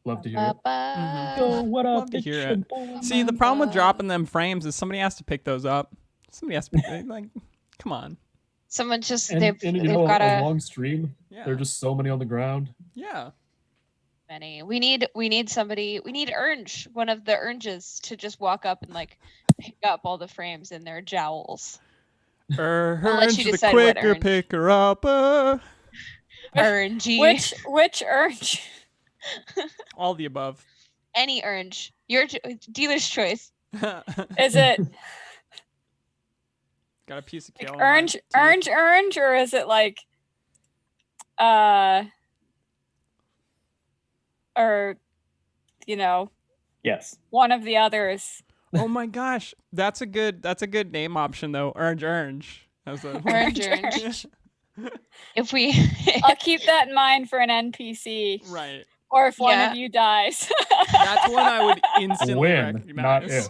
Love to hear it. Yo, what up? Love to hear it's it. your boy. See, the problem with dropping them frames is somebody has to pick those up. Somebody has to pick, like, come on. Someone just And they've you know, got a long stream. Yeah. There are just so many on the ground. Yeah. many. We need somebody. We need Ernge, one of the Ernges, to just walk up and like pick up all the frames in their jowls. Ernge, you the decide what quicker Ernge. picker upper. Ernge. Which Ernge? All the above. Any Ernge. Your dealer's choice. Is it Got a piece of kale. like in my teeth. Ernge, or is it like or you know, Yes. one of the others? Oh my gosh, that's a good name option though. Orange. As a Ernge. If we I'll keep that in mind for an NPC. right. Or if one Yeah. of you dies. That's one I would instantly When, recognize. not if.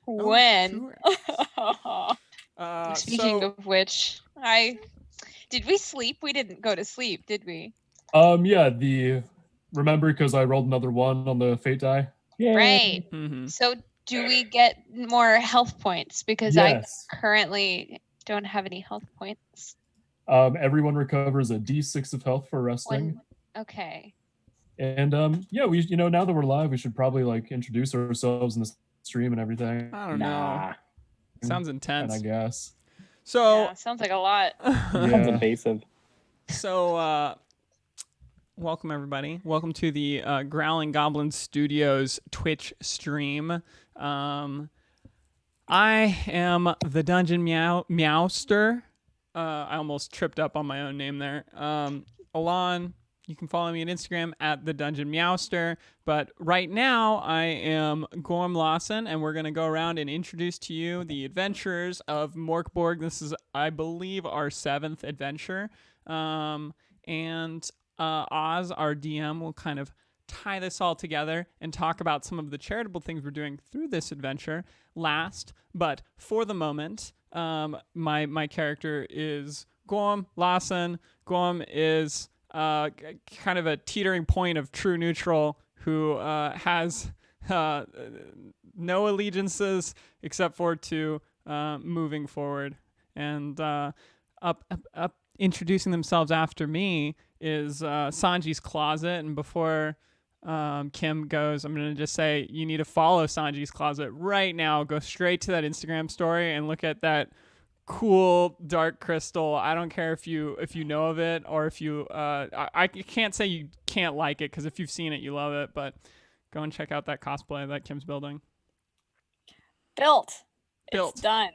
when. Sure. Speaking of which, did we sleep? We didn't go to sleep, did we? Yeah, remember because I rolled another one on the fate die? Yay. Right. Mhm. So do we get more health points? Because Yes. I currently don't have any health points. Everyone recovers a D6 of health for resting. Okay. And yeah, we now that we're live, we should probably like introduce ourselves in the stream and everything. I don't know. Sounds intense. And I guess. So Yeah, sounds like a lot. Sounds Yeah. invasive. So, welcome everybody. Welcome to the Growling Goblin Studios Twitch stream. I am the Dungeon Meowster. I almost tripped up on my own name there. Alon, you can follow me on Instagram at the Dungeon Meowster. But right now, I am Gorm Lawson, and we're going to go around and introduce to you the adventures of Mörk Borg. This is, I believe, our 7th adventure. And Oz, our DM, will kind of tie this all together and talk about some of the charitable things we're doing through this adventure. Last, but for the moment, my character is Gorm Lawson. Gorm is kind of a teetering point of true neutral who has no allegiances except for to moving forward. And up introducing themselves after me is Sanji's Closet. And before Kim goes, I'm going to just say you need to follow Sanji's Closet right now. Go straight to that Instagram story and look at that cool dark crystal. I don't care if you know of it or if you I can't say you can't like it, because if you've seen it you love it, but go and check out that cosplay that Kim's building. Built. It's done.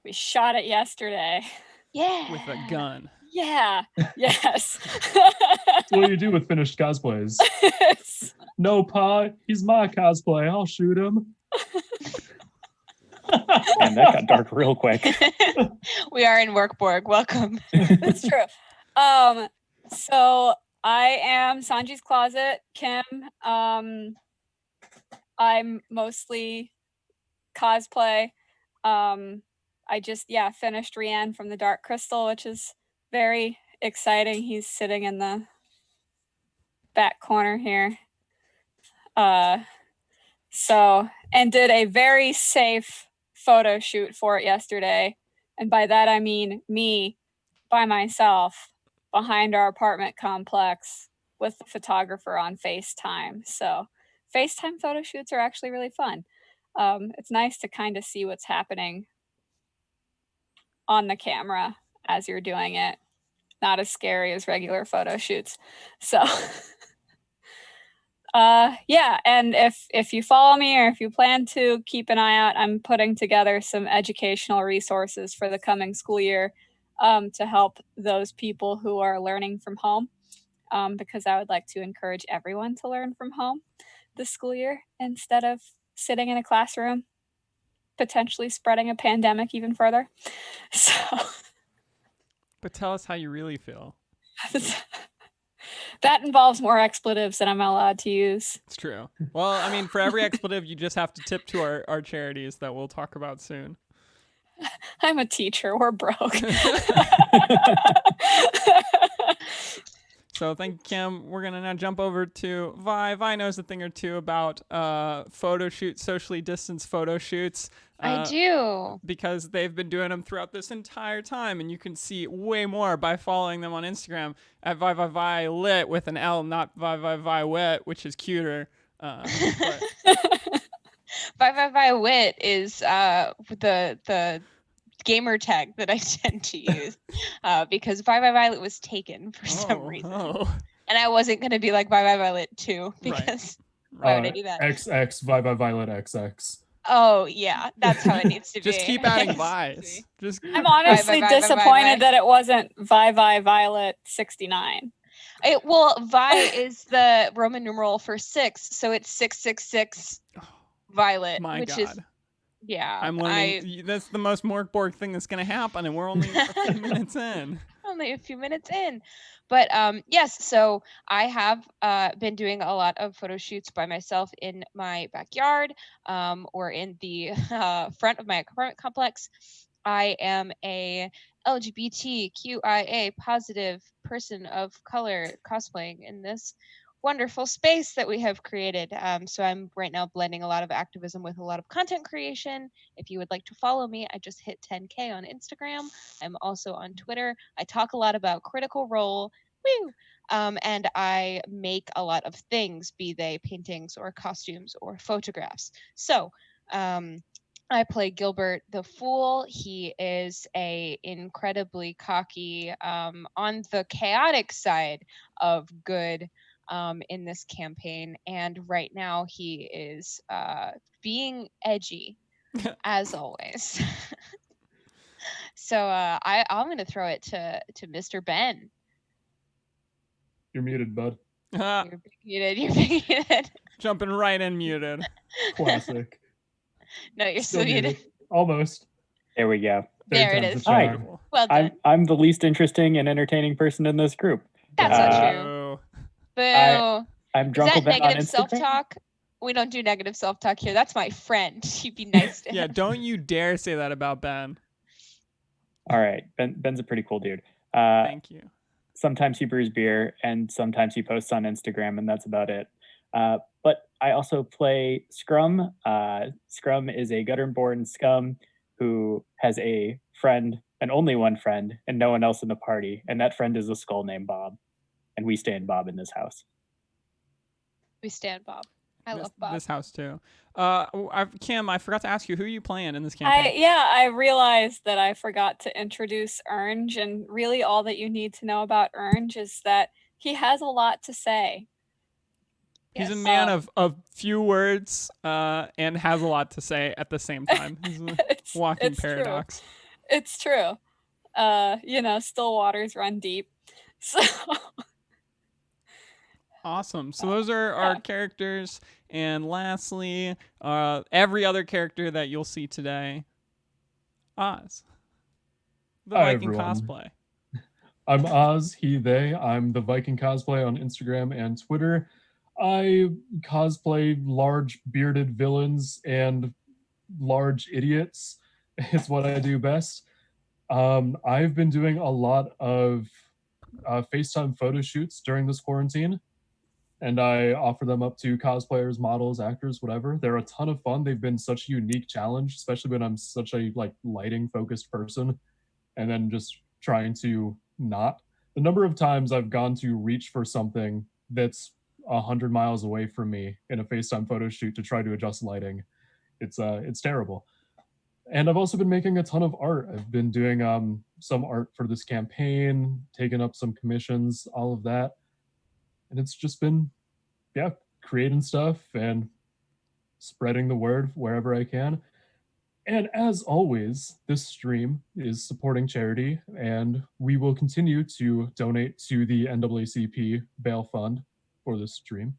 We shot it yesterday. Yeah. With a gun. Yeah. Yes. That's what you do with finished cosplays. No, Pa, he's my cosplay. I'll shoot him. And that got dark real quick. We are in Mörk Borg. Welcome. That's true. So I am Sanji's Closet, Kim. I'm mostly cosplay. I just finished Rian from the Dark Crystal, which is very exciting. He's sitting in the back corner here. And did a very safe photo shoot for it yesterday. And by that I mean me by myself behind our apartment complex with the photographer on FaceTime. So FaceTime photo shoots are actually really fun. It's nice to kind of see what's happening on the camera as you're doing it. Not as scary as regular photo shoots. So and if you follow me or if you plan to, keep an eye out. I'm putting together some educational resources for the coming school year to help those people who are learning from home, because I would like to encourage everyone to learn from home this school year instead of sitting in a classroom, potentially spreading a pandemic even further. So, But tell us how you really feel. that involves more expletives than I'm allowed to use. It's true. Well, I mean, for every expletive, you just have to tip to our charities that we'll talk about soon. I'm a teacher. We're broke. So thank you, Kim. We're going to now jump over to Vi. Vi knows a thing or two about photo shoots, socially distanced photo shoots. I do. Because they've been doing them throughout this entire time, and you can see way more by following them on Instagram at lit with an L, not wet, which is cuter. Wit is the gamer tag that I tend to use because Violet was taken for some reason, and I wasn't gonna be like Violet 2 because why would I do that? XX Violet XX. Oh yeah, that's how it needs to be. Just keep adding Vi's. I'm honestly disappointed that it wasn't Violet 69. Vi is the Roman numeral for 6, so it's 666 Violet, which is I'm learning. That's the most Borg thing that's going to happen, and we're only a few minutes in. Only a few minutes in. But yes, so I have been doing a lot of photo shoots by myself in my backyard or in the front of my apartment complex. I am a LGBTQIA positive person of color cosplaying in this wonderful space that we have created. So I'm right now blending a lot of activism with a lot of content creation. If you would like to follow me, I just hit 10K on Instagram. I'm also on Twitter. I talk a lot about Critical Role. Woo! And I make a lot of things, be they paintings or costumes or photographs. So I play Gilbert the Fool. He is a incredibly cocky, on the chaotic side of good in this campaign, and right now he is being edgy as always. So I'm gonna throw it to Mr. Ben. You're muted, bud. You're muted. Jumping right in muted. Classic. No, you're still muted. Almost. There we go. There it is. Hi. Well done. I'm the least interesting and entertaining person in this group. That's not true. Boo. I'm drunk. Is that negative self-talk? We don't do negative self-talk here. That's my friend. You'd be nice to him. Yeah, don't you dare say that about Ben. All right. Ben's a pretty cool dude. Thank you. Sometimes he brews beer and sometimes he posts on Instagram, and that's about it. But I also play Scrum. Scrum is a gutter-born scum who has a friend, and only one friend, and no one else in the party. And that friend is a skull named Bob. And we stand Bob in this house. We stand Bob. I love Bob. This house too. Kim, I forgot to ask you, who are you playing in this campaign? I realized that I forgot to introduce Ernge, and really all that you need to know about Ernge is that he has a lot to say. He's a man of few words and has a lot to say at the same time. He's a walking paradox. True. It's true. Still waters run deep. So awesome. So those are our characters. And lastly, every other character that you'll see today. Oz. The Viking cosplay. I'm Oz, he, they. I'm the Viking cosplay on Instagram and Twitter. I cosplay large bearded villains and large idiots. It's what I do best. I've been doing a lot of FaceTime photo shoots during this quarantine, and I offer them up to cosplayers, models, actors, whatever. They're a ton of fun. They've been such a unique challenge, especially when I'm such a lighting focused person, and then just trying to not. The number of times I've gone to reach for something that's 100 miles away from me in a FaceTime photo shoot to try to adjust lighting, it's terrible. And I've also been making a ton of art. I've been doing some art for this campaign, taking up some commissions, all of that. And it's just been, creating stuff and spreading the word wherever I can. And as always, this stream is supporting charity, and we will continue to donate to the NAACP Bail Fund for this stream.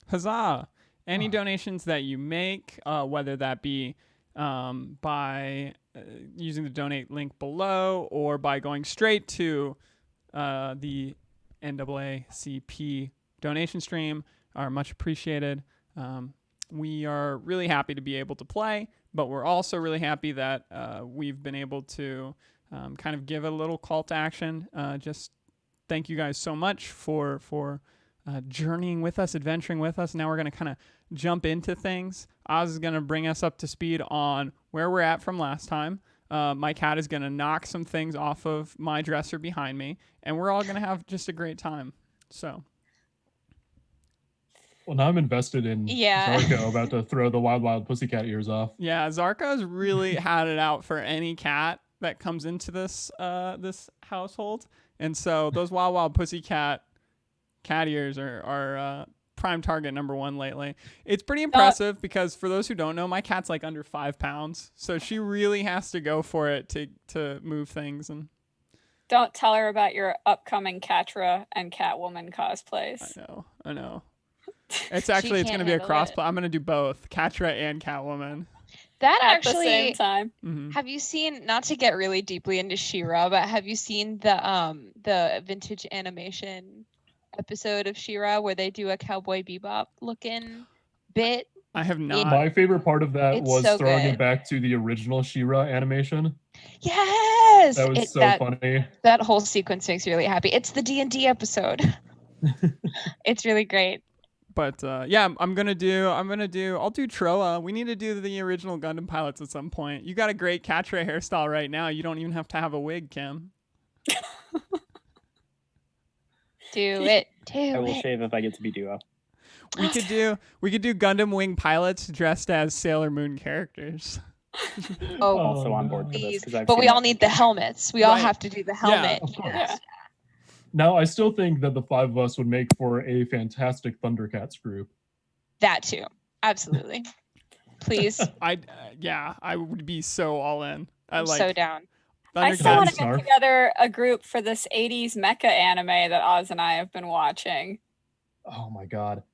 Huzzah! Any donations that you make, whether that be by using the donate link below or by going straight to the NAACP donation stream, are much appreciated. We are really happy to be able to play, but we're also really happy that we've been able to kind of give a little call to action just thank you guys so much for journeying with us, adventuring with us. Now we're going to kind of jump into things. Oz is going to bring us up to speed on where we're at from last time. My cat is going to knock some things off of my dresser behind me, and we're all going to have just a great time. So. Well, now I'm invested in Zarko about to throw the wild pussycat ears off. Yeah, Zarko's really had it out for any cat that comes into this this household, and so those wild pussycat cat ears are prime target number one lately. It's pretty impressive because for those who don't know, my cat's like under 5 pounds, so she really has to go for it to move things. And don't tell her about your upcoming Catra and Catwoman cosplays. I know. It's actually it's going to be a cross. I'm going to do both Catra and Catwoman. That at actually, the same time. Mm-hmm. Have you seen? Not to get really deeply into She-Ra, but have you seen the vintage animation episode of She-Ra where they do a Cowboy Bebop looking bit? I have not. My favorite part of that was so throwing good. it back to the original She-Ra animation. Yes, That was funny. That whole sequence makes me really happy. It's the D&D episode. It's really great. But yeah, I'll do Troa. We need to do the original Gundam pilots at some point. You got a great Catra hairstyle right now. You don't even have to have a wig, Kim. Do it. I will shave if I get to be duo. We could do Gundam Wing pilots dressed as Sailor Moon characters. Also on board for this, but we all need the helmets. We all have to do the helmet. Yeah, of course. Yeah. Now, I still think that the 5 of us would make for a fantastic Thundercats group. That too. Absolutely. Please. I would be so all in. I'm so down. I still want to get together a group for this 80s mecha anime that Oz and I have been watching. Oh my god.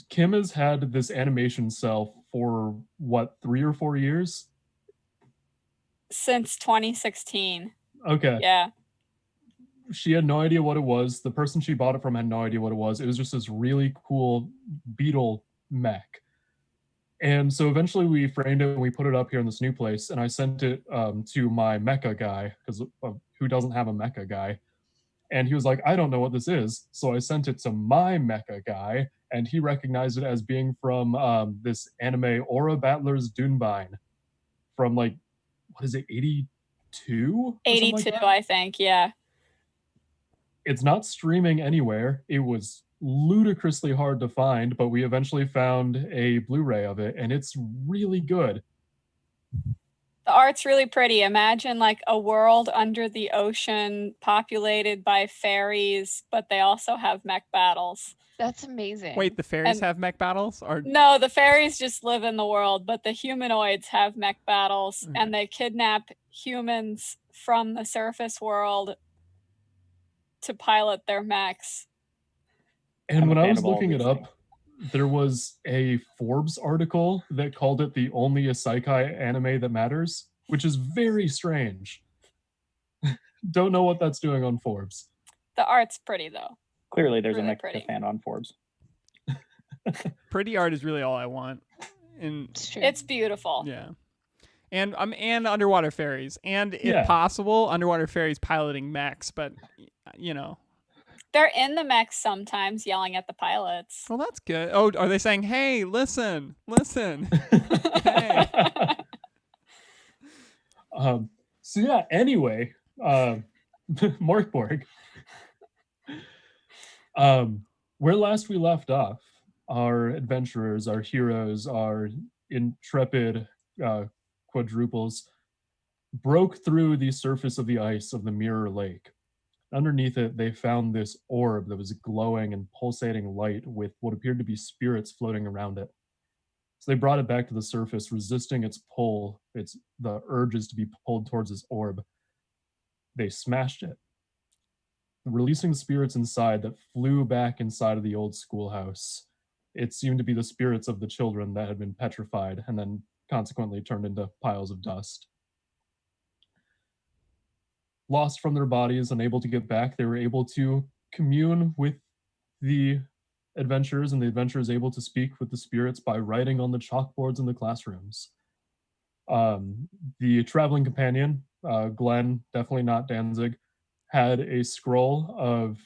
Kim has had this animation cell for what, 3 or 4 years? Since 2016. Okay. Yeah. She had no idea what it was. The person she bought it from had no idea what it was. It was just this really cool beetle mech. And so eventually we framed it and we put it up here in this new place. And I sent it to my mecha guy, because who doesn't have a mecha guy? And he was like, I don't know what this is. So I sent it to my mecha guy, and he recognized it as being from this anime Aura Battlers Dunbine from like, what is it, 82? 82, like I think, yeah. It's not streaming anywhere. It was ludicrously hard to find, but we eventually found a Blu-ray of it, and it's really good. The art's really pretty. Imagine like a world under the ocean populated by fairies, but they also have mech battles. That's amazing. Wait, the fairies have mech battles? Or no, the fairies just live in the world, but the humanoids have mech battles, and they kidnap humans from the surface world to pilot their mechs. And when I was looking it up, there was a Forbes article that called it the only isekai anime that matters, which is very strange. Don't know what that's doing on Forbes. The art's pretty, though. Clearly, there's really a mecha fan on Forbes. Pretty art is really all I want. And it's beautiful. Yeah. And underwater fairies, and if possible, underwater fairies piloting mechs, but you know. They're in the mechs sometimes yelling at the pilots. Well, that's good. Oh, are they saying, hey, listen. Hey. So yeah, anyway, Mörk Borg. Where last we left off, our adventurers, our heroes, our intrepid quadruples broke through the surface of the ice of the Mirror Lake. Underneath it, they found this orb that was glowing and pulsating light with what appeared to be spirits floating around it. So they brought it back to the surface, resisting its pull, the urges to be pulled towards this orb. They smashed it, releasing the spirits inside that flew back inside of the old schoolhouse. It seemed to be the spirits of the children that had been petrified and then consequently turned into piles of dust. Lost from their bodies, unable to get back, they were able to commune with the adventurers, and the adventurers able to speak with the spirits by writing on the chalkboards in the classrooms. The traveling companion, Glenn, definitely not Danzig, had a scroll of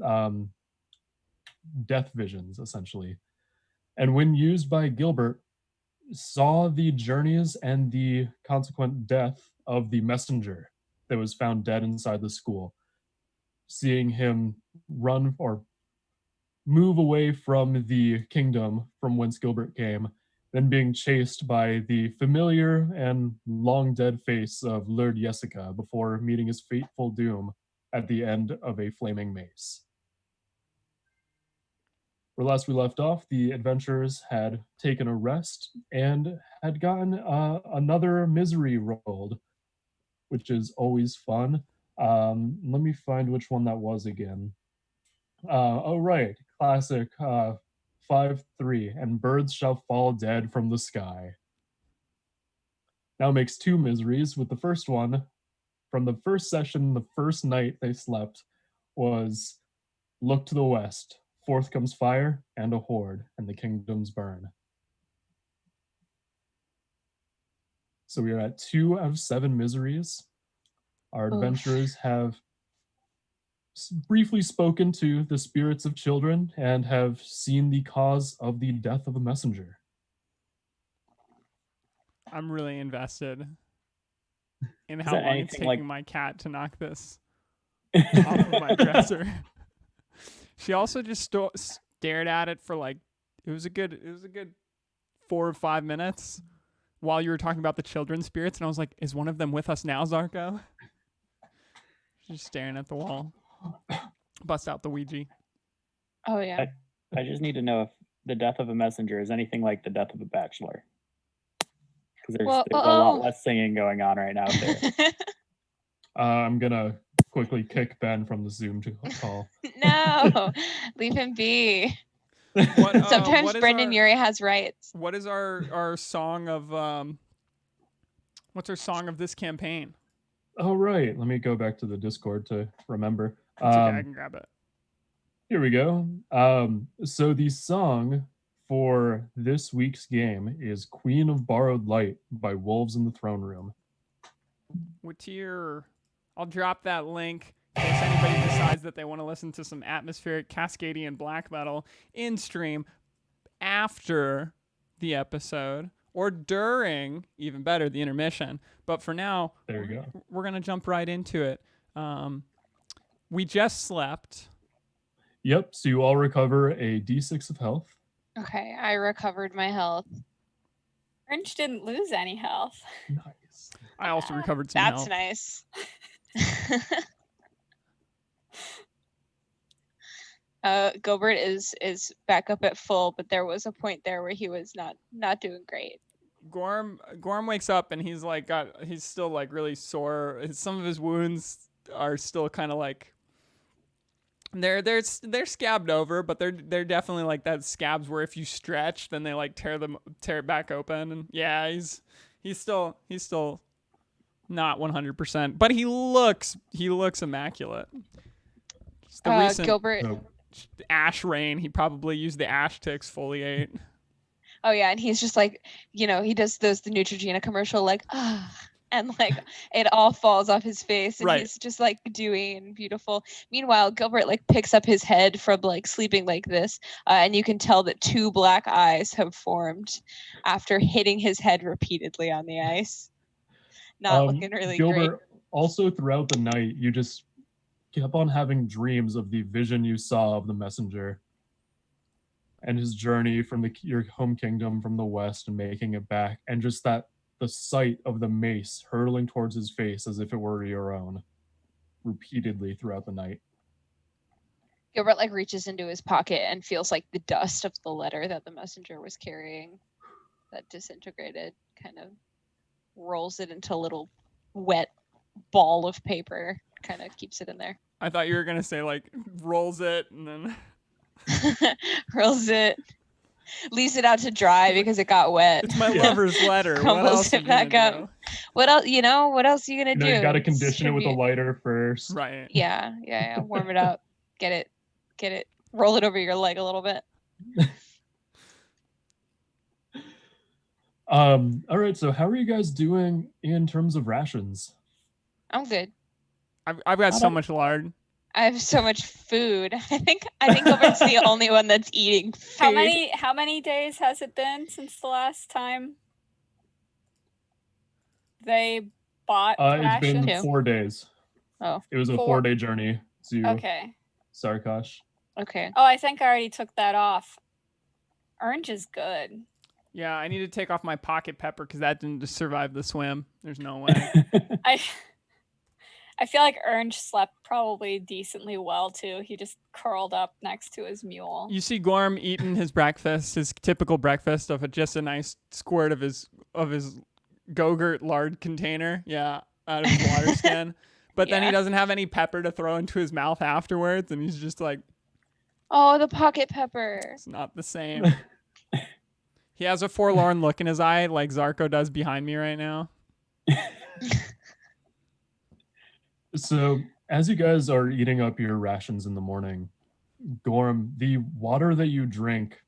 um, death visions, essentially. And when used by Gilbert, saw the journeys and the consequent death of the messenger that was found dead inside the school. Seeing him run or move away from the kingdom from whence Gilbert came, then being chased by the familiar and long dead face of Lord Jessica before meeting his fateful doom at the end of a flaming mace. Where last we left off, the adventurers had taken a rest and had gotten another misery rolled, which is always fun. Let me find which one that was again. Oh, right. Classic 5-3. And birds shall fall dead from the sky. Now makes two miseries, with the first one from the first session, the first night they slept, was look to the west. Forth comes fire and a horde, and the kingdoms burn. So we are at 2 out of 7 miseries. Our adventurers have briefly spoken to the spirits of children and have seen the cause of the death of a messenger. I'm really invested in Is how there long it's anything taking like- my cat to knock this off of my dresser. She also just stared at it for like it was a good 4 or 5 minutes while you were talking about the children's spirits, and I was like, is one of them with us now, Zarko? She's just staring at the wall. Bust out the Ouija. Oh yeah. I just need to know if the death of a messenger is anything like the death of a bachelor. Because there's a lot less singing going on right now there. I'm gonna quickly kick Ben from the Zoom call. No, leave him be. What, Sometimes what is Brendan our- Urie has rights. What is our song of what's our song of this campaign? Oh, right. Let me go back to the Discord to remember. It's okay, I can grab it. Here we go. So the song for this week's game is Queen of Borrowed Light by Wolves in the Throne Room. What tier? I'll drop that link in case anybody decides that they want to listen to some atmospheric Cascadian black metal in stream after the episode or during, even better, the intermission. But for now, There you go. we're going to jump right into it. We just slept. Yep, so you all recover a d6 of health. Okay, I recovered my health. Orange didn't lose any health. Nice. I also recovered some That's health. nice. Gilbert is back up at full, but there was a point there where he was not doing great. Gorm wakes up and he's like he's still like really sore. Some of his wounds are still kind of like they're scabbed over, but they're definitely like that scabs where if you stretch, then they like tear it back open. And yeah, he's still not 100%, but he looks immaculate. Just the recent Gilbert. ash rain, he probably used the ash to exfoliate. Oh yeah, and he's just like, he does the Neutrogena commercial, like, and like it all falls off his face, and Right. he's just like dewy and beautiful. Meanwhile, Gilbert like picks up his head from like sleeping like this, and you can tell that 2 black eyes have formed after hitting his head repeatedly on the ice. Not looking really Gilbert, great. also throughout the night, you just kept on having dreams of the vision you saw of the messenger and his journey from your home kingdom from the west and making it back, and just the sight of the mace hurtling towards his face as if it were your own, repeatedly throughout the night. Gilbert like reaches into his pocket and feels like the dust of the letter that the messenger was carrying that disintegrated, kind of rolls it into a little wet ball of paper, kind of keeps it in there. I thought you were gonna say like rolls it and then Rolls it, leaves it out to dry because it got wet. it's my lover's letter. What Crumbles else it you gonna back up. do? What else? What else are you gonna do? You gotta It's condition it with a tribute. lighter first. Right. Yeah. Warm it up. Get it. Roll it over your leg a little bit. All right, so how are you guys doing in terms of rations? I'm good. I've got so much lard. I have so much food. I think Gilbert's the only one that's eating food. How many days has it been since the last time they bought It's rations? been 4 days. Oh. It was a 4-day journey to Okay. Sarkosh. Okay. Oh, I think I already took that off. Orange is good. Yeah, I need to take off my pocket pepper because that didn't just survive the swim. There's no way. I feel like Orange slept probably decently well too. He just curled up next to his mule. You see Gorm eating his breakfast, his typical breakfast of just a nice squirt of his Go-Gurt lard container. Yeah, out of his water skin. But then he doesn't have any pepper to throw into his mouth afterwards, and he's just like, oh, the pocket pepper. It's not the same. He has a forlorn look in his eye like Zarko does behind me right now. So, as you guys are eating up your rations in the morning, Gorm, the water that you drink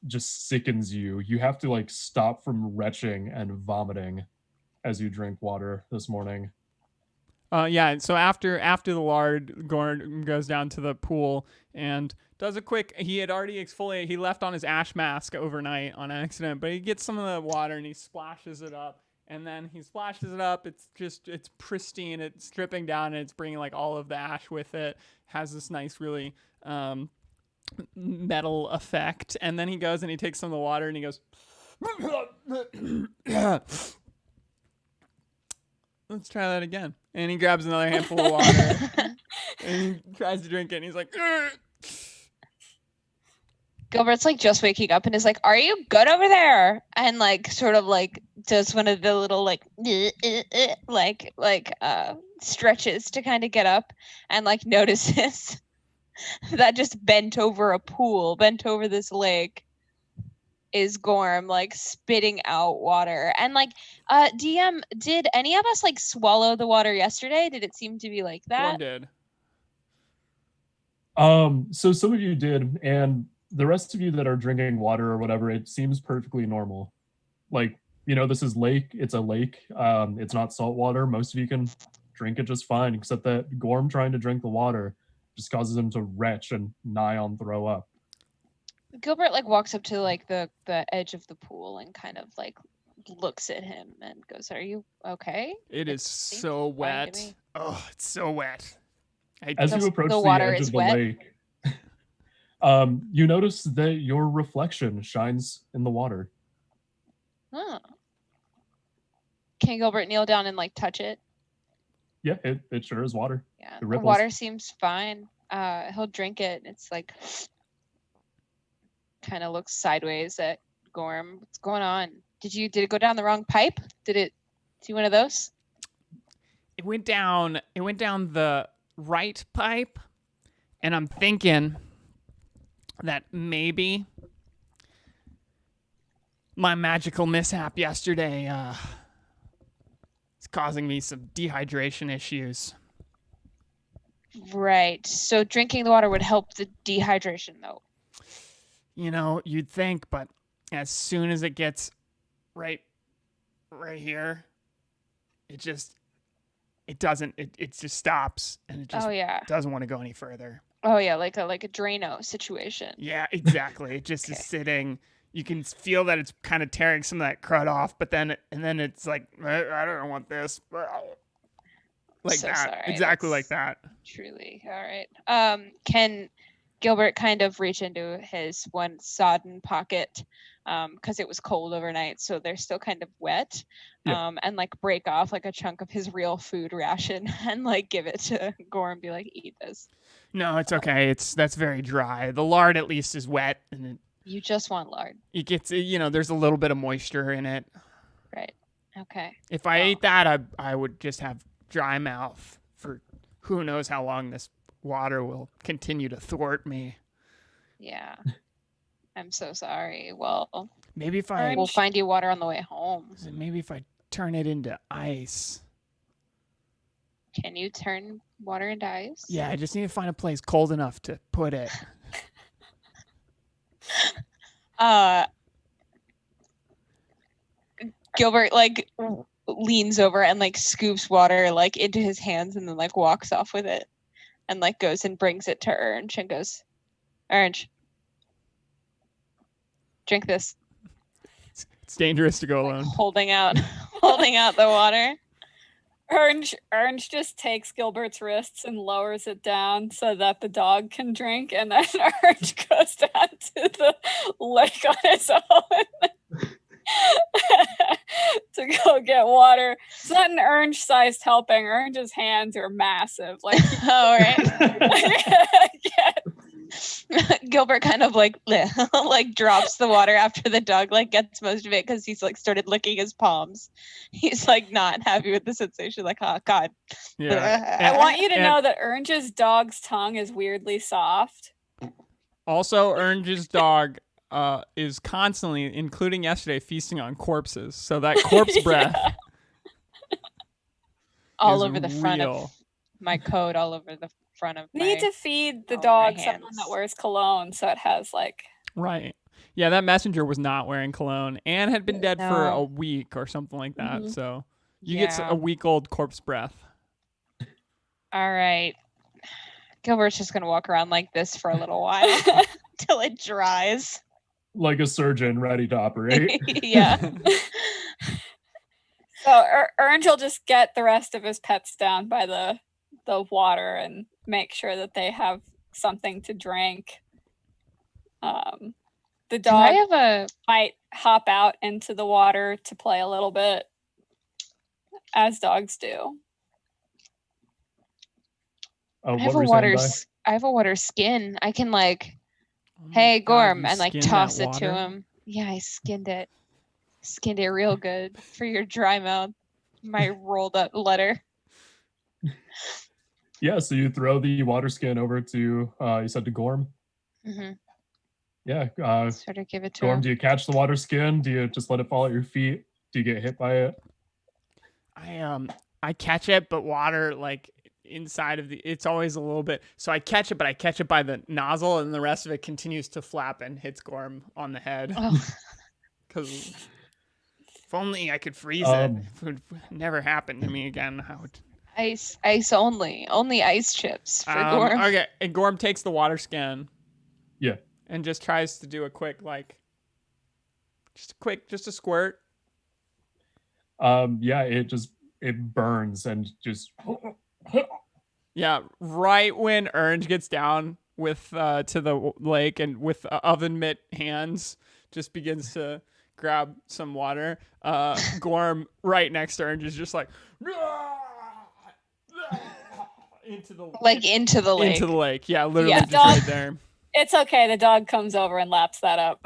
just sickens you. You have to like stop from retching and vomiting as you drink water this morning. Yeah, so after the lard, Gorm goes down to the pool and does a quick. He had already exfoliated. He left on his ash mask overnight on accident, but he gets some of the water and he splashes it up. And then he splashes it up. It's pristine. It's dripping down and it's bringing like all of the ash with it. Has this nice, really metal effect. And then he goes and he takes some of the water and he goes, let's try that again. And he grabs another handful of water and he tries to drink it. And he's like, Gilbert's like just waking up and is like, are you good over there? And like sort of like does one of the little like stretches to kind of get up, and like notices that just bent over this lake is Gorm like spitting out water. And like DM, did any of us like swallow the water yesterday? Did it seem to be like that? Gorm did. So some of you did, and the rest of you that are drinking water or whatever, it seems perfectly normal. Like, you know, this is lake. It's a lake. It's not salt water. Most of you can drink it just fine, except that Gorm trying to drink the water just causes him to retch and nigh on throw up. Gilbert like walks up to like the edge of the pool and kind of like looks at him and goes, "Are you okay?" It is so wet. Oh, it's so wet. As you approach the edge of the lake, you notice that your reflection shines in the water. Oh. Can Gilbert kneel down and like touch it? Yeah, it sure is water. Yeah, the water seems fine. He'll drink it. It's like kind of looks sideways at Gorm. What's going on? Did it go down the wrong pipe? Did it see one of those? It went down the right pipe, and I'm thinking that maybe my magical mishap yesterday is causing me some dehydration issues. Right. So drinking the water would help the dehydration, though. You know, you'd think, but as soon as it gets right here, it just stops, and it just doesn't want to go any further. Oh yeah, like a Drano situation. Yeah, exactly. It just is sitting. You can feel that it's kind of tearing some of that crud off, but then it's like, I don't want this. Like so that. Sorry. Exactly like that. Truly. All right. Can Gilbert kind of reach into his one sodden pocket, because it was cold overnight, so they're still kind of wet, and like break off like a chunk of his real food ration and like give it to Gorm and be like, eat this. No, it's okay. That's very dry. The lard at least is wet, and you just want lard. It gets, there's a little bit of moisture in it. Right. Okay. If I ate that, I would just have dry mouth for who knows how long this water will continue to thwart me. Yeah. I'm so sorry. Well, maybe we'll find you water on the way home. Maybe if I turn it into ice. Can you turn water into ice? Yeah, I just need to find a place cold enough to put it. Gilbert like leans over and like scoops water like into his hands and then like walks off with it and like goes and brings it to Orange and goes, Orange, drink this. It's dangerous to go Like, alone. holding out the water. Orange just takes Gilbert's wrists and lowers it down so that the dog can drink, and then Orange goes down to the lake on his own to go get water. It's not an Orange-sized helping. Orange's hands are massive. Like, All right. Gilbert kind of like like drops the water after the dog like gets most of it because he's like started licking his palms. He's like not happy with the sensation. Like, oh God. Yeah. I want you to know that Orange's dog's tongue is weirdly soft. Also, Orange's dog is constantly, including yesterday, feasting on corpses. So that corpse breath all is over the front real. of my coat, all over the front of You need my to feed the my dog someone hands. that wears cologne so it has like Right. Yeah, that messenger was not wearing cologne and had been dead for No. a week or something like that. Mhm. So you get Yeah. a week-old corpse breath. All right. Gilbert's just gonna walk around like this for a little while till it dries. Like a surgeon ready to operate. Yeah. so Orange will just get the rest of his pets down by the water and make sure that they have something to drink. The Do I dog have a might hop out into the water to play a little bit, as dogs do. Oh, I what have were a you water saying, Di? I have a water skin. I can like, Oh my hey God, Gorm, you and like skinned that toss it to water? him. Yeah, I skinned it. Skinned it real good for your dry mouth. My rolled up letter. Yeah, so you throw the water skin over to, you said to Gorm? Mm-hmm. Yeah. Sort of give it to Gorm, him. do you catch the water skin? Do you just let it fall at your feet? Do you get hit by it? I catch it, but water like inside of it's always a little bit. So I catch it, but I catch it by the nozzle, and the rest of it continues to flap and hits Gorm on the head. Oh, Because if only I could freeze it. Um, If it would never happen to me again. I would. ice only ice chips for Gorm. Okay, and Gorm takes the water skin. Yeah. And just tries to do a quick just a squirt. Yeah, it burns and just Yeah, right when Orange gets down with to the lake and with oven mitt hands just begins to grab some water. Gorm right next to Orange is just like into the Like into the lake. Into the lake. Yeah, literally Yeah. just right there. It's okay. The dog comes over and laps that up.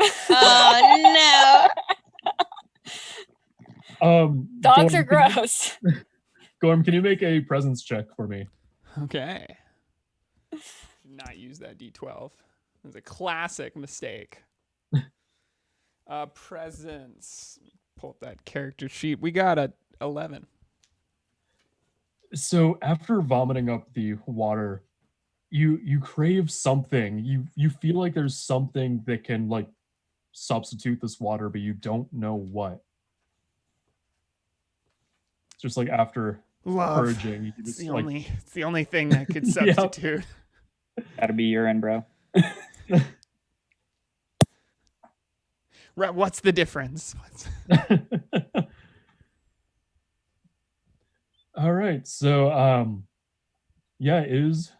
Oh Dogs Gorm, are gross. Gorm, can you make a presence check for me? Okay. Not use that D12. It was a classic mistake. Presence. Pull up that character sheet. We got a 11. So after vomiting up the water, you crave something. You feel like there's something that can like substitute this water, but you don't know what. Just like after Love. purging, you It's just it's the only thing that could substitute. Gotta be urine, bro. Right, what's the difference? All right, so yeah, it is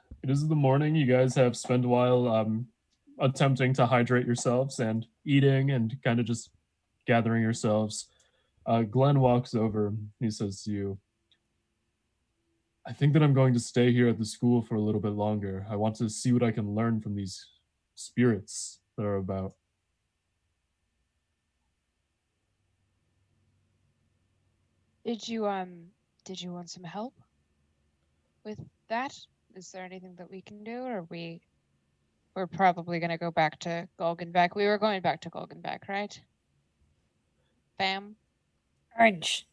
the morning. You guys have spent a while attempting to hydrate yourselves and eating and kind of just gathering yourselves. Glenn walks over. He says to you, I think that I'm going to stay here at the school for a little bit longer. I want to see what I can learn from these spirits that are about. Did you want some help with that? Is there anything that we can do, or we're probably gonna go back to Golgenbeck? We were going back to Golgenbeck, right? Bam. Orange.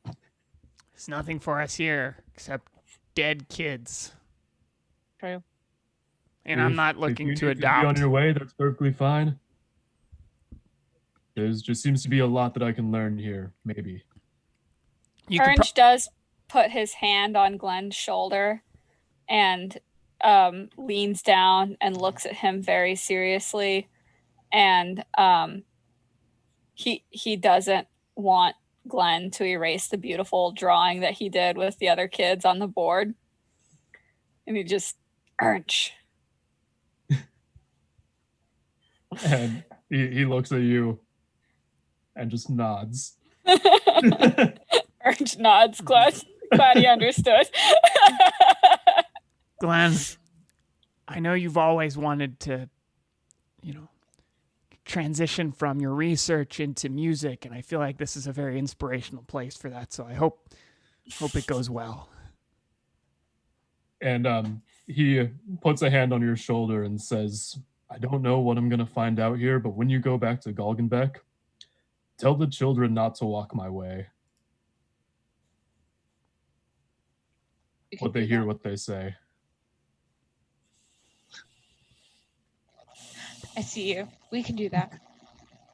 There's nothing for us here except dead kids. True. And I'm not If looking you to need be on adopt. your way, that's perfectly fine. There's just seems to be a lot that I can learn here, maybe. Orange does put his hand on Glenn's shoulder and leans down and looks at him very seriously. And he doesn't want Glenn to erase the beautiful drawing that he did with the other kids on the board. And he just, Orange. And he looks at you and just nods. Orange nods. Glad he understood. Glenn, I know you've always wanted to, transition from your research into music, and I feel like this is a very inspirational place for that. So I hope it goes well. And he puts a hand on your shoulder and says, I don't know what I'm going to find out here, but when you go back to Galgenbeck, tell the children not to walk my way. What they hear, what they say. I see you. We can do that.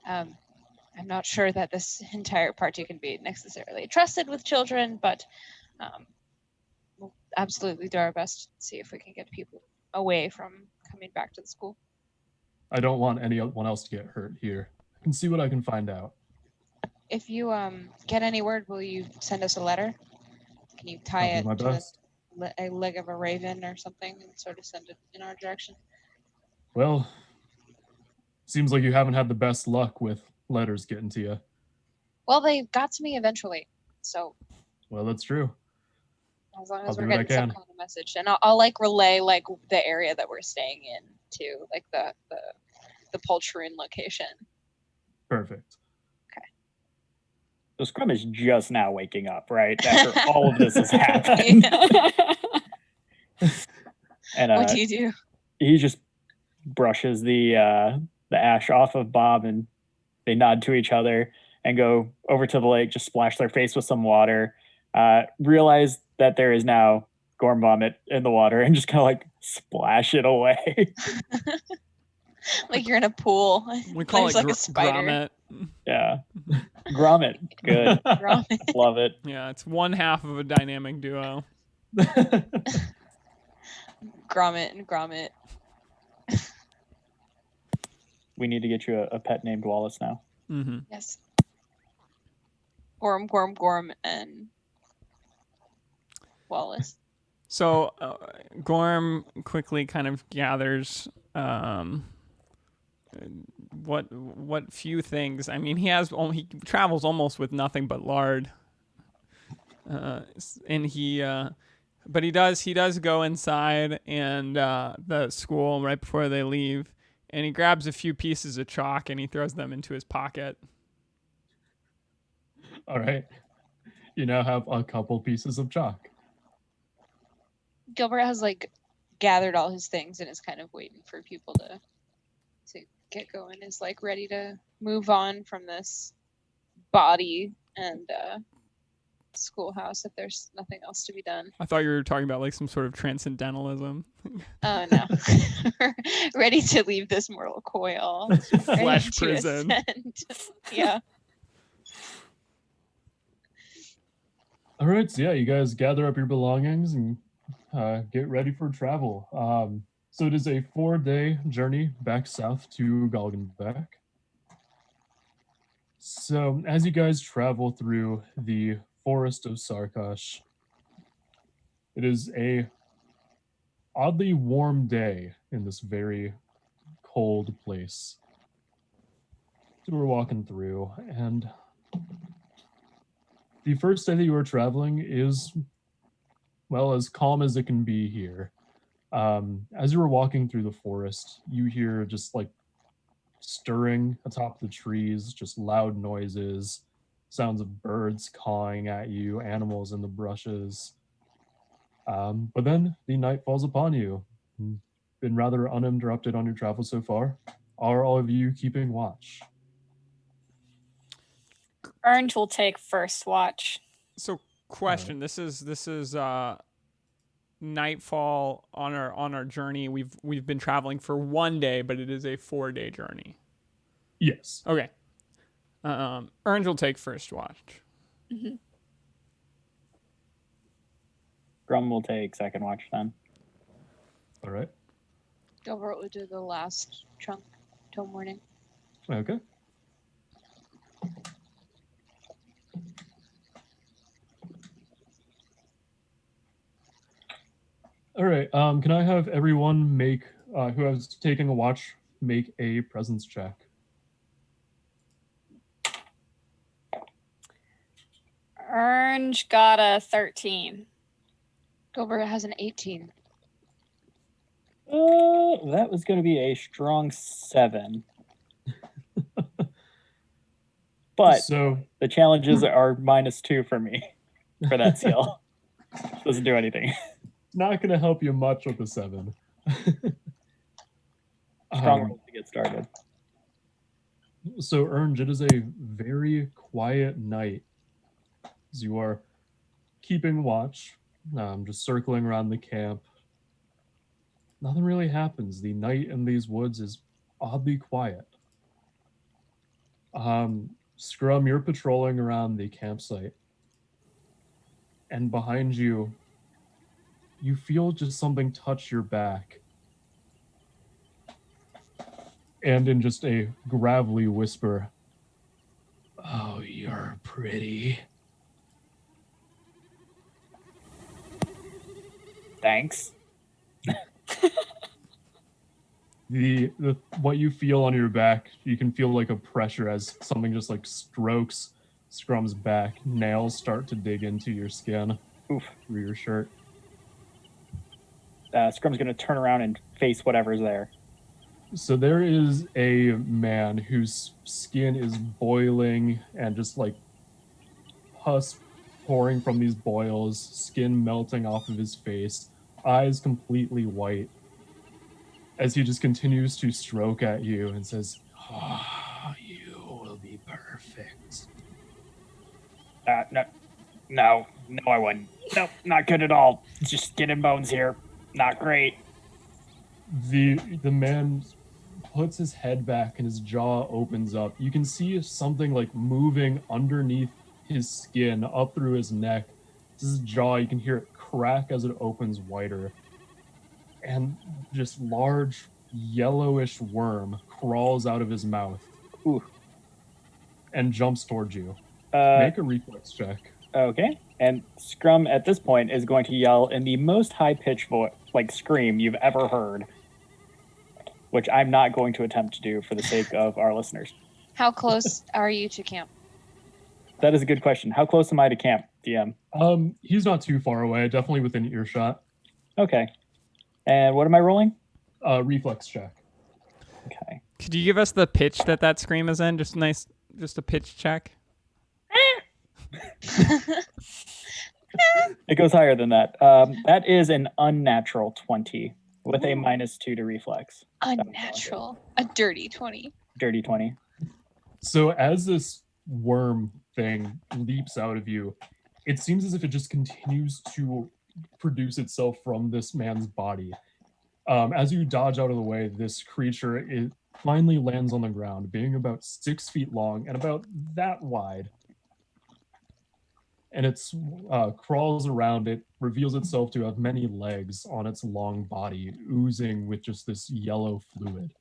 I'm not sure that this entire party can be necessarily trusted with children, but we'll absolutely do our best to see if we can get people away from coming back to the school. I don't want anyone else to get hurt here. I can see what I can find out. If you get any word, will you send us a letter? Can you tie it to a leg of a raven or something and sort of send it in our direction? Well, seems like you haven't had the best luck with letters getting to you. Well, they got to me eventually, so. Well, that's true. As long as we're getting some kind of message, and I'll like relay like the area that we're staying in to like the Poltroon location. Perfect. Okay. So Scrum is just now waking up, right? After all of this has happened. And what do you do? He just brushes the ash off of Bob, and they nod to each other and go over to the lake, just splash their face with some water, realize that there is now Gorm vomit in the water, and just kind of like splash it away. Like you're in a pool. We call it like a spider. grommet. Yeah. Grommet. Good. Grommet. Love it. Yeah, it's one half of a dynamic duo. Grommet and Grommet. We need to get you a pet named Wallace now. Mm-hmm. Yes. Gorm, and Wallace. So Gorm quickly kind of gathers what few things. I mean, he travels almost with nothing but lard, and but he does go inside and the school right before they leave, and he grabs a few pieces of chalk and he throws them into his pocket. All right. You now have a couple pieces of chalk. Gilbert has like gathered all his things and is kind of waiting for people to get going, is like ready to move on from this body and schoolhouse if there's nothing else to be done. I thought you were talking about like some sort of transcendentalism. Oh no. Ready to leave this mortal coil. Flesh prison. Yeah. All right, so yeah, you guys gather up your belongings and get ready for travel. So it is a 4-day journey back south to Galgenbeck. So as you guys travel through the forest of Sarkash, it is a oddly warm day in this very cold place. So we're walking through, and the first day that you are traveling is, well, as calm as it can be here. As you were walking through the forest, you hear just like stirring atop the trees, just loud noises, sounds of birds cawing at you, animals in the brushes. But then the night falls upon you. Been rather uninterrupted on your travel so far. Are all of you keeping watch? Orange will take first watch. So, question: This is nightfall on our journey. We've been traveling for 1 day, but it is a 4-day journey. Yes. Okay. Orange will take first watch. Mm-hmm. Scrum will take second watch then. All right. Gilbert will do the last chunk till morning. Okay. All right. Can I have everyone make who has taken a watch make a presence check? Orange got a 13. Gilbert has an 18. That was going to be a strong 7. But So the challenges are -2 for me for that skill. Doesn't do anything. not going to help you much with the 7. Strong roll to get started. So, Ernj, it is a very quiet night as you are keeping watch, just circling around the camp. Nothing really happens. The night in these woods is oddly quiet. Scrum, you're patrolling around the campsite, and behind you, you feel just something touch your back. And in just a gravelly whisper, "Oh, you're pretty." Thanks. The what you feel on your back, you can feel like a pressure as something just like strokes Scrum's back. Nails start to dig into your skin. Oof. Through your shirt. Scrum's going to turn around and face whatever's there. So there is a man whose skin is boiling and just like pus pouring from these boils, skin melting off of his face, eyes completely white, as he just continues to stroke at you and says, "Oh, you will be perfect." No, I wouldn't. Nope, not good at all. Just skin and bones here. Not great. The man puts his head back and his jaw opens up. You can see something like moving underneath his skin up through his neck. His jaw, you can hear it crack as it opens wider. And just large yellowish worm crawls out of his mouth. Ooh. And jumps towards you. Make a reflex check. Okay. And Scrum at this point is going to yell in the most high-pitched scream you've ever heard, which I'm not going to attempt to do for the sake of our listeners. How close are you to camp? That is a good question. How close am I to camp, DM? He's not too far away, definitely within earshot. Okay. And what am I rolling? Reflex check. Okay. Could you give us the pitch that scream is in? Just a pitch check. It goes higher than that. That is an unnatural 20 with a -2 to reflex. Unnatural. A dirty 20. Dirty 20. So as this worm thing leaps out of you, it seems as if it just continues to produce itself from this man's body. As you dodge out of the way, this creature, it finally lands on the ground, being about 6 feet long and about that wide. And it crawls around. It reveals itself to have many legs on its long body, oozing with just this yellow fluid.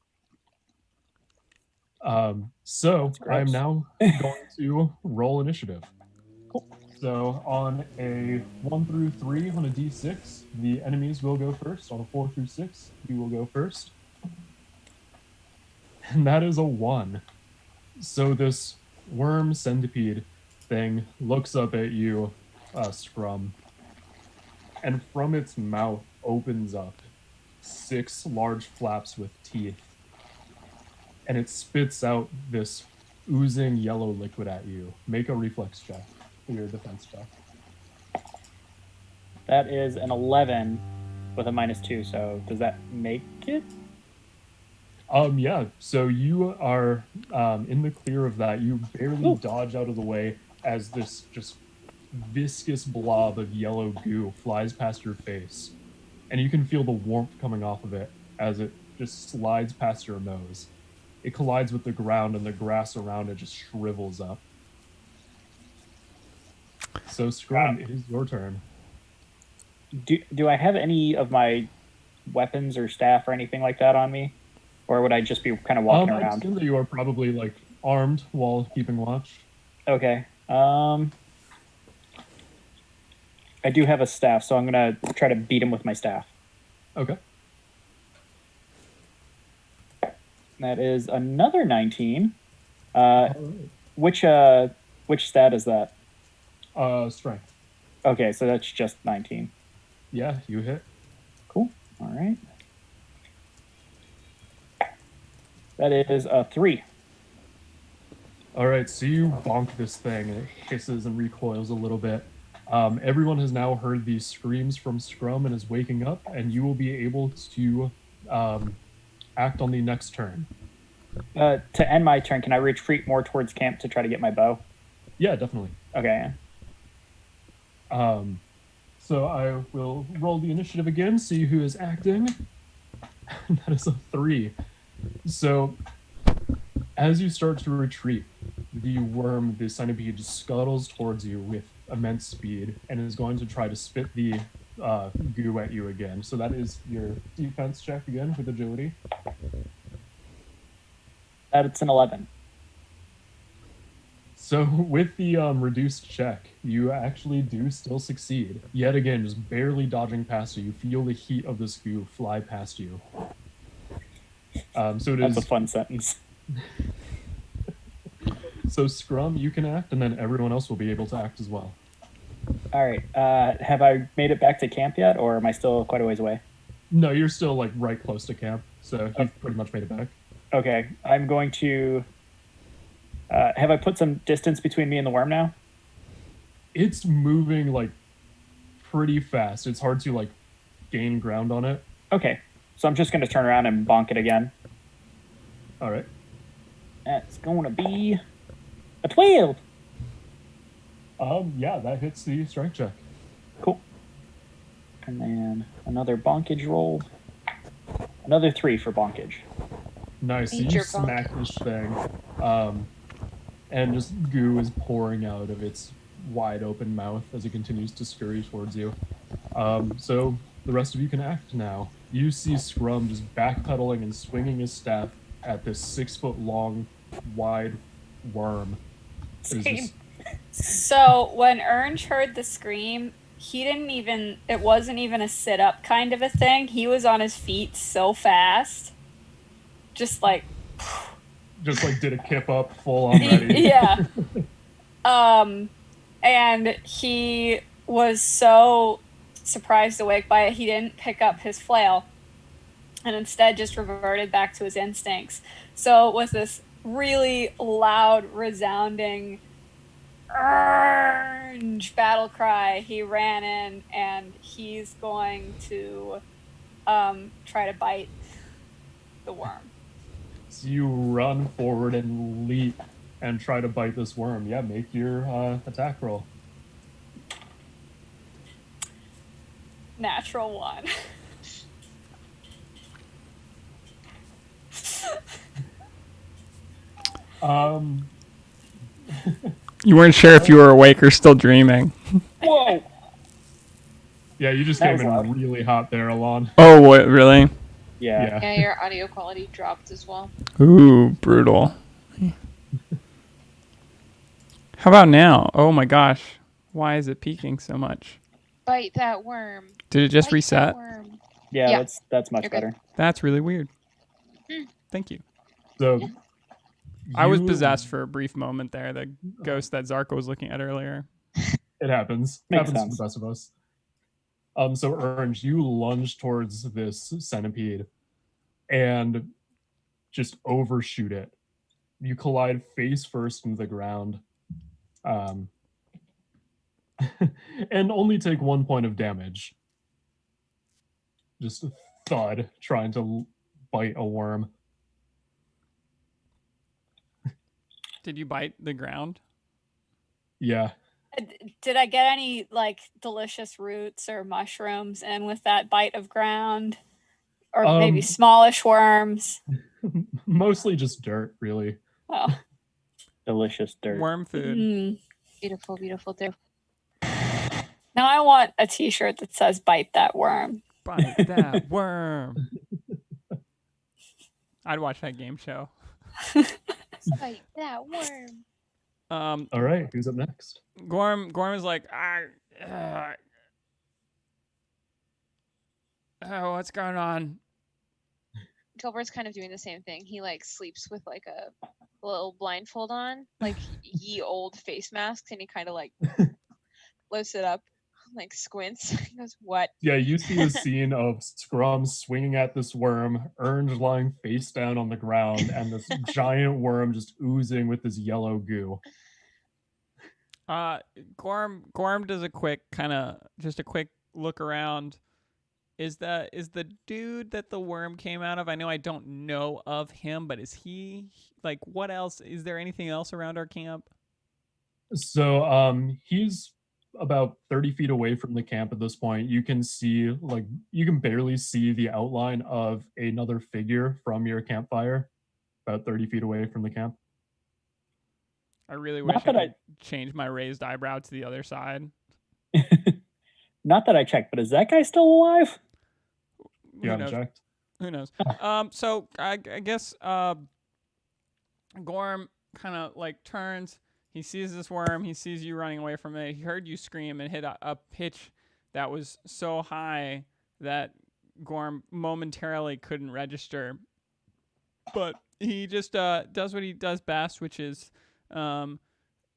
So I'm now going to roll initiative. Cool. So on a 1 through 3 on a d6, the enemies will go first. On a 4 through 6, you will go first. And that is a 1. So this worm centipede thing looks up at you, Scrum, and from its mouth opens up 6 large flaps with teeth, and it spits out this oozing yellow liquid at you. Make a reflex check for your defense check. That is an 11 with a -2, so does that make it? Yeah, so you are in the clear of that. You barely dodge out of the way as this just viscous blob of yellow goo flies past your face. And you can feel the warmth coming off of it as it just slides past your nose. It collides with the ground and the grass around it just shrivels up. So Scrum, it is your turn. do I have any of my weapons or staff or anything like that on me, or would I just be kind of walking I around? assume that you are probably like armed while keeping watch. Okay. I do have a staff, so I'm gonna try to beat him with my staff. Okay. That is another 19. All Which stat is that? right. Strength. Okay, so that's just 19. Yeah, you hit. Cool. All right. That is a 3. All right, so you bonk this thing, and it hisses and recoils a little bit. Everyone has now heard these screams from Scrum and is waking up, and you will be able to act on the next turn. To end my turn, can I retreat more towards camp to try to get my bow? Yeah, definitely. Okay. So I will roll the initiative again, see who is acting. That is a 3. So as you start to retreat, the worm, the centipede, scuttles towards you with immense speed and is going to try to spit the goo at you again. So that is your defense check again with agility. That's an 11. So with the reduced check, you actually do still succeed. Yet again, just barely dodging past you. You feel the heat of this goo fly past you. So it That's is a fun sentence. So Scrum, you can act, and then everyone else will be able to act as well. All right. Have I made it back to camp yet, or am I still quite a ways away? No, you're still like right close to camp, so you've pretty much made it back. Okay. I'm going to. Have I put some distance between me and the worm now? It's moving like pretty fast. It's hard to like gain ground on it. Okay. So I'm just going to turn around and bonk it again. All right. That's going to be a 12. Yeah, that hits the strength check. Cool. And then another bonkage roll. Another 3 for bonkage. Nice. So Eat you your bonk. smack this thing, and just goo is pouring out of its wide open mouth as it continues to scurry towards you. So the rest of you can act now. You see Scrum just backpedaling and swinging his staff at this 6-foot-long, wide worm. It is just- So when Ernst heard the scream, it wasn't even a sit up kind of a thing. He was on his feet so fast. Just like did a kip up full on ready. Yeah. And he was so surprised awake by it, he didn't pick up his flail and instead just reverted back to his instincts. So with this really loud, resounding orange battle cry, he ran in and he's going to try to bite the worm. So you run forward and leap and try to bite this worm. Yeah, make your attack roll. Natural 1. You weren't sure if you were awake or still dreaming. Whoa! Yeah, you just That came was in loud. really hot there, Alon. Oh, what, really? Yeah. Yeah, your audio quality dropped as well. Ooh, brutal. How about now? Oh my gosh. Why is it peaking so much? Bite that worm. Did it just Bite that reset? worm. Yeah, Yeah. that's much You're good. better. That's really weird. Hmm. Thank you. So I was you- possessed for a brief moment there, the ghost that Zarko was looking at earlier. It happens. Makes Happens sense. to the best of us. So Ernst, you lunge towards this centipede and just overshoot it. You collide face first into the ground, and only take 1 point of damage. Just a thud trying to bite a worm. Did you bite the ground? Yeah. Did I get any like delicious roots or mushrooms in with that bite of ground? Or maybe smallish worms? Mostly just dirt, really. Oh. Delicious dirt. Worm food. Mm. Beautiful, beautiful. Now I want a T-shirt that says "Bite that worm." Bite that worm. I'd watch that game show. Bite that worm. All right, who's up next? Gorm is like, what's going on? Gilbert's kind of doing the same thing. He like sleeps with like a little blindfold on, like ye old face masks, and he kind of like lifts it up, like squints. He goes, "What?" Yeah, you see a scene of Scrum swinging at this worm, Orange lying face down on the ground, and this giant worm just oozing with this yellow goo. Gorm does a quick look around. Is the dude that the worm came out of? I know I don't know of him, but is he like, what else? Is there anything else around our camp? So he's about 30 feet away from the camp at this point. You can see, like, you can barely see the outline of another figure from your campfire, about 30 feet away from the camp. I really wish I could change my raised eyebrow to the other side. Not that I checked, but is that guy still alive? You haven't checked? Who knows? So I guess Gorm kind of like turns. He sees this worm. He sees you running away from it. He heard you scream and hit a pitch that was so high that Gorm momentarily couldn't register. But he just does what he does best, which is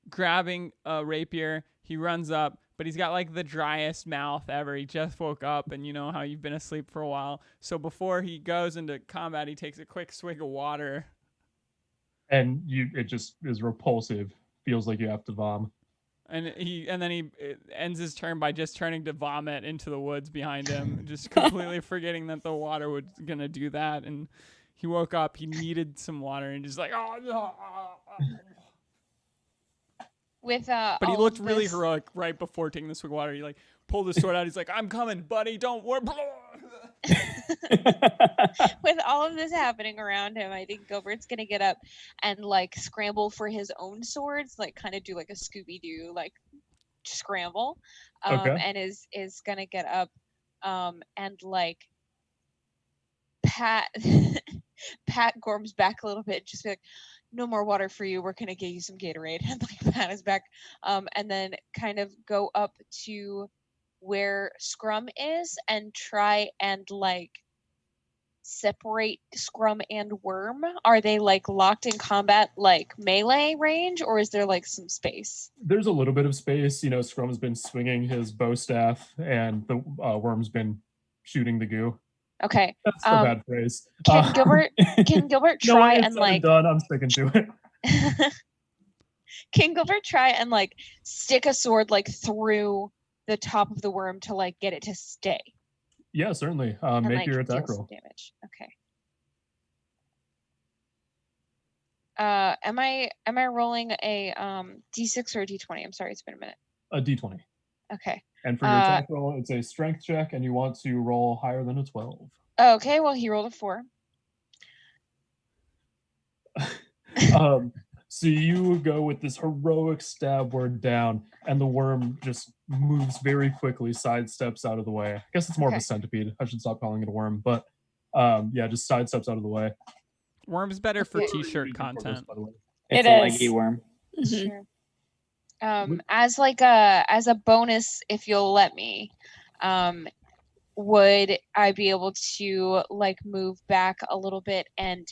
grabbing a rapier. He runs up, but he's got like the driest mouth ever. He just woke up, and you know how you've been asleep for a while. So before he goes into combat, he takes a quick swig of water. And it just is repulsive. Feels like you have to vom. And then he ends his turn by just turning to vomit into the woods behind him, just completely forgetting that the water was gonna do that. And he woke up, he needed some water, and just like, oh no. But he looked really heroic right before taking the swig of water. He like pulled his sword out. He's like, "I'm coming, buddy. Don't worry." With all of this happening around him, I think Gilbert's gonna get up and like scramble for his own swords, like kind of do like a Scooby-Doo like scramble, Okay. and is gonna get up and like pat pat Gorm's back a little bit, just be like, "No more water for you. We're gonna get you some Gatorade," and like pat his back, and then kind of go up to where Scrum is and try and like separate Scrum and Worm. Are they like locked in combat, like melee range, or is there like some space? There's a little bit of space. You know, Scrum's been swinging his bow staff, and the Worm's been shooting the goo. Okay. That's a bad phrase. Can Gilbert try and like done? I'm sticking to it. Can Gilbert try and like stick a sword like through the top of the worm to like get it to stay? Yeah, certainly. And, Make like, your deal attack some roll. damage. Okay. Am I rolling a d6 or a d20? I'm sorry, it's been a minute. A d20. Okay. And for your attack roll, it's a strength check, and you want to roll higher than a 12. Okay, well, he rolled a 4. So you go with this heroic stab word down, and the worm just moves very quickly, sidesteps out of the way. I guess it's more of a centipede. I should stop calling it a worm, but yeah, just sidesteps out of the way. Worm's better for t-shirt content. It's a leggy worm. Sure. As a bonus, if you'll let me, would I be able to like move back a little bit and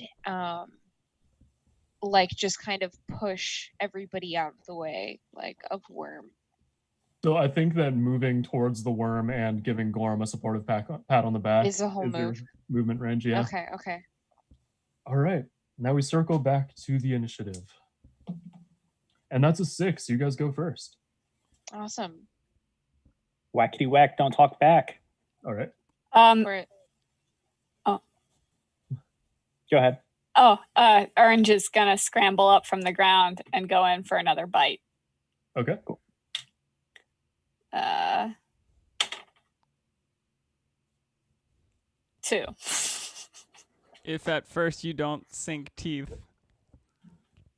like just kind of push everybody out of the way, like of Worm? So I think that moving towards the worm and giving Gorm a supportive pat on the back is a whole move. Your movement range. Yeah. Okay. All right. Now we circle back to the initiative. And that's a 6. You guys go first. Awesome. Whackety whack, don't talk back. All right. Go ahead. Orange is gonna scramble up from the ground and go in for another bite. Okay, cool. 2. If at first you don't sink teeth,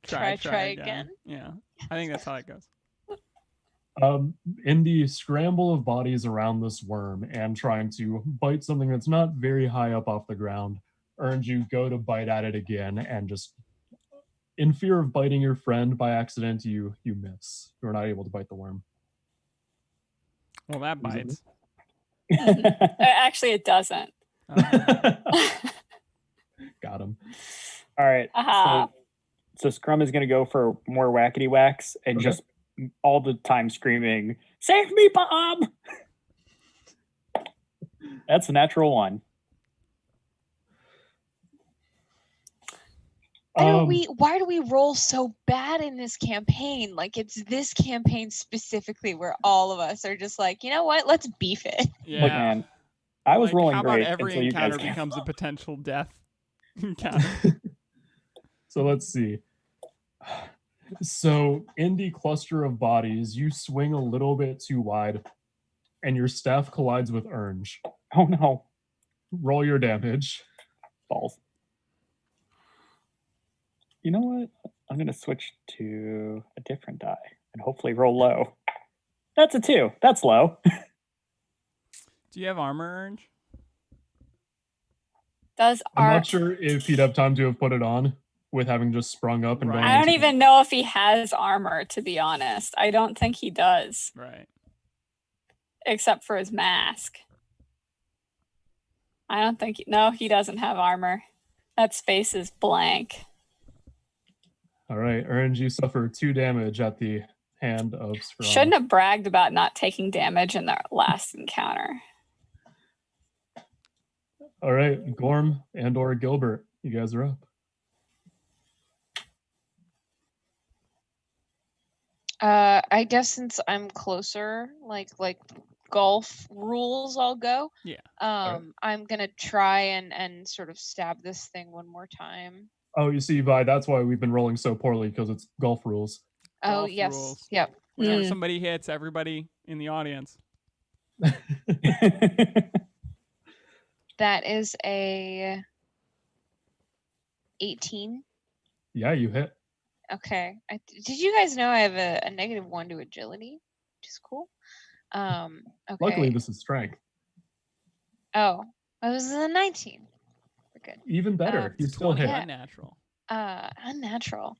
try again. Yeah, I think that's how it goes. In the scramble of bodies around this worm and trying to bite something that's not very high up off the ground, earns you go to bite at it again, and just in fear of biting your friend by accident, you miss. You're not able to bite the worm. Well, that Is it- bites. Actually, it doesn't. Got him. All right. Aha. So Scrum is going to go for more wackety whacks and Okay. just all the time screaming, "Save me, Bob!" That's a natural one. Why do we roll so bad in this campaign? Like, it's this campaign specifically where all of us are just like, you know what? Let's beef it. Yeah. Look, man, I was rolling how about great every until you guys encounter came becomes a along. potential death encounter? So let's see. So in the cluster of bodies, you swing a little bit too wide, and your staff collides with Ernge. Oh no, Roll your damage. balls. You know what? I'm going to switch to a different die and hopefully roll low. That's a 2. That's low. Do you have armor, Orange? Does I'm our not sure if he'd have time to have put it on with having just sprung up and Right. going I don't into even know if he has armor, to be honest. I don't think he does, Right. except for his mask. I don't think no, he doesn't have armor. That space is blank. All right, Ernge, you suffer 2 damage at the hand of Scrum. Shouldn't have bragged about not taking damage in the last encounter. All right, Gorm and or Gilbert, you guys are up. I guess since I'm closer, like golf rules, I'll go. Yeah. I'm gonna try and sort of stab this thing one more time. Oh, you see, Vi, that's why we've been rolling so poorly, because it's golf rules. Oh Golf yes, rules. yep. Whenever Mm. somebody hits, everybody in the audience. That is a 18. Yeah, you hit. Okay. Did you guys know I have a -1 to agility, which is cool? Okay. Luckily, this is strength. Oh, it was a 19. We're good. Even better, you still 20 hit. Yeah. unnatural. Unnatural.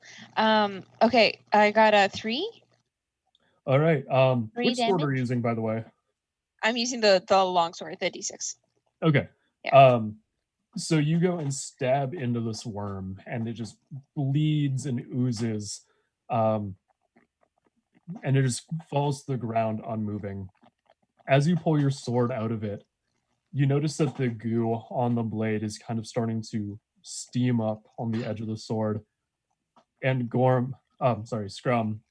Okay, I got a 3. All right. 3 Which sword are you damage? using, by the way? I'm using the longsword, the D6. Okay. Yeah. So you go and stab into this worm, and it just bleeds and oozes, and it just falls to the ground unmoving. As you pull your sword out of it, you notice that the goo on the blade is kind of starting to steam up on the edge of the sword. And Scrum,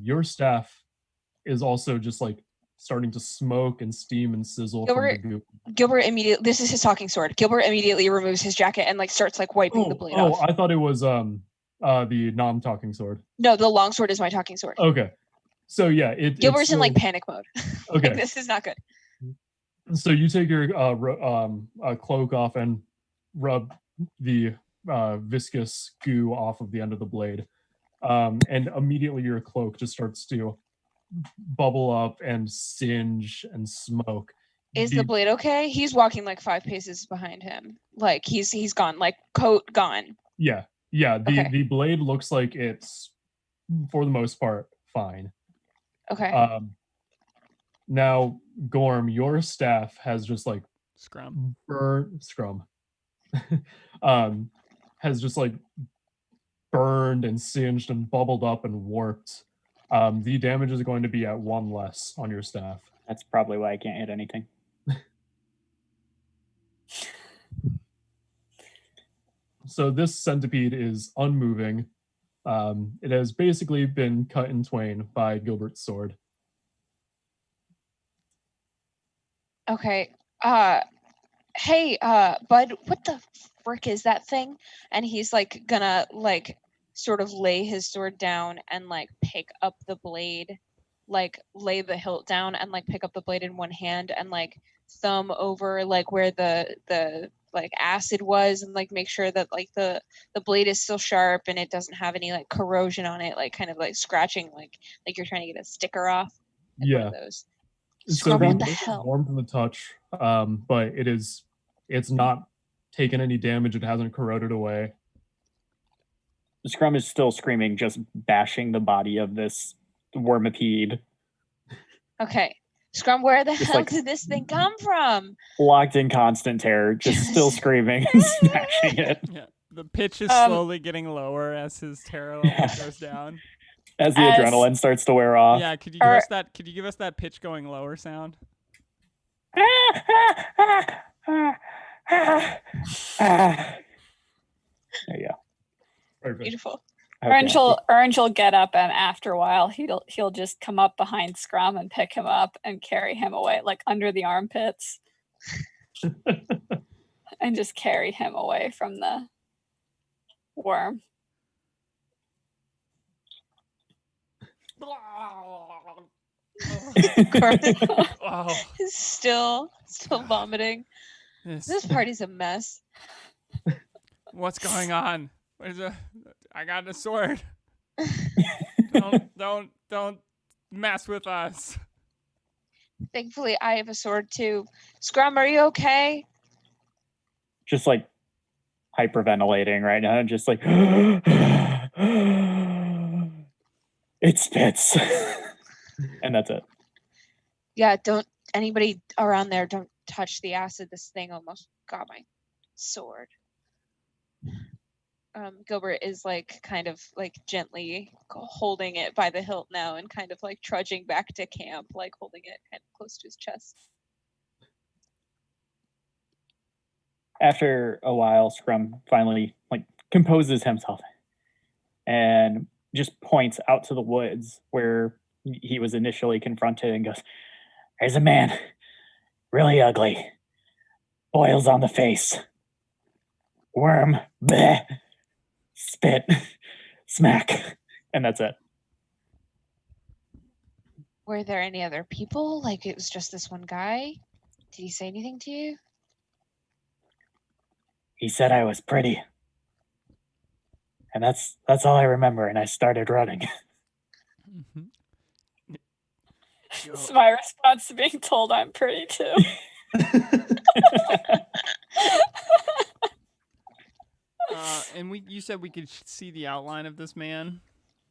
your staff is also just like starting to smoke and steam and sizzle from the goo. Gilbert immediately. This is his talking sword. Gilbert immediately removes his jacket and like starts like wiping the blade off. I thought it was the non-talking sword. No, the longsword is my talking sword. Okay, so yeah, Gilbert's in like panic mode. Okay. Like, this is not good. So you take your cloak off and rub the viscous goo off of the end of the blade, and immediately your cloak just starts to bubble up and singe and smoke. Is the blade okay? He's walking like 5 paces behind him. Like he's gone. Like coat gone. Yeah. Okay. The blade looks like it's for the most part fine. Okay. Now, Gorm, your staff has just like Scrum. has just like burned and singed and bubbled up and warped. The damage is going to be at 1 less on your staff. That's probably why I can't hit anything. So this centipede is unmoving. It has basically been cut in twain by Gilbert's sword. Okay. Hey, bud, what the frick is that thing? And he's like gonna like sort of lay his sword down and like pick up the blade, like lay the hilt down and like pick up the blade in one hand and like thumb over like where the like acid was and like make sure that like the blade is still sharp and it doesn't have any like corrosion on it, like kind of like scratching like you're trying to get a sticker off. one Yeah. of those. So Scrum, the what the blade is hell? warm from the touch, but it's not taken any damage. It hasn't corroded away. Scrum is still screaming, just bashing the body of this wormipede, Okay. Scrum, where the Just hell like- did this thing come from? locked in constant terror, just still screaming and smashing it. Yeah. The pitch is Um, slowly getting lower as his terror level Yeah. goes down. As the As- adrenaline starts to wear off. Yeah, could you give Or- us that? Could you give us that pitch going lower sound? There you go. Perfect. Beautiful. Orange Okay. will get up, and after a while, he'll just come up behind Scrum and pick him up and carry him away, like under the armpits, and just carry him away from the worm. Oh, He's still vomiting. This party's a mess. what's going on? I got a sword. Don't mess with us. Thankfully, I have a sword too. Scrum, are you okay? Just like hyperventilating right now, just like it spits. And that's it. Yeah, don't anybody around there don't touch the acid. This thing almost got my sword. Gilbert is like kind of like gently holding it by the hilt now and kind of like trudging back to camp, like holding it kind of close to his chest. After a while, Scrum finally like composes himself and just points out to the woods where he was initially confronted and goes, "There's a man, really ugly, boils on the face, worm, bleh, spit, smack," and that's it. Were there any other people? Like it was just this one guy? Did he say anything to you? He said I was pretty. And that's all I remember, and I started running. Mhm. It's my response to being told I'm pretty too. And you said we could see the outline of this man.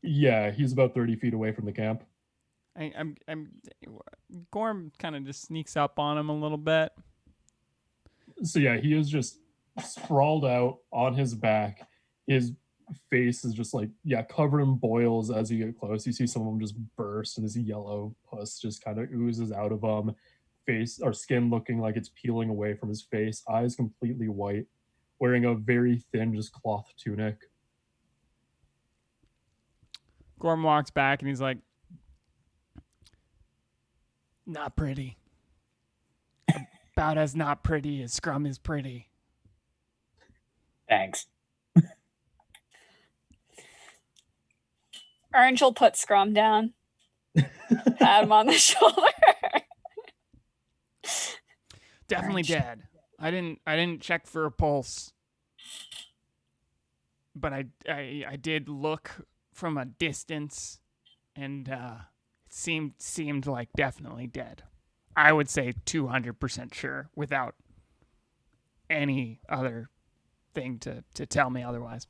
Yeah, he's about 30 feet away from the camp. Gorm kind of just sneaks up on him a little bit. So yeah, he is just sprawled out on his back. His face is just like, yeah, covered in boils as you get close. You see some of them just burst and this yellow pus just kind of oozes out of him. Face or skin looking like it's peeling away from his face. Eyes completely white. Wearing a very thin, just cloth tunic. Gorm walks back and he's like, "Not pretty. About as not pretty as Scrum is pretty." Thanks. Orange will put Scrum down, pat him on the shoulder. Definitely Orange. dead. I didn't check for a pulse, but I did look from a distance, and it seemed like definitely dead. I would say 200% sure, without any other thing to tell me otherwise.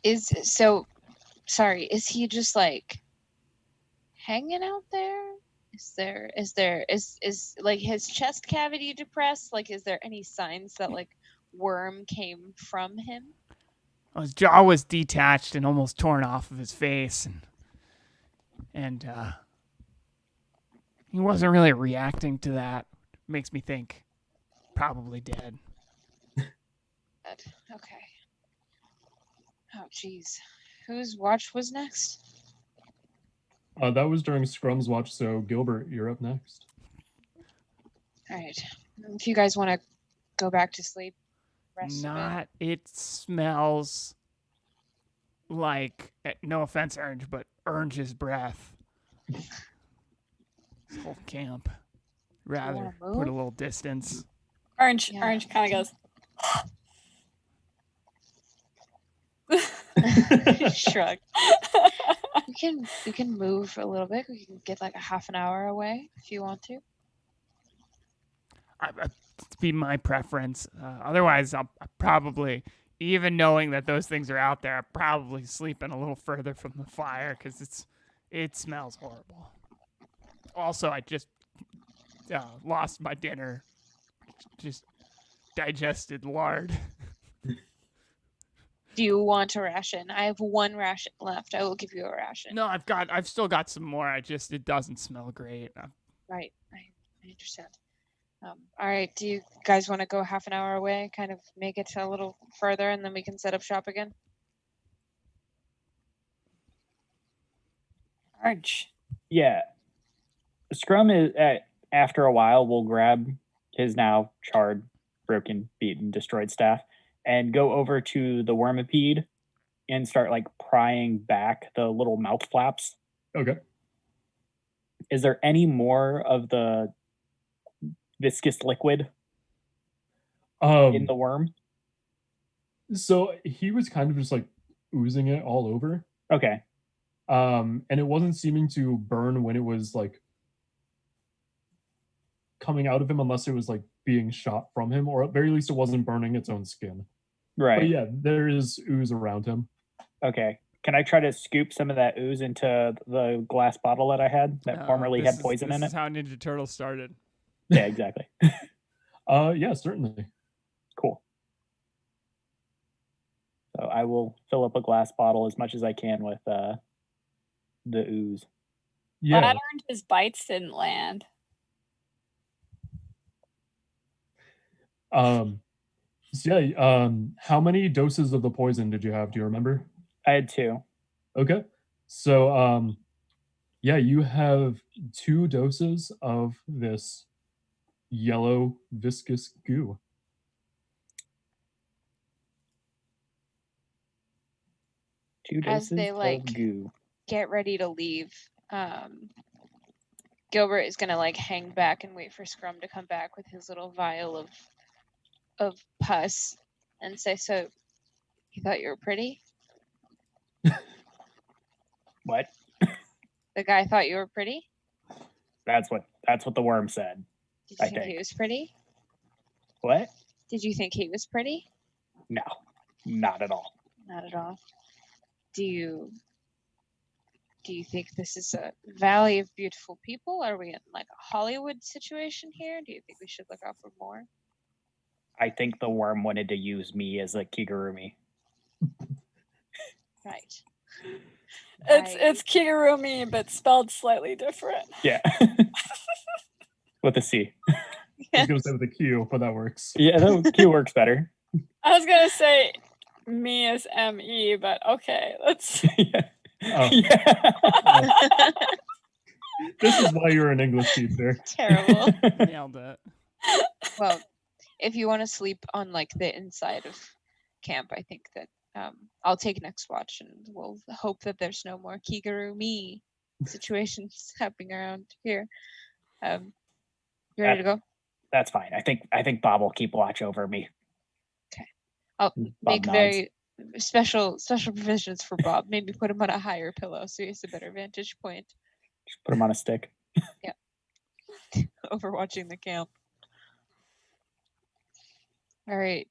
Is he just like hanging out there? Is like his chest cavity depressed? Like is there any signs that like worm came from him? His jaw was detached and almost torn off of his face, and he wasn't really reacting to that. Makes me think probably dead. Okay. Oh geez. Whose watch was next? That was during Scrum's watch, so Gilbert, you're up next. All right. If you guys want to go back to sleep, rest of it. It smells like, no offense, Orange, but Orange's breath. This whole camp. Rather wanna put a move? little distance. Orange Yeah. Orange kind of goes, Shrug. We can move a little bit. We can get like a half an hour away if you want to. It'd be my preference. Otherwise, I'll probably, even knowing that those things are out there, I'll probably sleeping a little further from the fire because it smells horrible. Also, I just lost my dinner. Just digested lard. Do you want a ration? I have one ration left. I will give you a ration. No, I've still got some more. It doesn't smell great. Right. I understand. All right. Do you guys want to go half an hour away, kind of make it a little further, and then we can set up shop again? Arch. Yeah. Scrum is after a while will grab his now charred, broken, beaten, destroyed staff and go over to the wormipede and start like prying back the little mouth flaps. Okay. Is there any more of the viscous liquid in the worm? So he was kind of just like oozing it all over. Okay. And it wasn't seeming to burn when it was like coming out of him, unless it was like being shot from him, or at very least it wasn't burning its own skin. Right. But yeah, there is ooze around him. Okay. Can I try to scoop some of that ooze into the glass bottle that I had that formerly had poison in it? This is how Ninja Turtles started. Yeah, exactly. Yeah, certainly. Cool. So I will fill up a glass bottle as much as I can with the ooze. Yeah. Glad his bites didn't land. So yeah, how many doses of the poison did you have? Do you remember? I had 2. Okay. So yeah, you have 2 doses of this yellow viscous goo. Two doses As they like of goo. Get ready to leave, Gilbert is gonna like hang back and wait for Scrum to come back with his little vial of pus and say, "So, you thought you were pretty?" What? The guy thought you were pretty? That's what the worm said. Did you think he was pretty? What? Did you think he was pretty? No, not at all. Not at all. Do you think this is a valley of beautiful people? Are we in like a Hollywood situation here? Do you think we should look out for more? I think the worm wanted to use me as a kigurumi. Right. It's kigurumi, but spelled slightly different. Yeah. With a C. I was gonna say with a Q, but that works. Yeah, the Q works better. I was gonna say me as M-E, but okay, let's. Yeah. Oh. Yeah. This is why you're an English teacher. Terrible. Nailed it. Well, if you want to sleep on like the inside of camp, I think that I'll take next watch, and we'll hope that there's no more Kigurumi situations happening around here. You ready to go? That's fine. I think Bob will keep watch over me. Okay. I'll make nods. very special provisions for Bob. Maybe put him on a higher pillow so he has a better vantage point. Just put him on a stick. Yeah. Overwatching the camp. All right.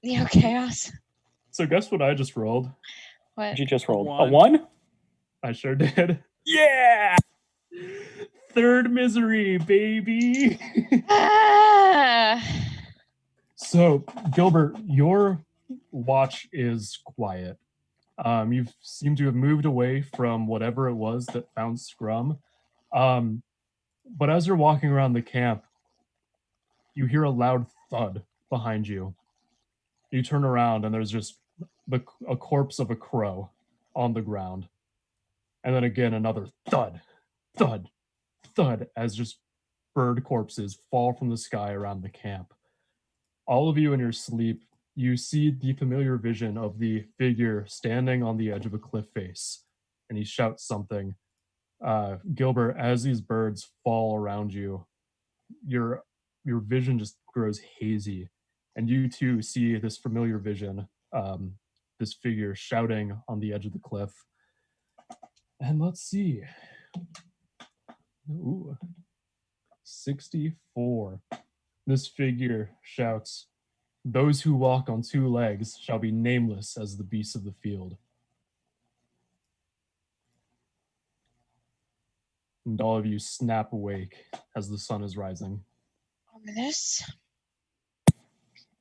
Neo Chaos. So guess what I just rolled? What? You just rolled one. a 1? I sure did. Yeah. 3rd misery, baby. Ah! So, Gilbert, your watch is quiet. You seem to have moved away from whatever it was that found Scrum. But as you're walking around the camp, you hear a loud thud behind you. You turn around and there's just a corpse of a crow on the ground. And then again, another thud, thud, thud, as just bird corpses fall from the sky around the camp. All of you in your sleep, you see the familiar vision of the figure standing on the edge of a cliff face, and he shouts something. Gilbert, as these birds fall around you, your vision just grows hazy, and you too see this familiar vision, this figure shouting on the edge of the cliff. And let's see. Ooh, 64. This figure shouts, "Those who walk on two legs shall be nameless as the beasts of the field." And all of you snap awake as the sun is rising. Ominous.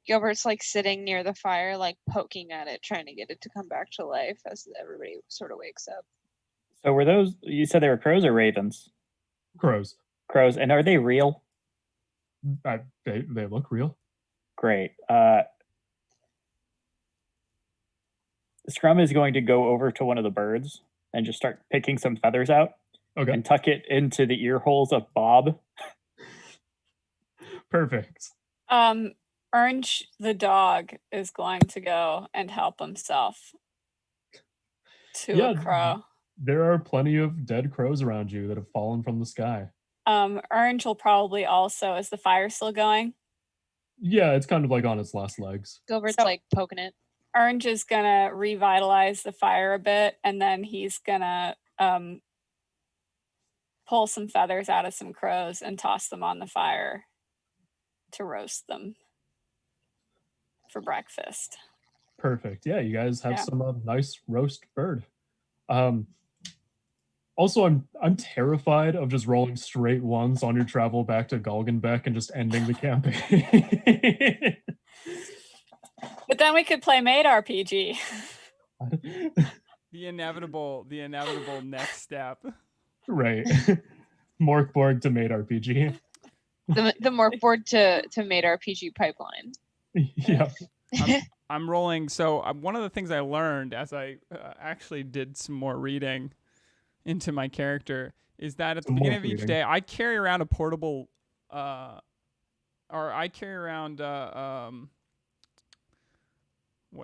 Gilbert's like sitting near the fire, like poking at it, trying to get it to come back to life as everybody sort of wakes up. So were those, you said they were crows or ravens? Crows. Crows. And are they real? They look real. Great. Scrum is going to go over to one of the birds and just start picking some feathers out. Okay. And tuck it into the ear holes of Bob. Perfect. Orange the dog is going to go and help himself to a crow. There are plenty of dead crows around you that have fallen from the sky. Orange will probably also, is the fire still going? Yeah, it's kind of like on its last legs. Gilbert's like poking it. Orange is gonna revitalize the fire a bit, and then he's gonna pull some feathers out of some crows and toss them on the fire to roast them for breakfast. Perfect. Yeah, you guys have some nice roast bird. Also, I'm terrified of just rolling straight ones on your travel back to Galgenbeck and just ending the campaign. But then we could play Made RPG. The inevitable next step. Right. Mörk Borg to Made RPG. The Mörk Borg to Made RPG pipeline. Yeah. I'm rolling. So one of the things I learned as I actually did some more reading into my character is that at the beginning of each day, I carry around a portable, what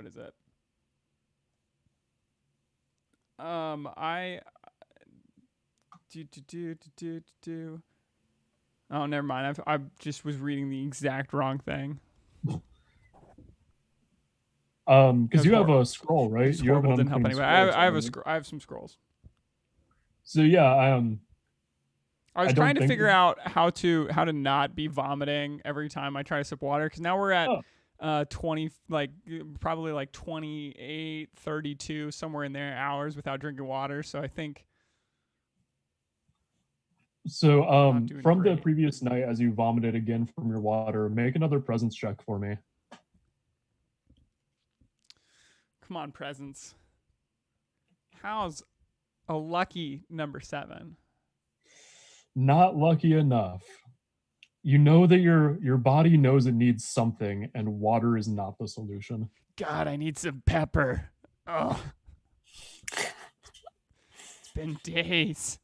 is it? Oh, never mind. I just was reading the exact wrong thing. Because you have a scroll, right? You have didn't help anyway. I have some scrolls. So yeah, I was trying to figure out how to not be vomiting every time I try to sip water, because now we're at 20, probably like 28, 32, somewhere in there hours without drinking water. So I think. So from the previous night, as you vomited again from your water, make another presence check for me. Come on, presence. How's a lucky number 7? Not lucky enough. You know that your body knows it needs something, and water is not the solution. God, I need some pepper. Oh. It's been days.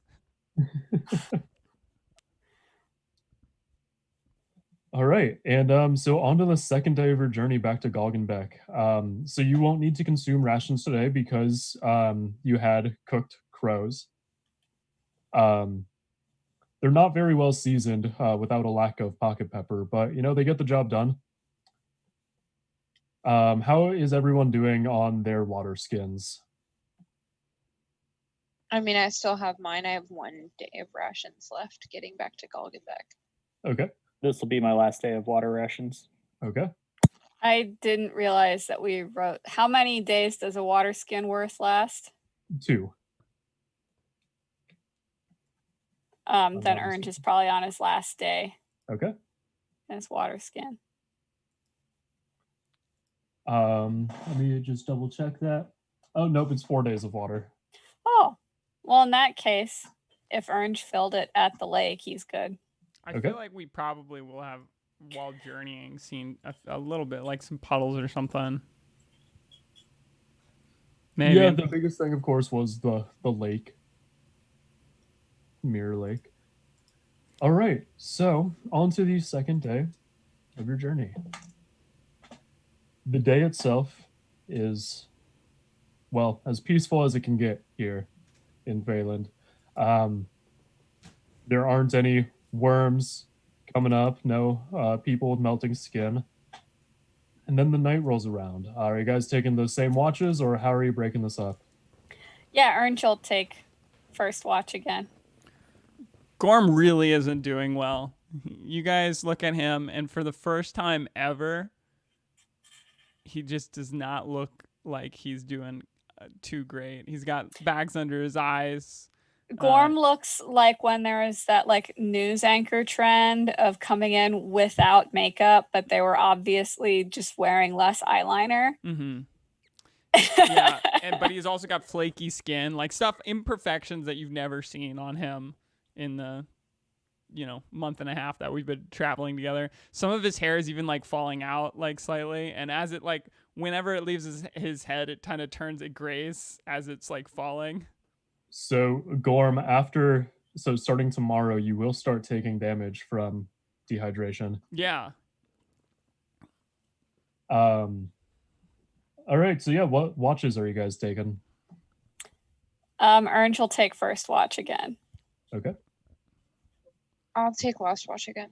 All right, and so on to the second day of your journey back to Galgenbeck. So you won't need to consume rations today because you had cooked crows. They're not very well seasoned without a lack of pocket pepper, but they get the job done. How is everyone doing on their water skins? I mean, I still have mine. I have 1 day of rations left getting back to Galgenbeck. Okay. This will be my last day of water rations. Okay. I didn't realize that we wrote. How many days does a water skin worth last? 2. Then Orange is probably on his last day. Okay. His water skin. Let me just double check that. Oh, nope, it's 4 days of water. Oh, well, in that case, if Orange filled it at the lake, he's good. I feel like we probably will have, while journeying, seen a little bit, like some puddles or something. Maybe. Yeah, the biggest thing, of course, was the lake. Mirror Lake. All right, so on to the second day of your journey. The day itself is, well, as peaceful as it can get here in Veyland. There aren't any worms coming up, no people with melting skin. And then the night rolls around. Are you guys taking the same watches, or how are you breaking this up? Yeah, Ernst will take first watch again. Gorm really isn't doing well. You guys look at him, and for the first time ever, he just does not look like he's doing too great. He's got bags under his eyes. Gorm looks like when there is that like news anchor trend of coming in without makeup, but they were obviously just wearing less eyeliner. Mm-hmm. Yeah, but he's also got flaky skin, like imperfections that you've never seen on him in the month and a half that we've been traveling together. Some of his hair is even like falling out like slightly, and as it like whenever it leaves his head, it kind of turns, it grays as it's like falling. So Gorm, starting tomorrow, you will start taking damage from dehydration. Yeah. All right, so yeah, what watches are you guys taking? Ernst will take first watch again. Okay. I'll take last watch again.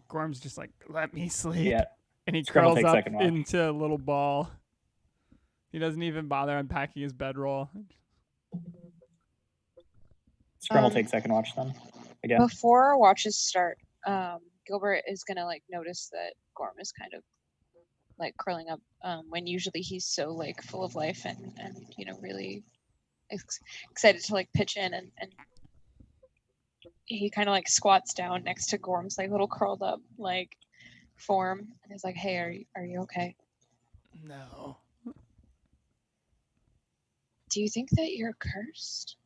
Gorm's just like, let me sleep. Yeah. And he Scrum will curls take up second watch. into a little ball. He doesn't even bother unpacking his bedroll. Scrum will take second watch then. Again. Before our watches start, Gilbert is gonna like notice that Gorm is kind of like curling up when usually he's so like full of life and really excited to like pitch in, and he kind of like squats down next to Gorm's like little curled up like form, and he's like, hey, are you okay? No. Do you think that you're cursed?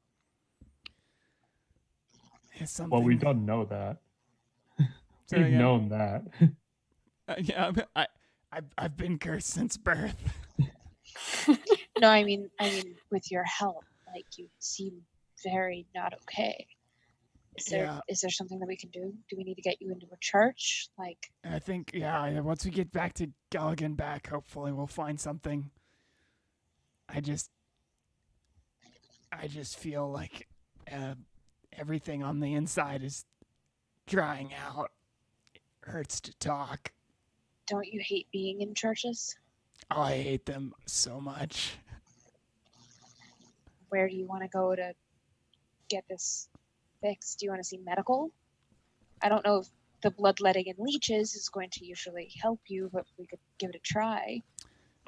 It's something. Well, we don't know that. So We've again, known that. yeah, I've been cursed since birth. No, I mean with your help, like you seem very not okay. Is there something that we can do? Do we need to get you into a church? Like, I think, once we get back to Gulligan back, hopefully we'll find something. I just feel like everything on the inside is drying out. It hurts to talk. don't you hate being in churches? Oh, I hate them so much. Where do you want to go to get this fixed? Do you want to see medical? I don't know if the bloodletting and leeches is going to usually help you, but we could give it a try.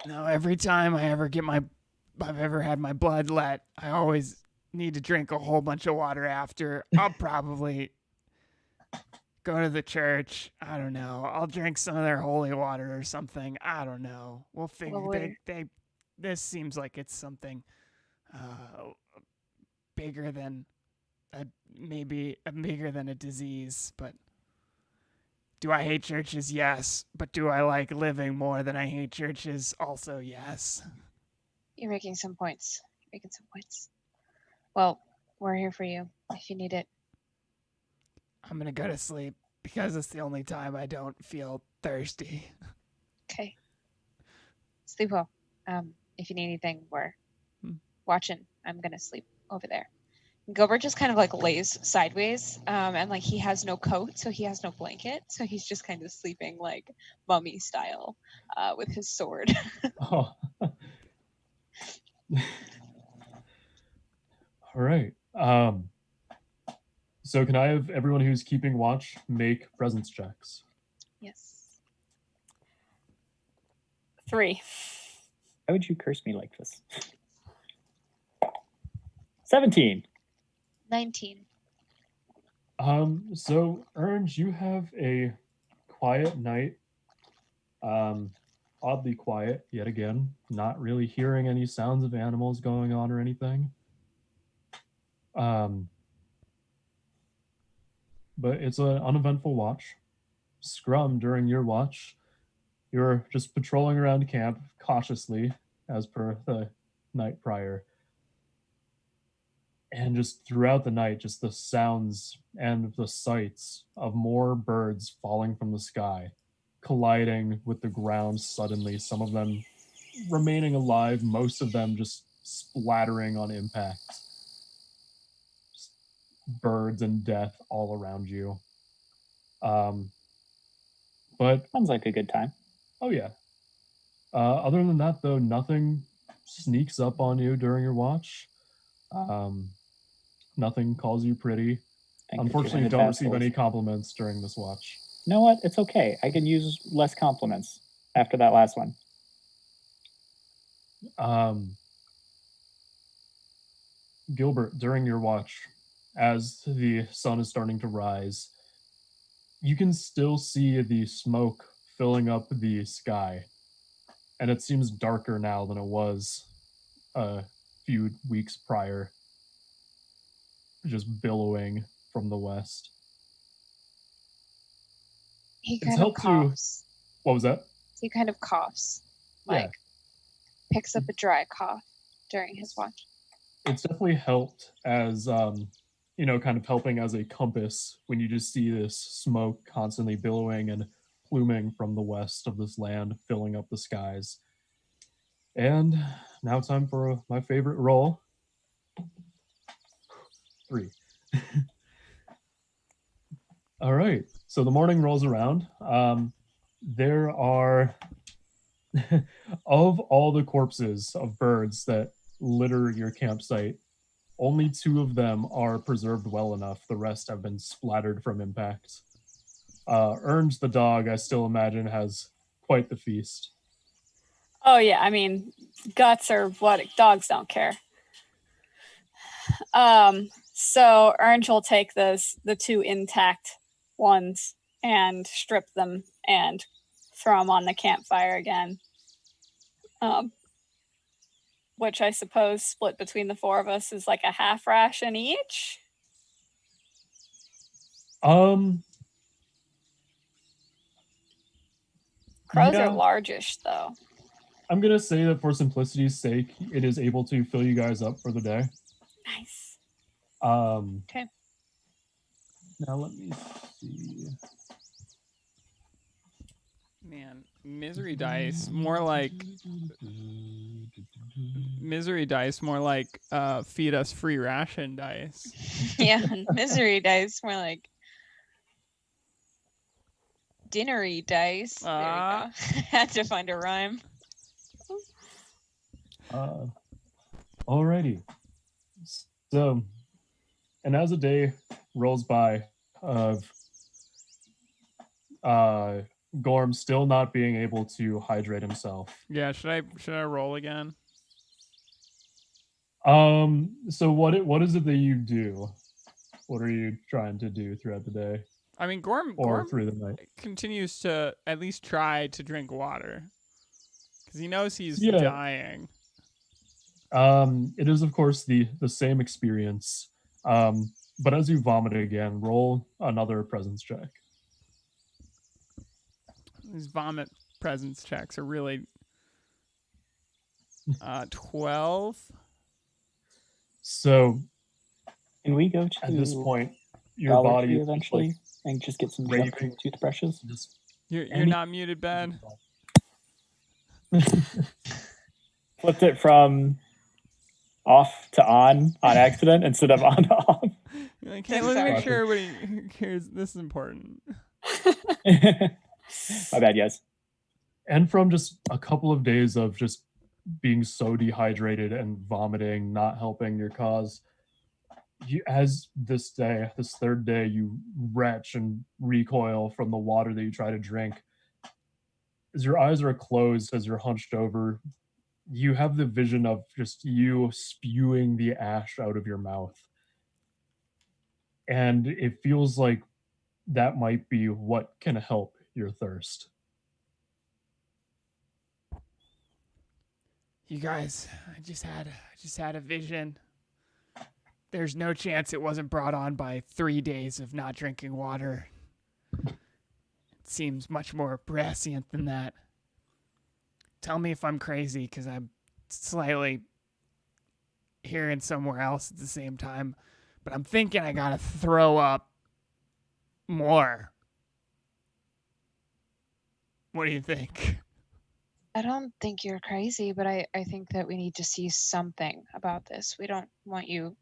No, every time I've ever had my blood let, I always need to drink a whole bunch of water after. I'll probably go to the church. I don't know. I'll drink some of their holy water or something. I don't know. We'll figure. Well, This seems like it's something bigger than bigger than a disease. But do I hate churches? Yes. But do I like living more than I hate churches? Also, yes. You're making some points. Well, we're here for you if you need it. I'm gonna go to sleep because it's the only time I don't feel thirsty. Okay. Sleep well. If you need anything, we're watching. I'm gonna sleep over there. Gilbert just kind of like lays sideways, and like he has no coat, so he has no blanket, so he's just kind of sleeping like mummy style, with his sword. Oh. All right. So can I have everyone who's keeping watch make presence checks? Yes. 3. Why would you curse me like this? 17. 19. So Ernst, you have a quiet night. Oddly quiet yet again. Not really hearing any sounds of animals going on or anything. But it's an uneventful watch. Scrum, during your watch, you're just patrolling around camp cautiously, as per the night prior. And just throughout the night, just the sounds and the sights of more birds falling from the sky, colliding with the ground suddenly, some of them remaining alive, most of them just splattering on impact. Just birds and death all around you. But Sounds like a good time. oh yeah. Other than that, though, nothing sneaks up on you during your watch. Um, Nothing calls you pretty. Thank the Unfortunately, you two-handed don't receive vassals. any compliments during this watch. You know what? It's okay. I can use less compliments after that last one. Gilbert, during your watch, as the sun is starting to rise, you can still see the smoke filling up the sky, and it seems darker now than it was a few weeks prior, just billowing from the west. He It's kind of helped to. coughs. What was that? He kind of coughs, Yeah. like picks up a dry cough during his watch. It's definitely helped as kind of helping as a compass when you just see this smoke constantly billowing and pluming from the west of this land, filling up the skies. And now time for my favorite roll. 3. All right. So the morning rolls around. There are, of all the corpses of birds that litter your campsite, only 2 of them are preserved well enough. The rest have been splattered from impact. Ernst the dog, I still imagine, has quite the feast. Oh yeah, I mean, guts are what dogs don't care. So Orange will take the 2 intact ones and strip them and throw them on the campfire again. Which I suppose split between the 4 of us is like a half ration each. Um, Crows yeah, are largish though. I'm gonna say that for simplicity's sake, it is able to fill you guys up for the day. Nice. Okay. Now let me see. Man, misery dice more like feed us free ration dice. Yeah, misery dice, more like dinnery dice. There we go. Had to find a rhyme. Alrighty. So, and as a day rolls by of Gorm still not being able to hydrate himself. Yeah, should I roll again? So what is it that you do? What are you trying to do throughout the day? I mean, Gorm through the night? Continues to at least try to drink water because he knows he's dying. It is of course the same experience. But as you vomit again, roll another presence check. These vomit presence checks are really 12. So can we go to at this point your Dollar body Tree eventually and just get some raving toothbrushes? You're not muted, Ben. Flipped it from off to on accident instead of on to off. Like, hey, let me make sure everybody hears. This is important. My bad, yes. And from just a couple of days of just being so dehydrated and vomiting, not helping your cause, as this 3rd day, you retch and recoil from the water that you try to drink. As your eyes are closed, as you're hunched over, you have the vision of just you spewing the ash out of your mouth. And it feels like that might be what can help your thirst. You guys, I just had a vision. There's no chance it wasn't brought on by 3 days of not drinking water. It seems much more prescient than that. Tell me if I'm crazy, because I'm slightly hearing somewhere else at the same time. But I'm thinking I gotta throw up more. What do you think? I don't think you're crazy, but I think that we need to see something about this. We don't want you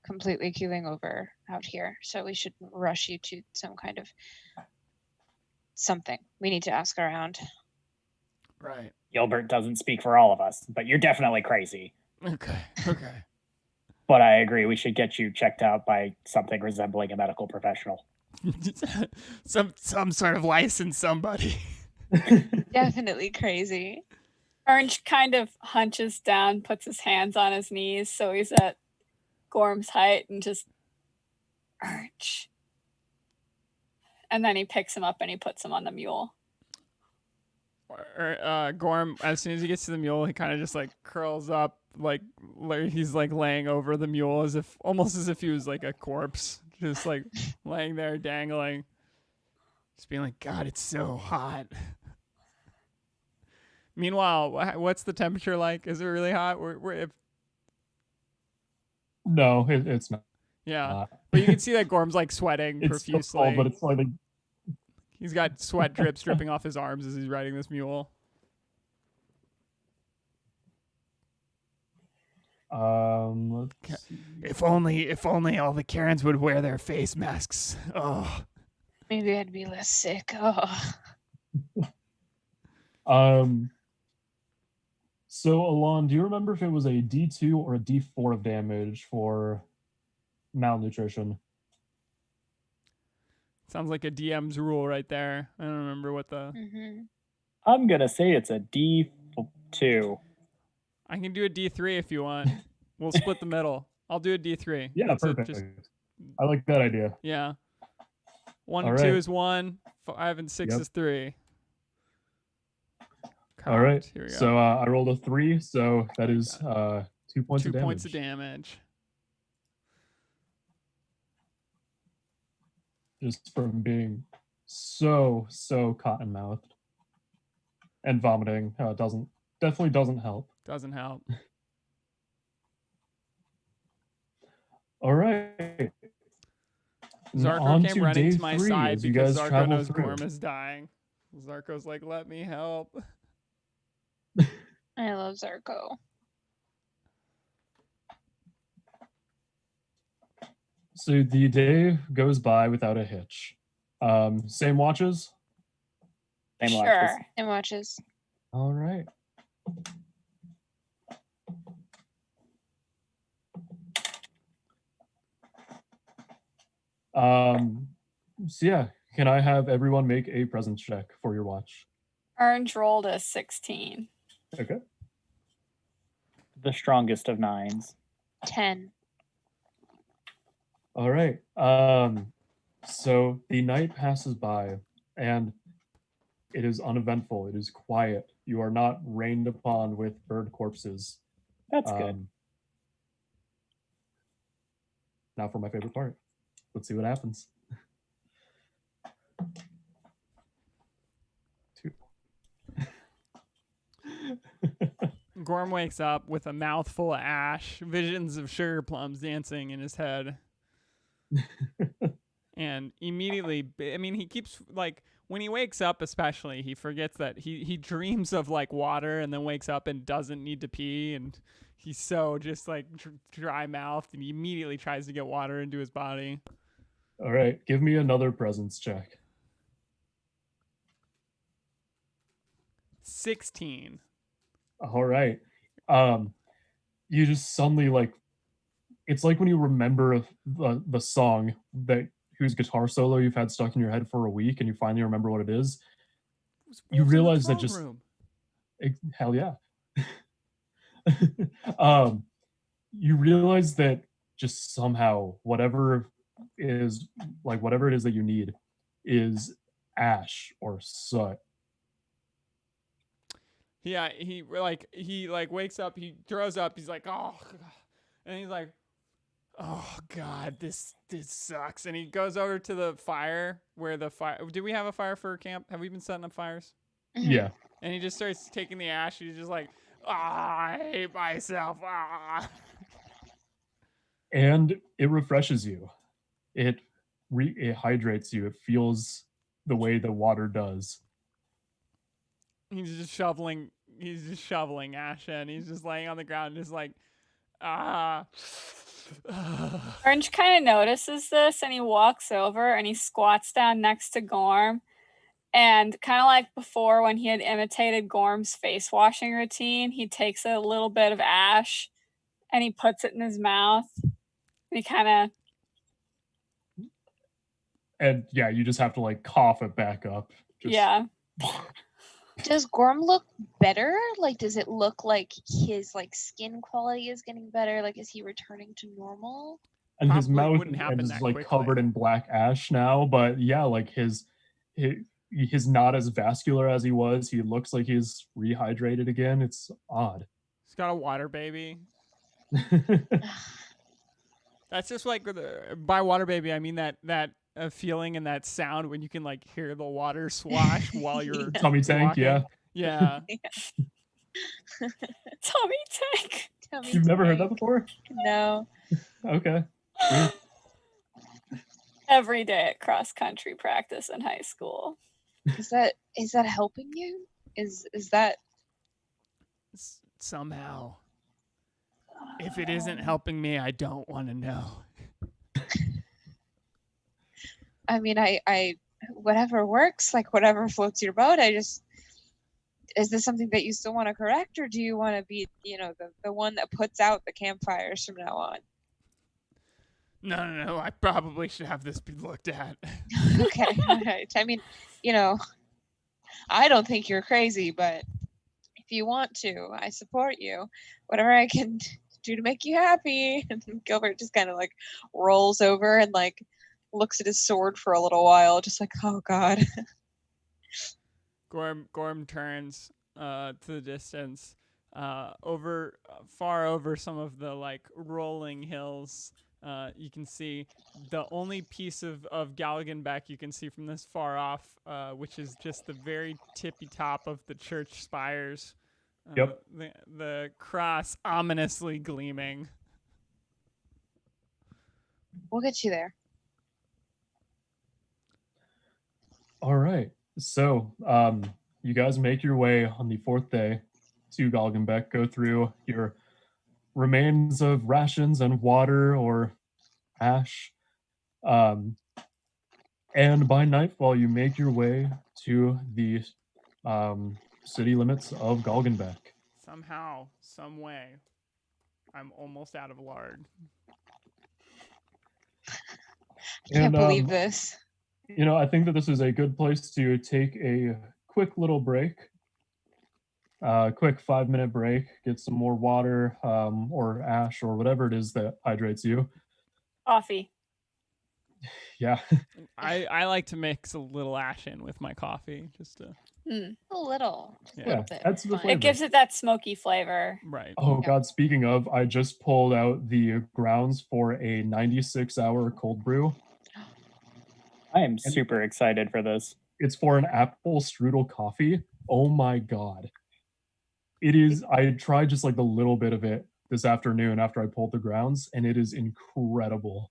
completely keeling over out here, so we should rush you to some kind of something. We need to ask around. Right. Gilbert doesn't speak for all of us, but you're definitely crazy. Okay. But I agree, we should get you checked out by something resembling a medical professional. some sort of licensed somebody. Definitely crazy. Orange kind of hunches down, puts his hands on his knees so he's at Gorm's height, and just Orange. And then he picks him up and he puts him on the mule. Gorm, as soon as he gets to the mule, he kind of just like curls up, like he's like laying over the mule almost as if he was like a corpse, just like laying there dangling, just being like, God, it's so hot. Meanwhile, what's the temperature like? Is it really hot? No, it's not. Yeah, but you can see that Gorm's like sweating profusely. It's cold, but it's like he's got sweat dripping off his arms as he's riding this mule. Let's see. If only all the Karens would wear their face masks. Oh. Maybe I'd be less sick. Oh. So Alon, do you remember if it was a D2 or a D4 of damage for malnutrition? Sounds like a DM's rule right there. I don't remember what the... I'm going to say it's a D2. I can do a D3 if you want. We'll split the middle. I'll do a D3. Yeah, perfect. I like that idea. Yeah. 1 All and right. 2 is 1. 5 and 6 is 3. All right. Here we go. So I rolled a 3, so that is 2 points of damage. 2 points of damage. Just from being so cotton-mouthed and vomiting. Definitely doesn't help. Doesn't help. All right. Zarko came running to my side because Zarko knows through. Gorm is dying. Zarko's like, let me help. I love Zarko. So the day goes by without a hitch. Same watches? Same Sure. watches. And watches. All right. So yeah, can I have everyone make a presence check for your watch? Orange rolled a 16. Okay. The strongest of 9s. 10. All right. So the night passes by and it is uneventful. It is quiet. You are not rained upon with bird corpses. That's good. Now for my favorite part. Let's see what happens. 2. Gorm wakes up with a mouthful of ash, visions of sugar plums dancing in his head. And immediately, I mean, he keeps, like, when he wakes up especially, he forgets that he dreams of, like, water and then wakes up and doesn't need to pee. And he's so just, like, dry-mouthed, and he immediately tries to get water into his body. All right. Give me another presence check. 16. All right. You just suddenly, like, it's like when you remember the song that whose guitar solo you've had stuck in your head for a week and you finally remember what it is. You realize that just hell yeah. You realize that just somehow whatever it is that you need is ash or soot. Yeah, he wakes up, he throws up, he's like, oh, and he's like, oh God, this sucks. And he goes over to the fire where the fire. Do we have a fire for camp? Have we been setting up fires? Yeah. And he just starts taking the ash. He's just like, I hate myself. And it refreshes you. It hydrates you. It feels the way the water does. He's just shoveling ash in. He's just laying on the ground, just like, Orange kind of notices this and he walks over and he squats down next to Gorm And kind of like before when he had imitated Gorm's face washing routine, he takes a little bit of ash and he puts it in his mouth. And he kind of, And yeah, you just have to like cough it back up. Just, yeah. Does Gorm look better? Like, does it look like his like skin quality is getting better? Like, is he returning to normal? And his Probably mouth wouldn't happen is that like quickly. covered in black ash now, but yeah, like he's not as vascular as he was. He looks like he's rehydrated again. It's odd. He's got a water baby. That's just like by water baby, I mean that feeling and that sound when you can like hear the water swash while you're Tummy tank, walking. yeah. Yeah. Tummy tank. Tummy You've never heard that tank. before? No. Okay. Weird. Every day at cross country practice in high school. Is that helping you? Is that Somehow. If it isn't helping me, I don't want to know. I mean, I whatever works, like whatever floats your boat. Is this something that you still want to correct, or do you want to be, the one that puts out the campfires from now on? No. I probably should have this be looked at. Okay, all right. I mean, I don't think you're crazy, but if you want to, I support you. Whatever I can do to make you happy. And Gilbert just kind of like rolls over and like looks at his sword for a little while, just like, oh God. Gorm turns to the distance, far over some of the like rolling hills. You can see the only piece of Galgenbeck you can see from this far off, which is just the very tippy top of the church spires. Yep. The cross ominously gleaming. We'll get you there. All right. So, you guys make your way on the fourth day to Galgenbeck, go through your remains of rations and water or ash. And by nightfall, you make your way to the city limits of Galgenbeck. Somehow, some way, I'm almost out of lard. I can't believe this. I think that this is a good place to take a quick little break. Quick 5-minute break, get some more water or ash or whatever it is that hydrates you. Coffee. Yeah. I like to mix a little ash in with my coffee, just to. A little. Yeah, little bit. that's the Fine. flavor. It gives it that smoky flavor. Right. Oh Yeah. God, speaking of, I just pulled out the grounds for a 96-hour cold brew. I am super excited for this. It's for an apple strudel coffee. Oh my God. It is, I tried just like a little bit of it this afternoon after I pulled the grounds, and it is incredible.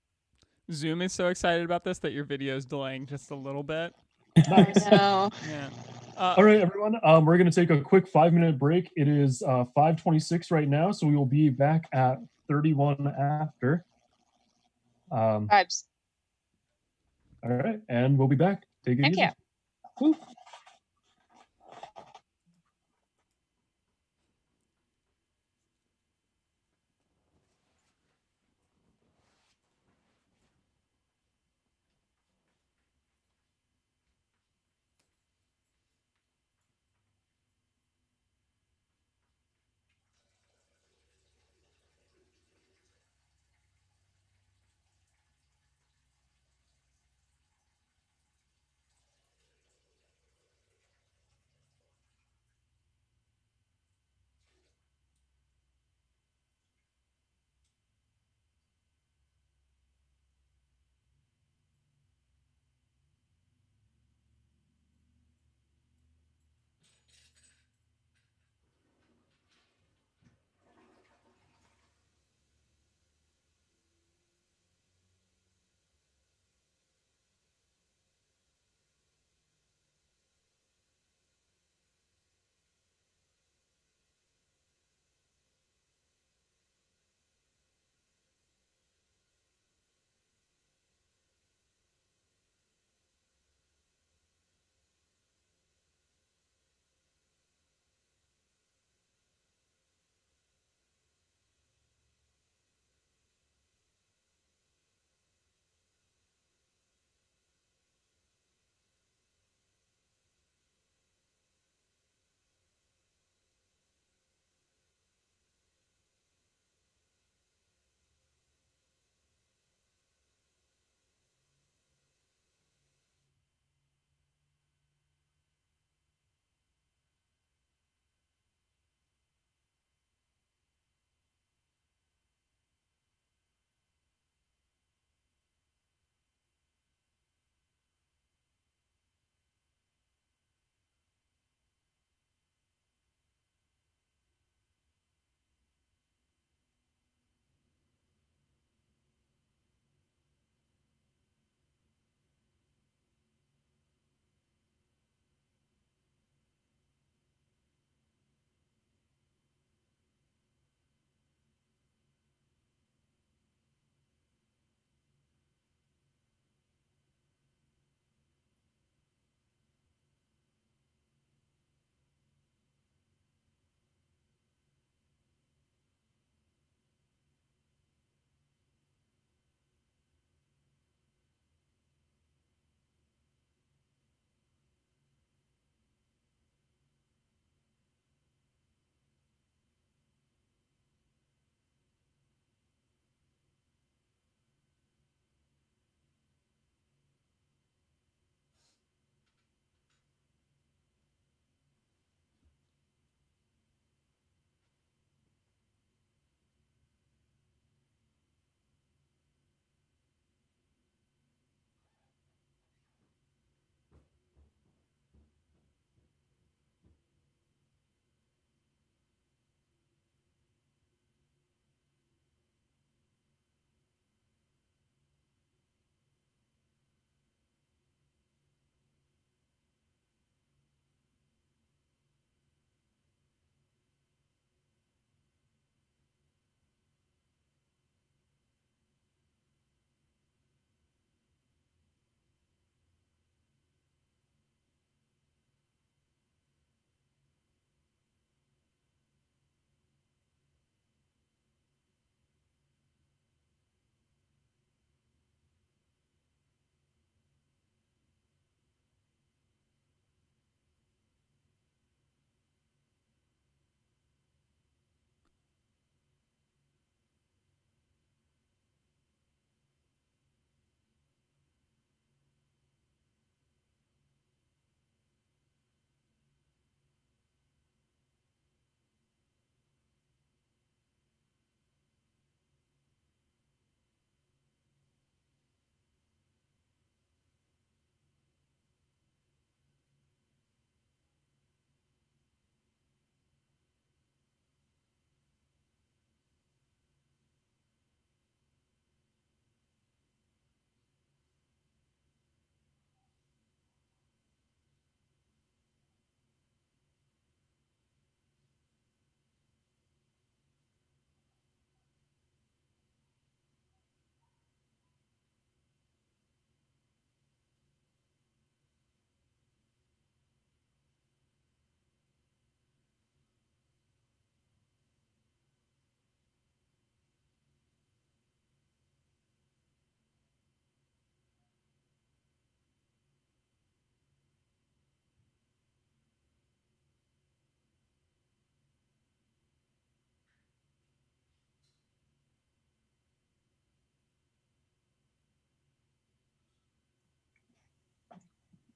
Zoom is so excited about this that your video is delaying just a little bit. Nice. Oh, no. Yeah. All right, everyone. We're going to take a quick 5-minute break. It is 5:26 right now, so we will be back at 31 after. Vibes. All right, and we'll be back. Take it Heck easy. yeah. Woo.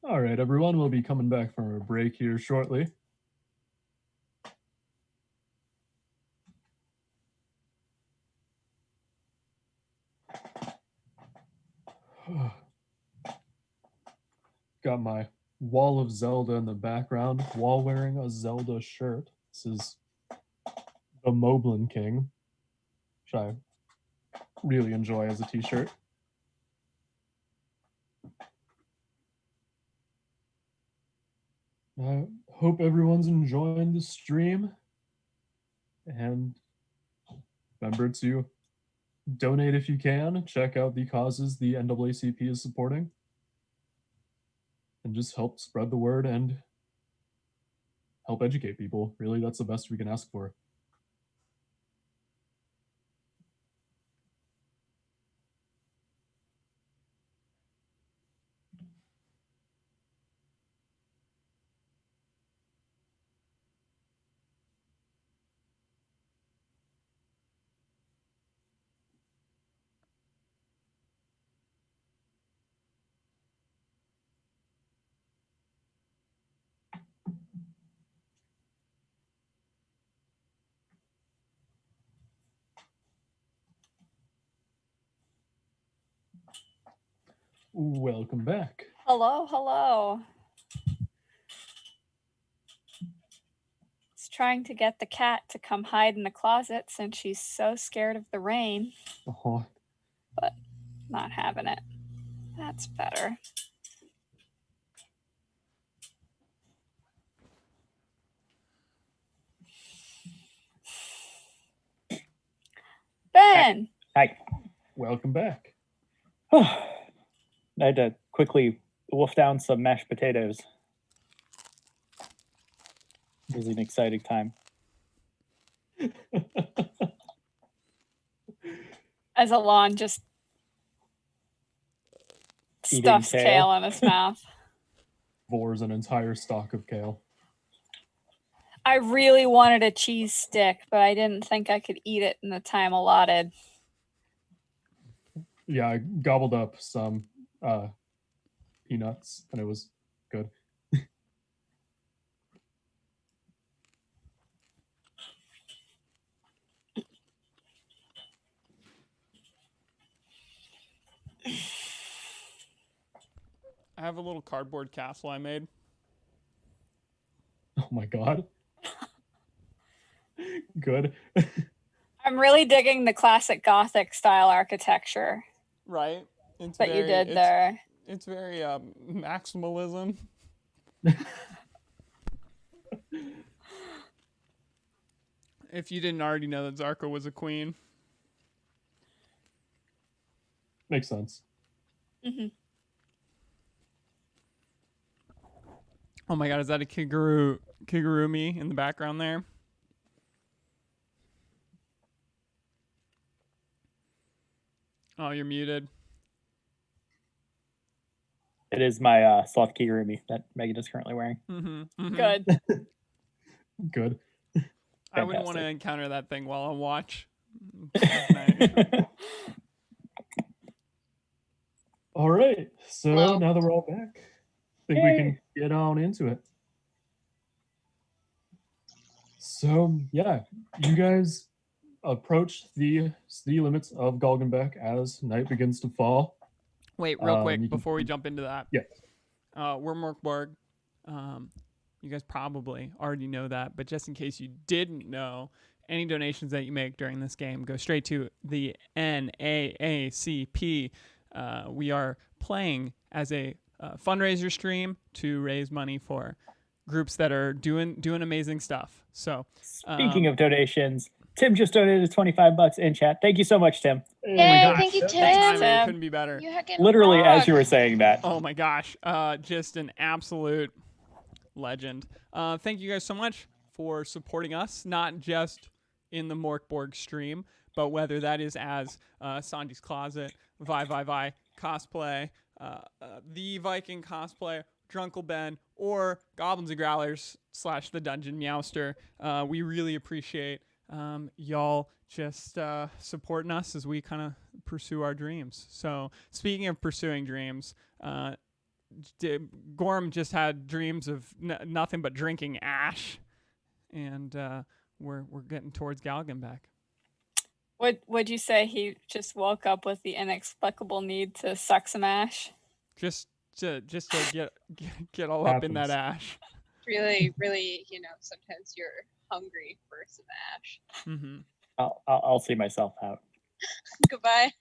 All right, everyone, we'll be coming back from a break here shortly. Got my Wall of Zelda in the background while wearing a Zelda shirt. This is the Moblin King, which I really enjoy as a t-shirt. I hope everyone's enjoying the stream. And remember to donate if you can. Check out the causes the NAACP is supporting. And just help spread the word and help educate people. Really, that's the best we can ask for. Welcome back. Hello, hello. It's trying to get the cat to come hide in the closet since she's so scared of the rain. Oh, But not having it. That's better. Ben! Hi. welcome back. I had to quickly wolf down some mashed potatoes. It was an exciting time. As Alon just Eating stuffs kale. kale in his mouth. Vores an entire stalk of kale. I really wanted a cheese stick, but I didn't think I could eat it in the time allotted. Yeah, I gobbled up some peanuts and it was good. I have a little cardboard castle I made. Oh my god. Good. I'm really digging the classic Gothic style architecture Right? It's that you did there. It's very maximalism. If you didn't already know that Zarka was a queen. Makes sense. Mm-hmm. Oh my god, is that a Kigurumi in the background there? Oh, you're muted. It is my sloth kigurumi that Megan is currently wearing. Mm-hmm. Good. Good. I wouldn't want to Fantastic. encounter that thing while I watch. All right. So Hello. now that we're all back, I think we can get on into it. So yeah, you guys approach the city limits of Galgenbeck as night begins to fall. Wait, real you quick can- before we jump into that. Yeah. We're Mörk Borg. You guys probably already know that, but just in case you didn't know, any donations that you make during this game go straight to the NAACP. We are playing as a fundraiser stream to raise money for groups that are doing amazing stuff. So, Speaking of donations, Tim just donated $25 in chat. Thank you so much, Tim. Oh Yay, my gosh. thank you, the Tim. timing Tim. couldn't be better. You heckin' Literally as rock. you were saying that. Oh my gosh, just an absolute legend. Thank you guys so much for supporting us, not just in the Mörk Borg stream, but whether that is as Sanji's Closet, Vi cosplay, the Viking cosplay, Drunkle Ben, or Goblins and Growlers / the Dungeon Meowster. We really appreciate y'all just supporting us as we kind of pursue our dreams. So speaking of pursuing dreams, Gorm just had dreams of nothing but drinking ash, and we're getting towards Galgenbeck. Would you say he just woke up with the inexplicable need to suck some ash? Just to get all up in that ash. Really, sometimes you're hungry for some ash. Mm-hmm. I'll see myself out. Goodbye.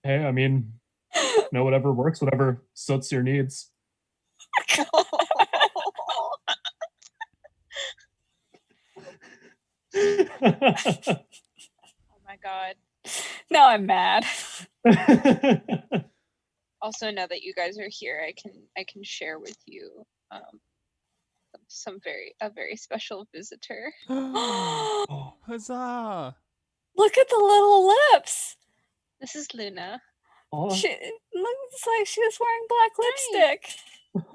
Hey, I mean, whatever works, whatever suits your needs. Oh my god. Now I'm mad. Also, now that you guys are here, I can share with you a very special visitor. Huzzah! Look at the little lips. This is Luna. She looks like she was wearing black lipstick.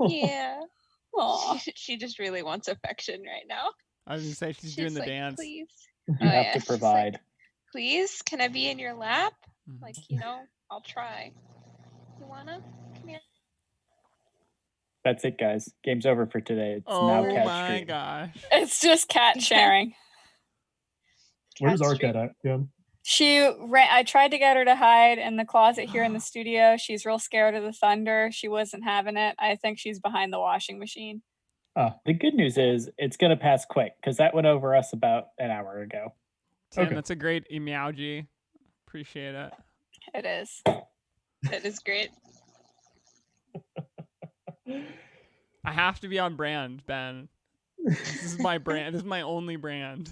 Yeah. Aw. She just really wants affection right now. I was gonna say she's doing the like, dance. Please. You have to She's provide. like, please, can I be in your lap? Mhm. Like, I'll try. You wanna? Come here. That's it, guys. Game's over for today. It's Oh now cat my stream. gosh! It's just cat sharing. Where's Cat Arcat stream. at, Kim? I tried to get her to hide in the closet here in the studio. She's real scared of the thunder. She wasn't having it. I think she's behind the washing machine. The good news is it's going to pass quick because that went over us about an hour ago. Tim, Okay. that's a great meowgy. Appreciate it. It is. That is great. I have to be on brand, Ben. This is my brand. This is my only brand.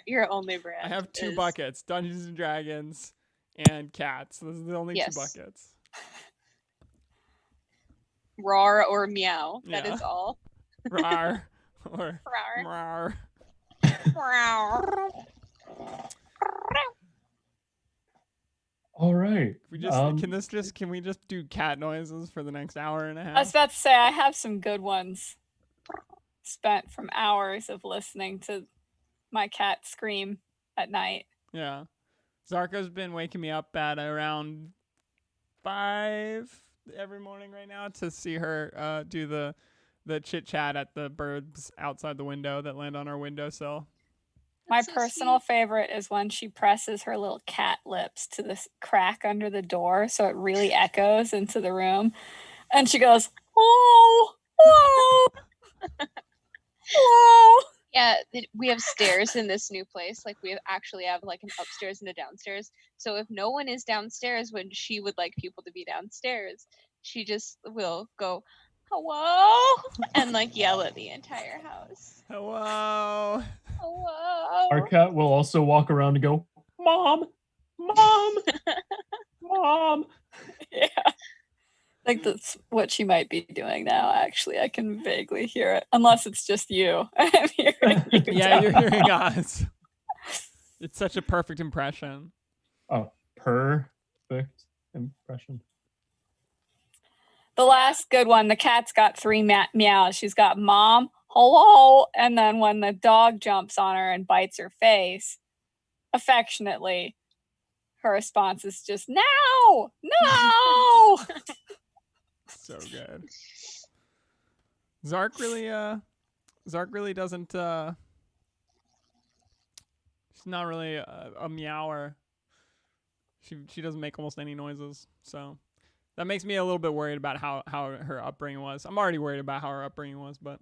Your only brand. I have two is- buckets: Dungeons and Dragons and cats. Those are the only Yes. two buckets. Roar or meow. That Yeah. is all. Rar or Roar. rar. Roar. All right. Can we just do cat noises for the next hour and a half? I was about to say, I have some good ones spent from hours of listening to my cat scream at night. Yeah. Zarko's been waking me up at around 5 every morning right now to see her do the chit chat at the birds outside the window that land on our windowsill. My That's so personal sweet. favorite is when she presses her little cat lips to this crack under the door so it really echoes into the room. And she goes, oh, oh, oh. Yeah, we have stairs in this new place. Like we actually have like an upstairs and a downstairs. So if no one is downstairs when she would like people to be downstairs, she just will go, hello, and like yell at the entire house. Hello. Hello. Our cat will also walk around and go, Mom, Mom, Mom. Yeah. I think that's what she might be doing now, actually. I can vaguely hear it. Unless it's just you. I'm hearing you. Yeah, talk. you're hearing us. It's such a perfect impression. Oh, perfect impression. The last good one, the cat's got 3 meows. She's got mom, hello, and then when the dog jumps on her and bites her face, affectionately, her response is just, no, no. So good. Zark really doesn't she's not really a meower. She doesn't make almost any noises. So that makes me a little bit worried about how her upbringing was. I'm already worried about how her upbringing was, but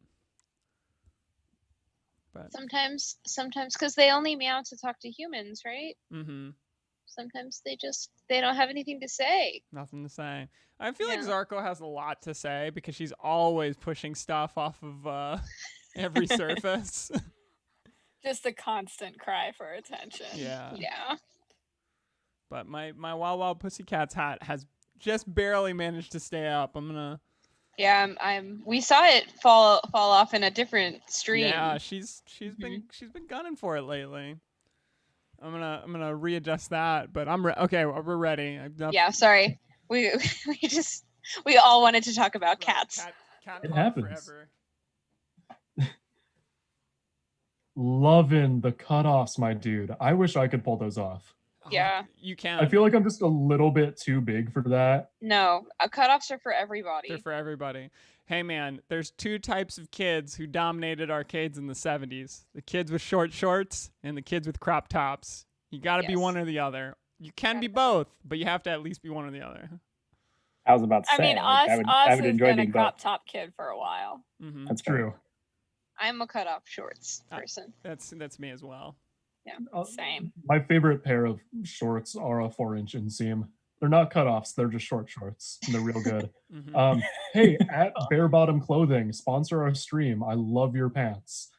Sometimes because they only meow to talk to humans, right? mhm. Sometimes they don't have anything to say. Nothing to say. I feel like Yeah. Zarko has a lot to say because she's always pushing stuff off of every surface. Just a constant cry for attention. Yeah. Yeah. But my Wild Wild Pussycat's hat has just barely managed to stay up. I'm gonna. Yeah, we saw it fall off in a different stream. Yeah, she's been gunning for it lately. I'm gonna readjust that, but okay. We're ready. Yeah, sorry. We all wanted to talk about cats. Cat It talk happens. forever. Loving the cutoffs, my dude. I wish I could pull those off. Yeah. You can. I feel like I'm just a little bit too big for that. No, cutoffs are for everybody. They're for everybody. Hey man, there's two types of kids who dominated arcades in the 70s. The kids with short shorts and the kids with crop tops. You got to be Yes. one or the other. You can Gotta be be. both, but you have to at least be one or the other. I was about to say. I mean, like, Oz I would has enjoy been a being crop both. top kid for a while. Mm-hmm. That's fair. True. I'm a cutoff shorts person. That's me as well. Same. My favorite pair of shorts are a 4-inch inseam. They're not cutoffs, they're just short shorts. And they're real good. Mm-hmm. Hey, at Bare Bottom Clothing, sponsor our stream. I love your pants.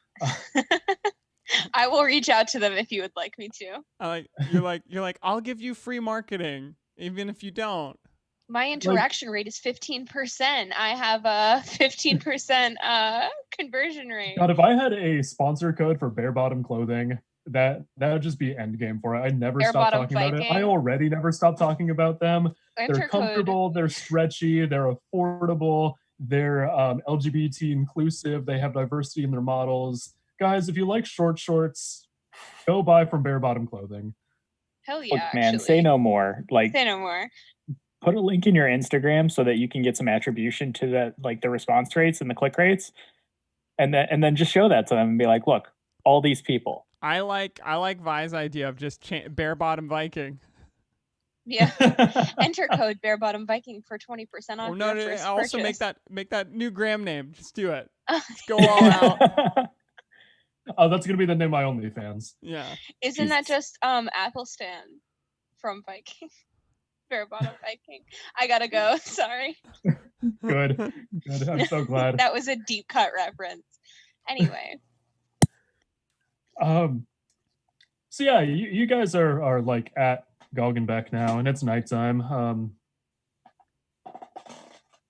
I will reach out to them if you would like me to. You're like, I'll give you free marketing, even if you don't. My interaction rate is 15%. I have a 15% conversion rate. God, if I had a sponsor code for Bare Bottom Clothing, that would just be endgame for it. I'd never Bare stop Bottom talking about it. I Viking. already never stop talking about them. Enter They're code. comfortable, they're stretchy, they're affordable, they're LGBT inclusive, they have diversity in their models. Guys, if you like short shorts, go buy from Bare Bottom Clothing. Hell yeah, Look, man, actually. say no more. Like, Say no more. put a link in your Instagram so that you can get some attribution to that, like the response rates and the click rates, and then just show that to them and be like, look, all these people. I like Vi's idea of just bare bottom Viking. Yeah. Enter code Bare Bottom Viking for 20% off Oh no, your first also purchase. make that new Graham name. Just do it. Just go all out. Oh, that's gonna be the name of my OnlyFans. Yeah. Isn't that just Athelstan from Viking? Bare Bottom Viking. I gotta go. Sorry. Good. I'm so glad. That was a deep cut reference. Anyway. So yeah, you guys are like at Galgenbeck now, and it's nighttime.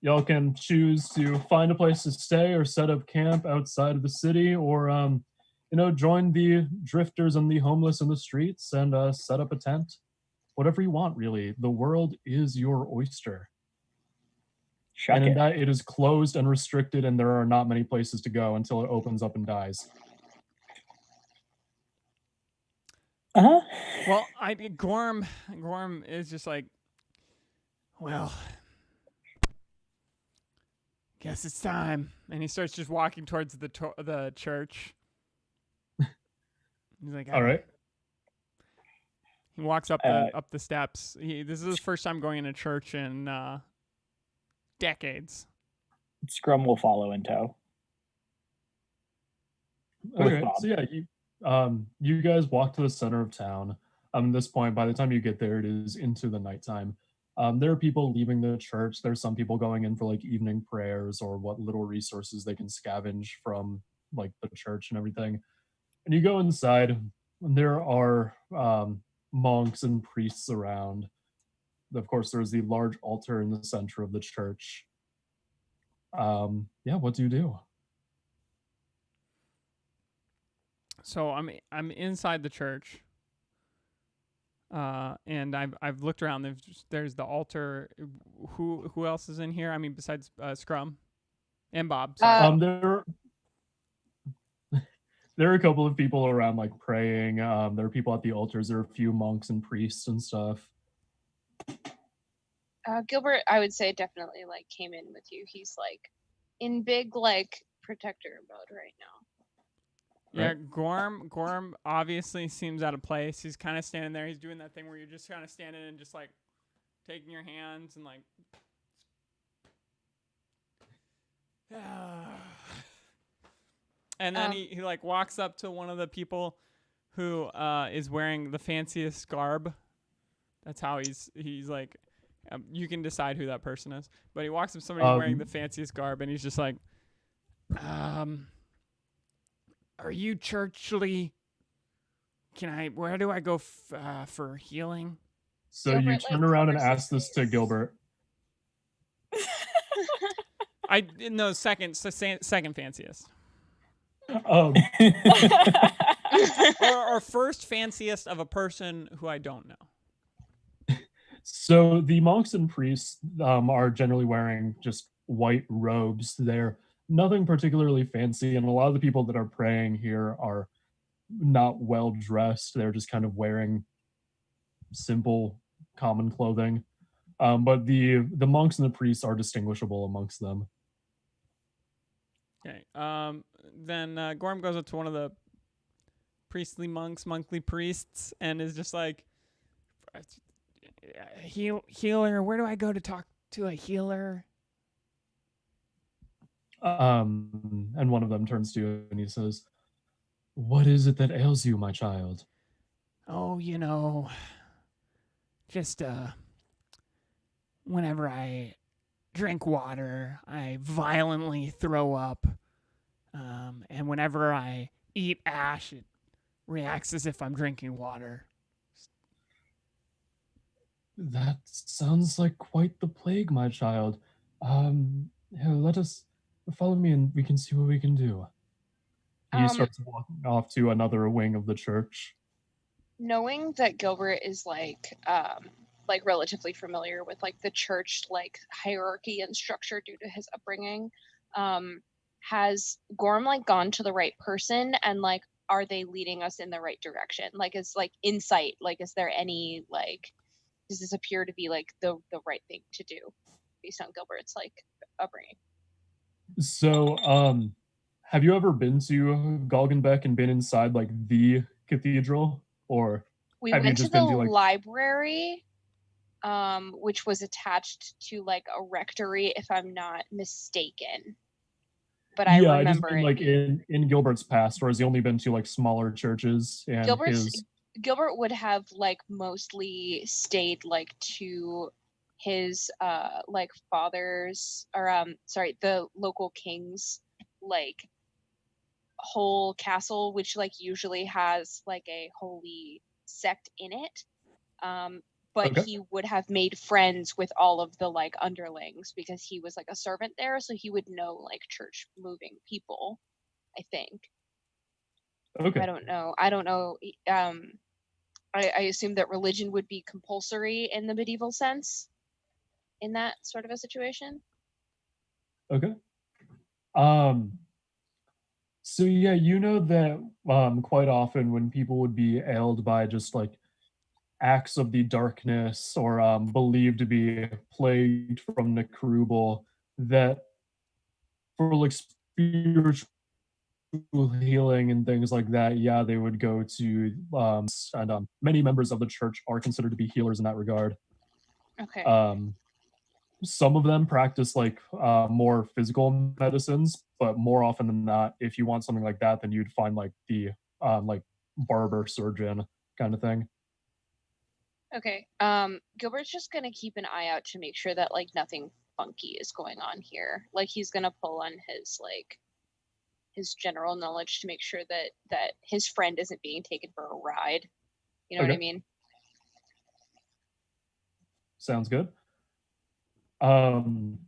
Y'all can choose to find a place to stay or set up camp outside of the city, or join the drifters and the homeless in the streets and set up a tent. Whatever you want, really. The world is your oyster. And in that it is closed and restricted, and there are not many places to go until it opens up and dies. Well, Gorm is just like, well, guess it's time, and he starts just walking towards the church. He's like, all right. He walks up the steps. This is his first time going into church in decades. Scrum will follow in tow. Okay, so yeah, you guys walk to the center of town. At this point, by the time you get there, it is into the nighttime. There are people leaving the church. There's some people going in for like evening prayers or what little resources they can scavenge from like the church and everything. And you go inside, and there are monks and priests around. Of course, there's the large altar in the center of the church. Yeah, what do you do? So I'm inside the church, and I've looked around. There's the altar. Who else is in here? I mean, besides Scrum and Bob. There are a couple of people around like praying. There are people at the altars. There are a few monks and priests and stuff. Gilbert, I would say, definitely like came in with you. He's like in big like protector mode right now. Yeah, Right. Gorm obviously seems out of place. He's kind of standing there. He's doing that thing where you're just kind of standing and just like taking your hands and like. And then he like walks up to one of the people who is wearing the fanciest garb. That's how he's like, you can decide who that person is. But he walks up to somebody wearing the fanciest garb, and he's just like, are you churchly? Where do I go for healing? So you turn around and ask this to Gilbert. No, second fanciest. Um, or first fanciest of a person who I don't know. So the monks and priests are generally wearing just white robes. They're nothing particularly fancy, and a lot of the people that are praying here are not well dressed. They're just kind of wearing simple, common clothing. But the monks and the priests are distinguishable amongst them. Okay. Then Gorm goes up to one of the monkly priests, and is just like, healer, where do I go to talk to a healer? And one of them turns to you and he says, "What is it that ails you, my child?" Oh, just whenever I drink water, I violently throw up. And whenever I eat ash, it reacts as if I'm drinking water. That sounds like quite the plague, my child. Here, let us follow me and we can see what we can do. He Um, starts walking off to another wing of the church. Knowing that Gilbert is like relatively familiar with like the church like hierarchy and structure due to his upbringing, has Gorm like gone to the right person, and like are they leading us in the right direction? Like is like insight, like is there any like does this appear to be like the right thing to do based on Gilbert's like upbringing? So, have you ever been to Galgenbeck and been inside like the cathedral, or We have you went to just the been to like? library, which was attached to like a rectory, if I'm not mistaken. But I Yeah, I just remember mean it like being in Gilbert's past, or has he only been to like smaller churches and Gilbert's his? Gilbert would have like mostly stayed like to his like father's or sorry, the local king's like whole castle, which like usually has like a holy sect in it. But Okay. he would have made friends with all of the like underlings because he was like a servant there, so he would know like church moving people, I think. Okay. I don't know. I assume that religion would be compulsory in the medieval sense in that sort of a situation. Okay. Um, so yeah, you know that quite often when people would be ailed by just like acts of the darkness or believed to be plagued from Necrubal, that for like spiritual healing and things like that, yeah, they would go to and many members of the church are considered to be healers in that regard. Okay. Some of them practice like more physical medicines, but more often than not, if you want something like that, then you'd find like the like barber surgeon kind of thing. Okay. Gilbert's just gonna keep an eye out to make sure that like nothing funky is going on here. Like he's gonna pull on his like his general knowledge to make sure that his friend isn't being taken for a ride. You know what I Okay. mean? Sounds good. Um,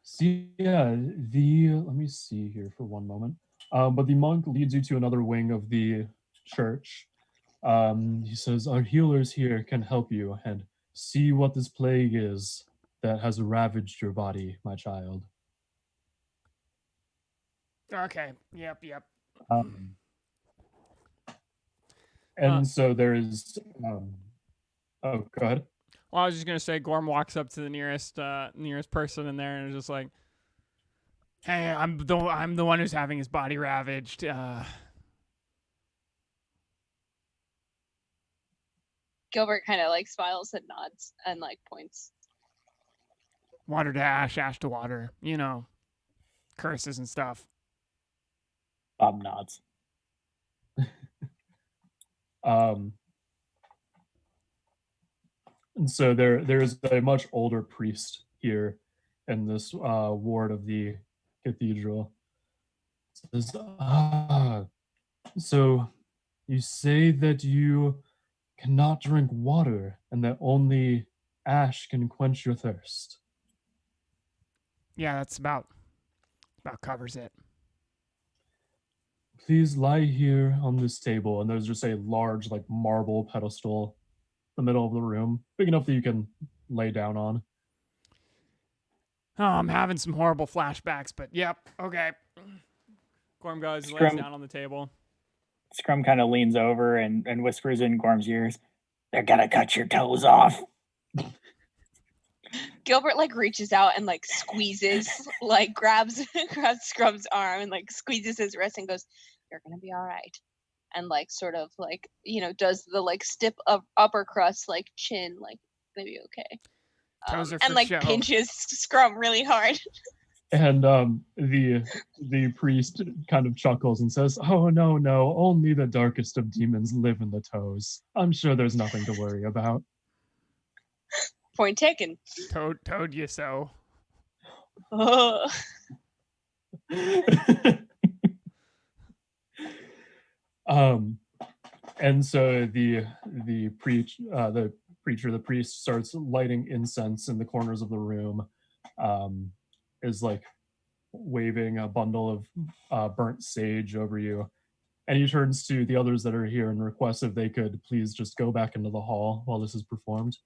so yeah, the let me see here for one moment. But the monk leads you to another wing of the church. He says, "Our healers here can help you and see what this plague is that has ravaged your body, my child." Okay. Yep. Um, Uh, and so there is. Oh, go ahead. well, I was just gonna say, Gorm walks up to the nearest person in there and is just like, "Hey, I'm the one who's having his body ravaged. Gilbert kind of like smiles and nods and like points. Water to ash, ash to water. Curses and stuff." Bob nods. Um, and so there's a much older priest here in this ward of the cathedral. It says, so you say that you cannot drink water and that only ash can quench your thirst. Yeah, that's about covers it. Please lie here on this table. And there's just a large, like, marble pedestal in the middle of the room, big enough that you can lay down on. Oh, I'm having some horrible flashbacks, but yep, okay. Gorm goes, lays Scrum down on the table. Scrum kind of leans over and whispers in Gorm's ears, They're gonna cut your toes off. Gilbert like reaches out and like squeezes, like grabs Scrum's arm and like squeezes his wrist and goes, "You're gonna be all right." And like sort of like, does the like stiff upper crust like chin, like gonna be okay. Toes are And for like show. pinches Scrum really hard. And the priest kind of chuckles and says, "Oh no, only the darkest of demons live in the toes. I'm sure there's nothing to worry about." Point taken. Toad you so. And so the priest starts lighting incense in the corners of the room, is like waving a bundle of burnt sage over you, and he turns to the others that are here and requests if they could please just go back into the hall while this is performed.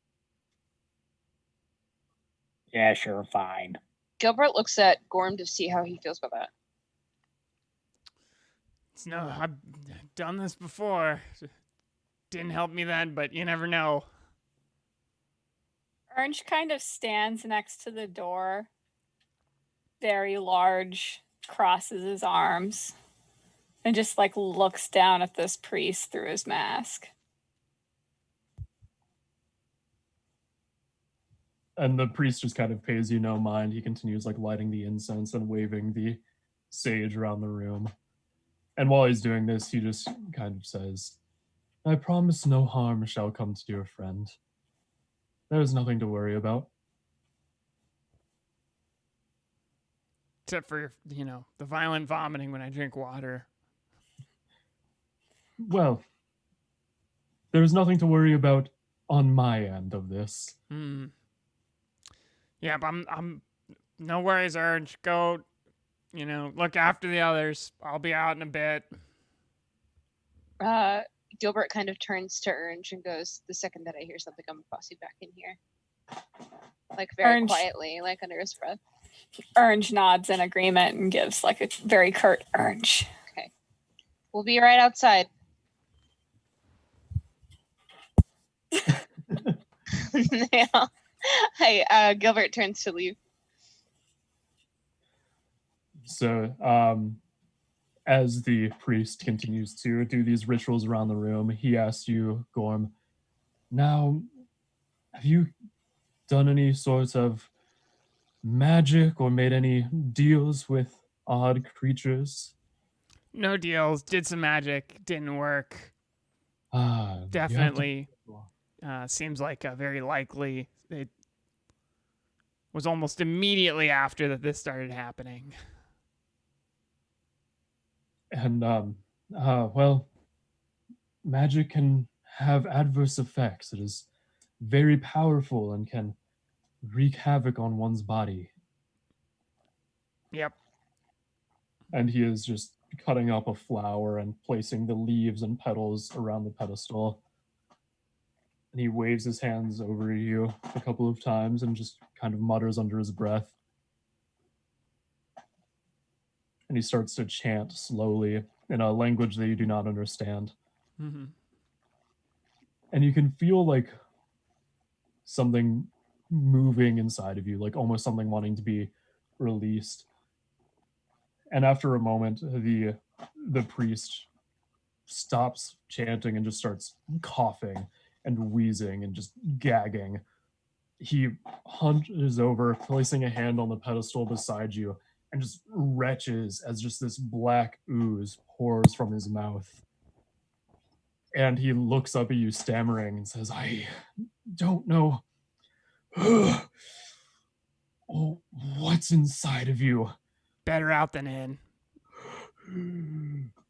Yeah, sure, fine. Gilbert looks at Gorm to see how he feels about that. No, I've done this before. Didn't help me then, but you never know. Orange kind of stands next to the door, very large, crosses his arms, and just like looks down at this priest through his mask. And the priest just kind of pays you no mind. He continues like lighting the incense and waving the sage around the room. And while he's doing this, he just kind of says, "I promise no harm shall come to your friend. There is nothing to worry about." Except for, the violent vomiting when I drink water. Well, there's nothing to worry about on my end of this. Yeah, but I'm no worries, Urge. Go, look after the others. I'll be out in a bit. Gilbert kind of turns to Orange and goes, "The second that I hear something, I'm gonna toss you back in here." Like very Orange. quietly, like under his breath. Orange nods in agreement and gives like a very curt Orange. Okay. We'll be right outside. Yeah. Hey, Gilbert turns to leave. So, as the priest continues to do these rituals around the room, he asks you, Gorm, "Now, have you done any sorts of magic or made any deals with odd creatures?" No deals. Did some magic. Didn't work. You Definitely seems like a very likely. It was almost immediately after that this started happening. And, well, magic can have adverse effects. It is very powerful and can wreak havoc on one's body. Yep. And he is just cutting up a flower and placing the leaves and petals around the pedestal. And he waves his hands over you a couple of times and just kind of mutters under his breath. And he starts to chant slowly in a language that you do not understand. Mm-hmm. And you can feel like something moving inside of you, like almost something wanting to be released. And after a moment, the priest stops chanting and just starts coughing and wheezing and just gagging. He hunches over, placing a hand on the pedestal beside you, and just retches as just this black ooze pours from his mouth. And he looks up at you, stammering, and says, "I don't know what's inside of you." Better out than in.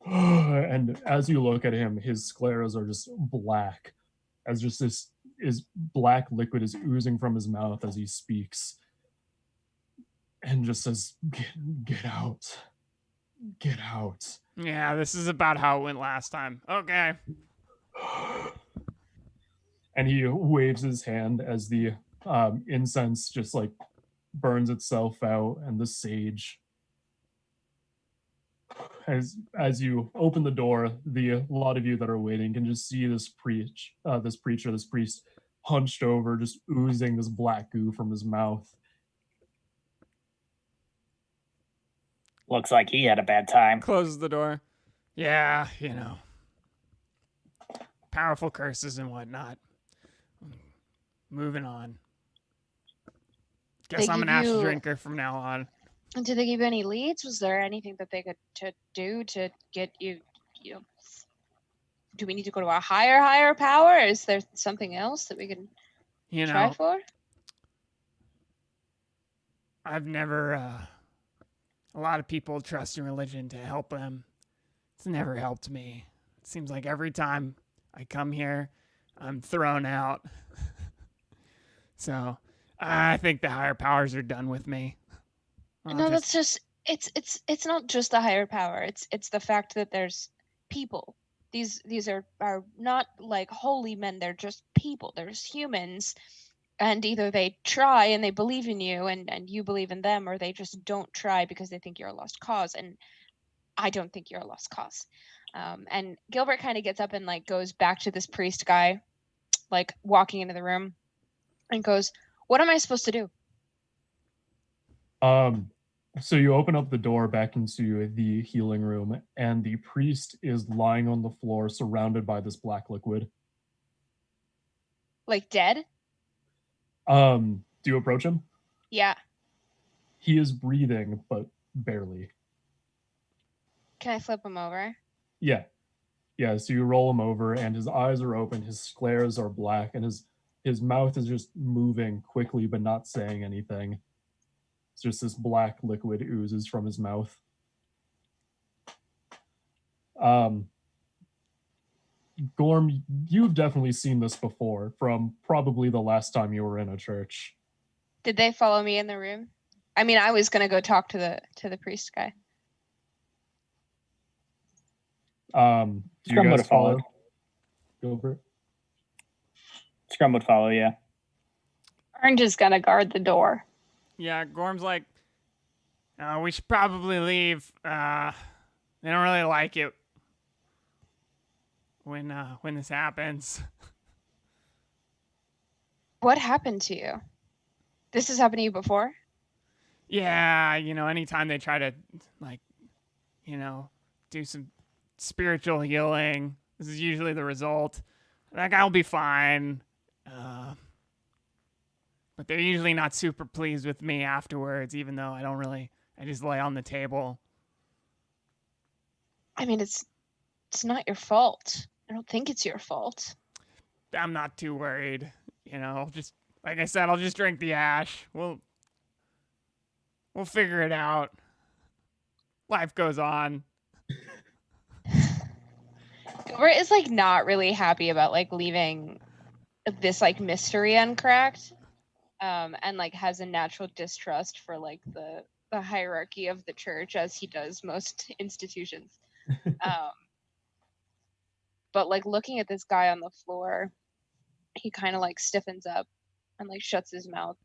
And as you look at him, his scleras are just black, as just this is black liquid is oozing from his mouth as he speaks, and just says, get out, get out." Yeah, this is about how it went last time. Okay. And he waves his hand as the incense just like burns itself out, and the sage As you open the door, a lot of you that are waiting can just see this priest hunched over, just oozing this black goo from his mouth. Looks like he had a bad time. Closes the door. Yeah, powerful curses and whatnot. Moving on. Guess They I'm an give ash you- drinker from now on. Did they give you any leads? Was there anything that they could do to get you? Do we need to go to a higher power? Is there something else that we can try for? I've never. A lot of people trust in religion to help them. It's never helped me. It seems like every time I come here, I'm thrown out. So I think the higher powers are done with me. That's just it's not just the higher power. It's the fact that there's people. These are not like holy men. They're just people. There's humans, and either they try and they believe in you and you believe in them, or they just don't try because they think you're a lost cause. And I don't think you're a lost cause. And Gilbert kind of gets up and like goes back to this priest guy, like walking into the room, and goes, "What am I supposed to do?" So you open up the door back into the healing room, and the priest is lying on the floor, surrounded by this black liquid. Like dead? Do you approach him? Yeah. He is breathing, but barely. Can I flip him over? Yeah. So you roll him over, and his eyes are open, his sclera are black, and his mouth is just moving quickly, but not saying anything. It's just this black liquid oozes from his mouth. Gorm, you've definitely seen this before from probably the last time you were in a church. Did they follow me in the room? I mean, I was gonna go talk to the priest guy. Do you Scrum would guys have followed. Gilbert? Scrum would follow, yeah. Orange is gonna guard the door. Yeah, Gorm's like, we should probably leave. They don't really like it when this happens. What happened to you? This has happened to you before? Yeah, anytime they try to, do some spiritual healing, this is usually the result. That guy will be fine. But they're usually not super pleased with me afterwards, even though I just lay on the table. I mean, it's not your fault. I don't think it's your fault. I'm not too worried. Just like I said, I'll just drink the ash. We'll figure it out. Life goes on. Gilbert is like not really happy about like leaving this like mystery uncracked. And like has a natural distrust for like the hierarchy of the church, as he does most institutions. But like looking at this guy on the floor, he kind of like stiffens up and like shuts his mouth.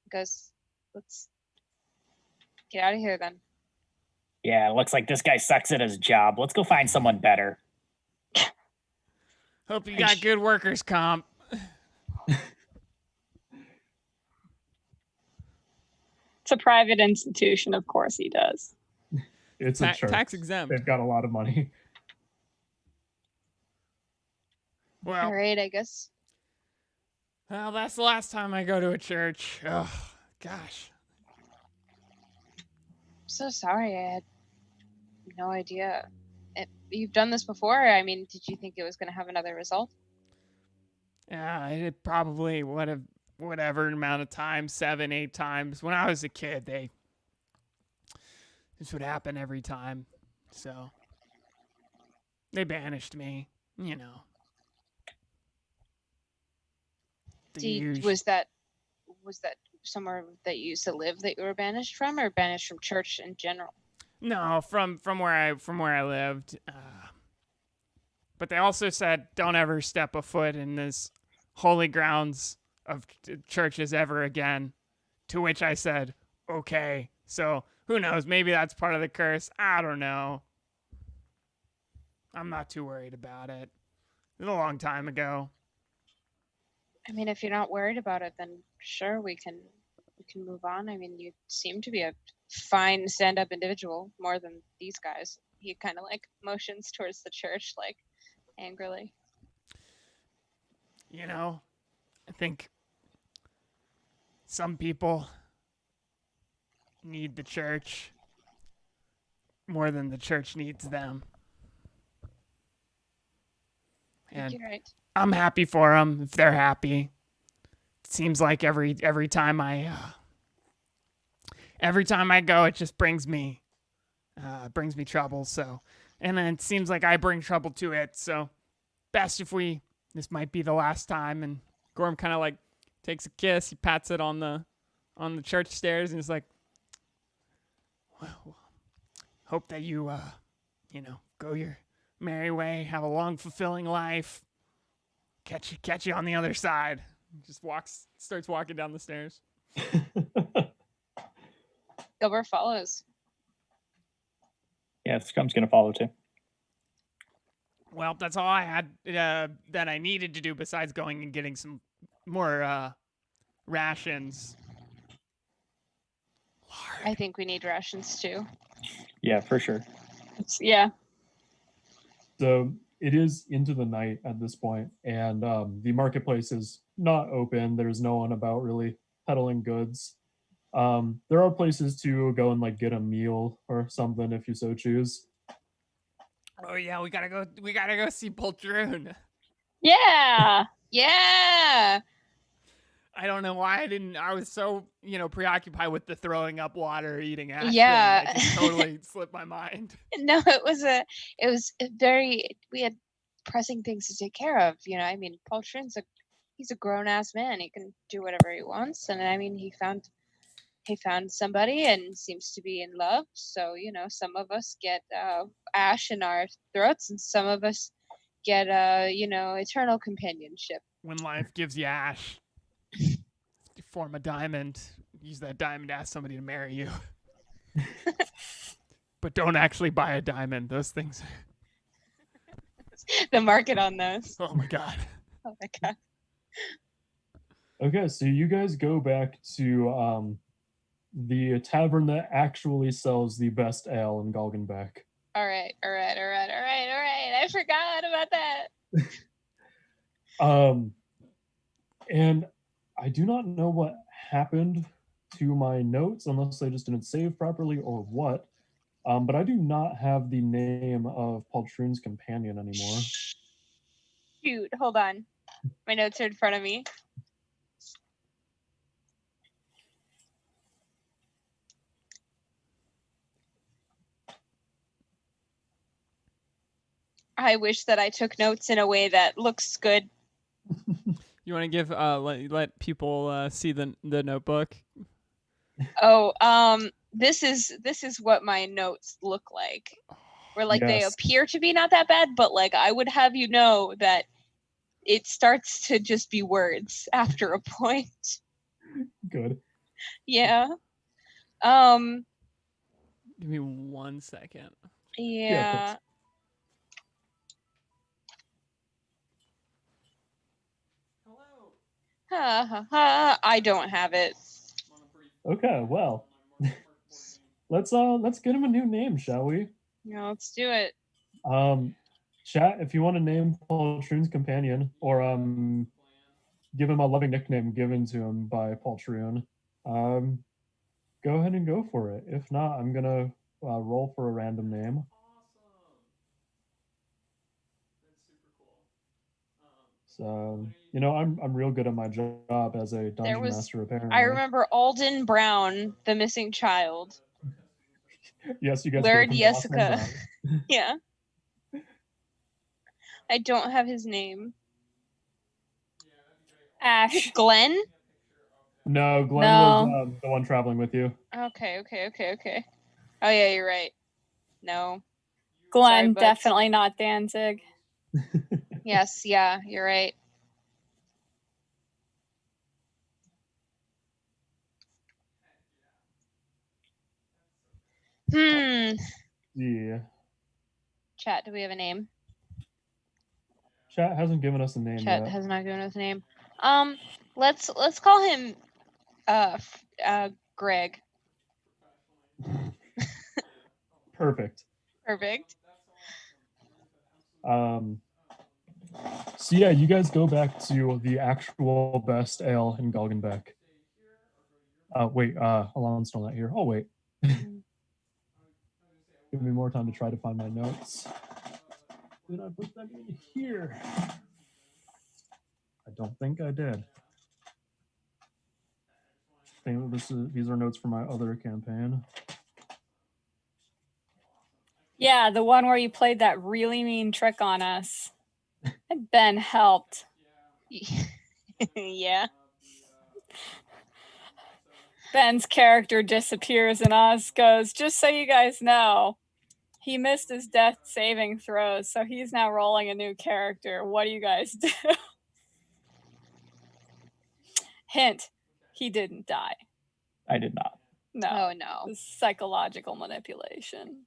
Goes, "Let's get out of here then." Yeah, it looks like this guy sucks at his job. Let's go find someone better. Hope you got good workers' comp. It's a private institution, of course he does. It's a church. Tax exempt. They've got a lot of money. Well, All right, I guess. Well, that's the last time I go to a church. Oh, gosh. I'm so sorry. I had no idea. You've done this before? I mean, did you think it was going to have another result? Yeah, it probably would have, whatever amount of time, 7, 8 times. When I was a kid, this would happen every time. So they banished me, Was that somewhere that you used to live that you were banished from, or banished from church in general? No, from where I lived. But they also said don't ever step a foot in this holy grounds of churches ever again. To which I said, okay. So Who knows? Maybe that's part of the curse. I don't know. I'm not too worried about it. It was a long time ago. I mean, if you're not worried about it, then sure, we can move on. I mean, you seem to be a fine stand-up individual, more than these guys. He kind of like motions towards the church, like angrily. You know, I think some people need the church more than the church needs them. I think And you're right. I'm happy for them if they're happy. It seems like every time I go, it just brings me trouble. So, and then it seems like I bring trouble to it. So, best if this might be the last time. And Gorm kind of like takes a kiss. He pats it on the church stairs and is like, well, hope that you go your merry way, have a long, fulfilling life. Catch you on the other side. Just starts walking down the stairs. Gilbert follows. Yeah, Scrum's gonna follow too. Well, that's all I had that I needed to do besides going and getting some more rations. I think we need rations too. Yeah, for sure. Yeah. So it is into the night at this point, and the marketplace is not open. There's no one about really peddling goods. There are places to go and like get a meal or something if you so choose. Oh yeah, we gotta go see Poltroon. Yeah. Yeah. I don't know why I was so, preoccupied with the throwing up water, eating ash. Yeah. Thing. It just totally slipped my mind. No, it was we had pressing things to take care of. I mean, Paul Trin's he's a grown ass man. He can do whatever he wants. And I mean, he found somebody and seems to be in love. So, some of us get ash in our throats and some of us get, eternal companionship. When life gives you ash, you form a diamond. Use that diamond to ask somebody to marry you. But don't actually buy a diamond. Those things. The market on those. Oh my god. Oh my god. Okay, so you guys go back to the tavern that actually sells the best ale in Galgenbeck. All right. I forgot about that. And I do not know what happened to my notes unless I just didn't save properly or what. But I do not have the name of Poltroon's companion anymore. Shoot, hold on. My notes are in front of me. I wish that I took notes in a way that looks good. You want to give let people see the notebook? Oh, this is what my notes look like. Where like they Yes. appear to be not that bad, but like I would have you know that it starts to just be words after a point. Good. Yeah. Give me 1 second. Yeah. Hello. Ha ha ha. I don't have it. Okay, well. Let's get him a new name, shall we? Yeah, let's do it. Chat, if you want to name Poltroon's companion, or give him a loving nickname given to him by Poltroon, go ahead and go for it. If not, I'm gonna roll for a random name. So I'm real good at my job as a dungeon master. Apparently, I remember Alden Brown, the missing child. Yes, you guys. Lord Jessica. Yeah. I don't have his name. Ash. Glenn? No, Glenn No. was the one traveling with you. Okay. Oh yeah, you're right. No. Glenn, Sorry, buds. definitely not Danzig. Yes, yeah, you're right. Yeah. Chat, do we have a name? Chat hasn't given us a name Chat yet. has not given us a name. Let's call him Greg. Perfect. Perfect. So yeah, you guys go back to the actual best ale in Galgenbeck. Wait, Alon's still not here. Oh wait. Give me more time to try to find my notes. Did I put them in here? I don't think I did. I think these are notes for my other campaign. Yeah, the one where you played that really mean trick on us. And Ben helped. Yeah. Ben's character disappears and Oz goes, just so you guys know, he missed his death saving throws, so he's now rolling a new character. What do you guys do? Hint, he didn't die. I did not. No. Oh no. This is psychological manipulation.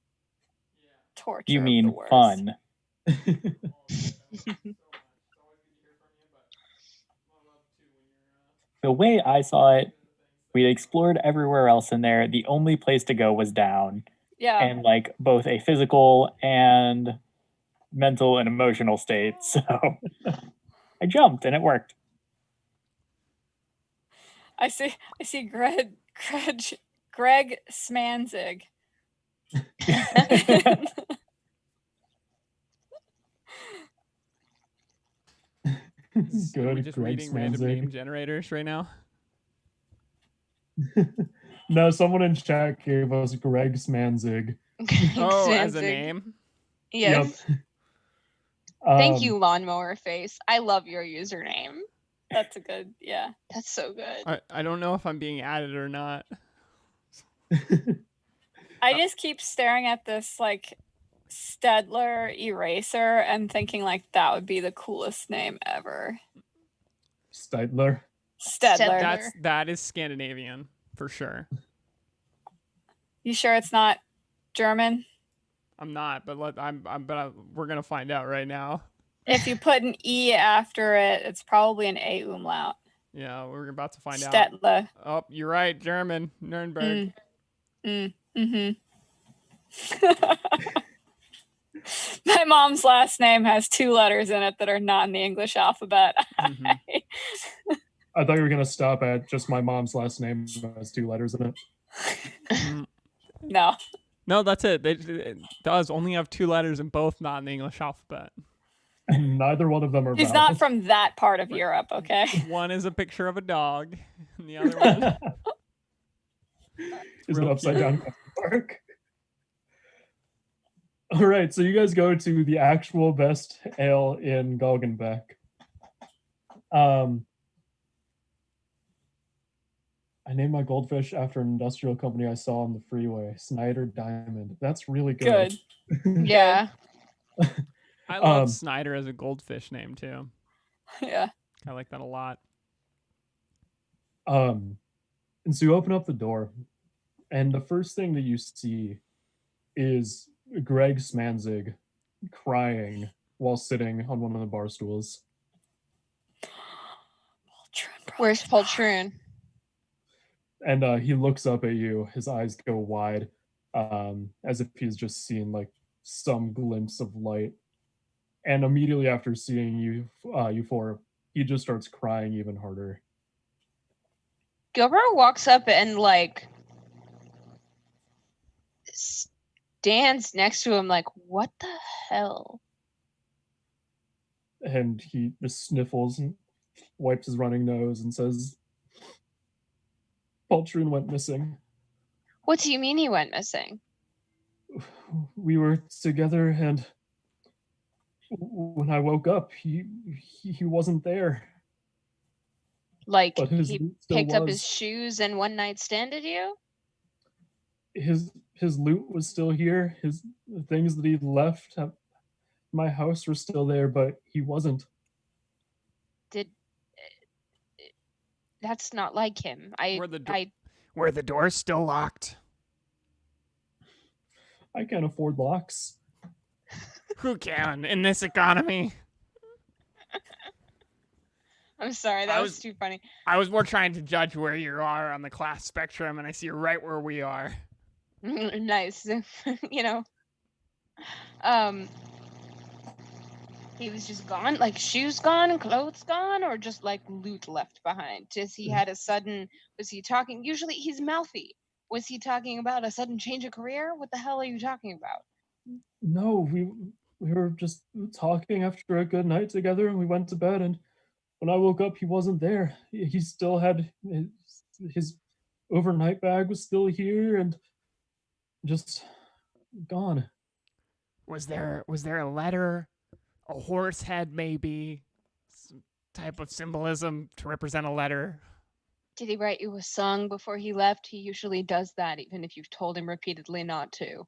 Torture. You of mean the worst. fun? The way I saw it, we explored everywhere else in there. The only place to go was down. Yeah. And like both a physical and mental and emotional state. So I jumped and it worked. I see Greg Smanzig. So we're Good. just Greg reading random Smanzig. name generators right now. No, someone in chat gave us Greg Smanzig. Oh, as a Smanzig. name? Yes. Yep. Thank you, Lawnmower Face. I love your username. That's a good, yeah. That's so good. I don't know if I'm being added or not. I just keep staring at this like Stedler eraser and thinking like that would be the coolest name ever. Steidler. Stedler. That is Scandinavian for sure. You sure it's not German? I'm not, but we're gonna find out right now. If you put an E after it, it's probably an A umlaut. Yeah, we're about to find out. Stedler. Oh, you're right, German, Nuremberg. Mm-hmm. My mom's last name has 2 letters in it that are not in the English alphabet. Mm-hmm. I thought you were gonna stop at just my mom's last name has 2 letters in it. No, that's it. It does only have 2 letters and both not in the English alphabet. And neither one of them are he's valid. not from that part of Europe, okay? One is a picture of a dog, and the other one is real an upside cute. down question mark. All right, so you guys go to the actual best ale in Galgenbeck. I named my goldfish after an industrial company I saw on the freeway, Snyder Diamond. That's really good. Yeah. I love Snyder as a goldfish name too. Yeah. I like that a lot. And so you open up the door, and the first thing that you see is Greg Smanzig crying while sitting on one of the bar stools. Where's Poltroon? And he looks up at you. His eyes go wide, as if he's just seen like some glimpse of light. And immediately after seeing you four, he just starts crying even harder. Gilbert walks up and like stands next to him like, what the hell? And he just sniffles and wipes his running nose and says, Poltroon went missing. What do you mean he went missing? We were together, and when I woke up, he wasn't there. Like But his he loot still picked up was. his shoes and one night standed you? His loot was still here. The things that he'd left at my house were still there, but he wasn't. That's not like him. Were the doors still locked? I can't afford locks. Who can in this economy? I'm sorry, that was too funny. I was more trying to judge where you are on the class spectrum, and I see you're right where we are. Nice. He was just gone, like shoes gone, clothes gone, or just like loot left behind. Was he talking? Usually he's mouthy. Was he talking about a sudden change of career? What the hell are you talking about? No, we were just talking after a good night together, and we went to bed. And when I woke up, he wasn't there. He still had his overnight bag was still here, and just gone. Was there a letter, a horse head, maybe some type of symbolism to represent a letter? Did he write you a song before he left? He usually does that, even if you've told him repeatedly not to.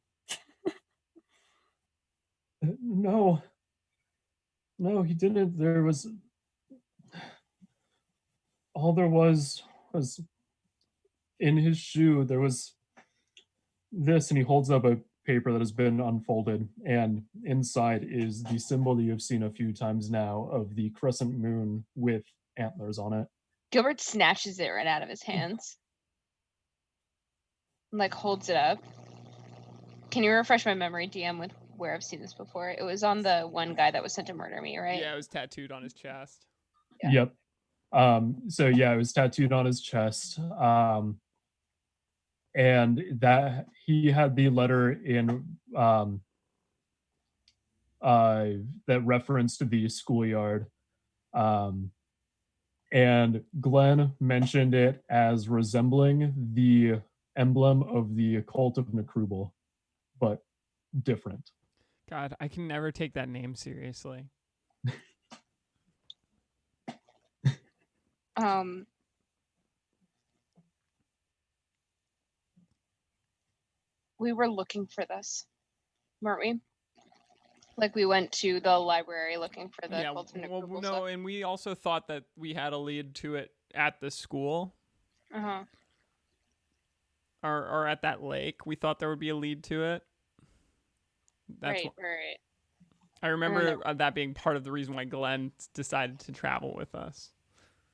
No, he didn't. All there was in his shoe. There was this, and he holds up a paper that has been unfolded, and inside is the symbol that you've seen a few times now of the crescent moon with antlers on it. Gilbert snatches it right out of his hands. Like holds it up. Can you refresh my memory, DM, with where I've seen this before? It was on the one guy that was sent to murder me, right? Yeah, it was tattooed on his chest. Yeah. Yep. So yeah, it was tattooed on his chest. And that he had the letter in that referenced the schoolyard. And Glenn mentioned it as resembling the emblem of the cult of Necrubal, but different. God, I can never take that name seriously. We were looking for this, weren't we? Like we went to the library looking for the cult of Necrubal stuff. And we also thought that we had a lead to it at the school. Uh-huh. Or at that lake. We thought there would be a lead to it. Right. I remember that being part of the reason why Glenn decided to travel with us.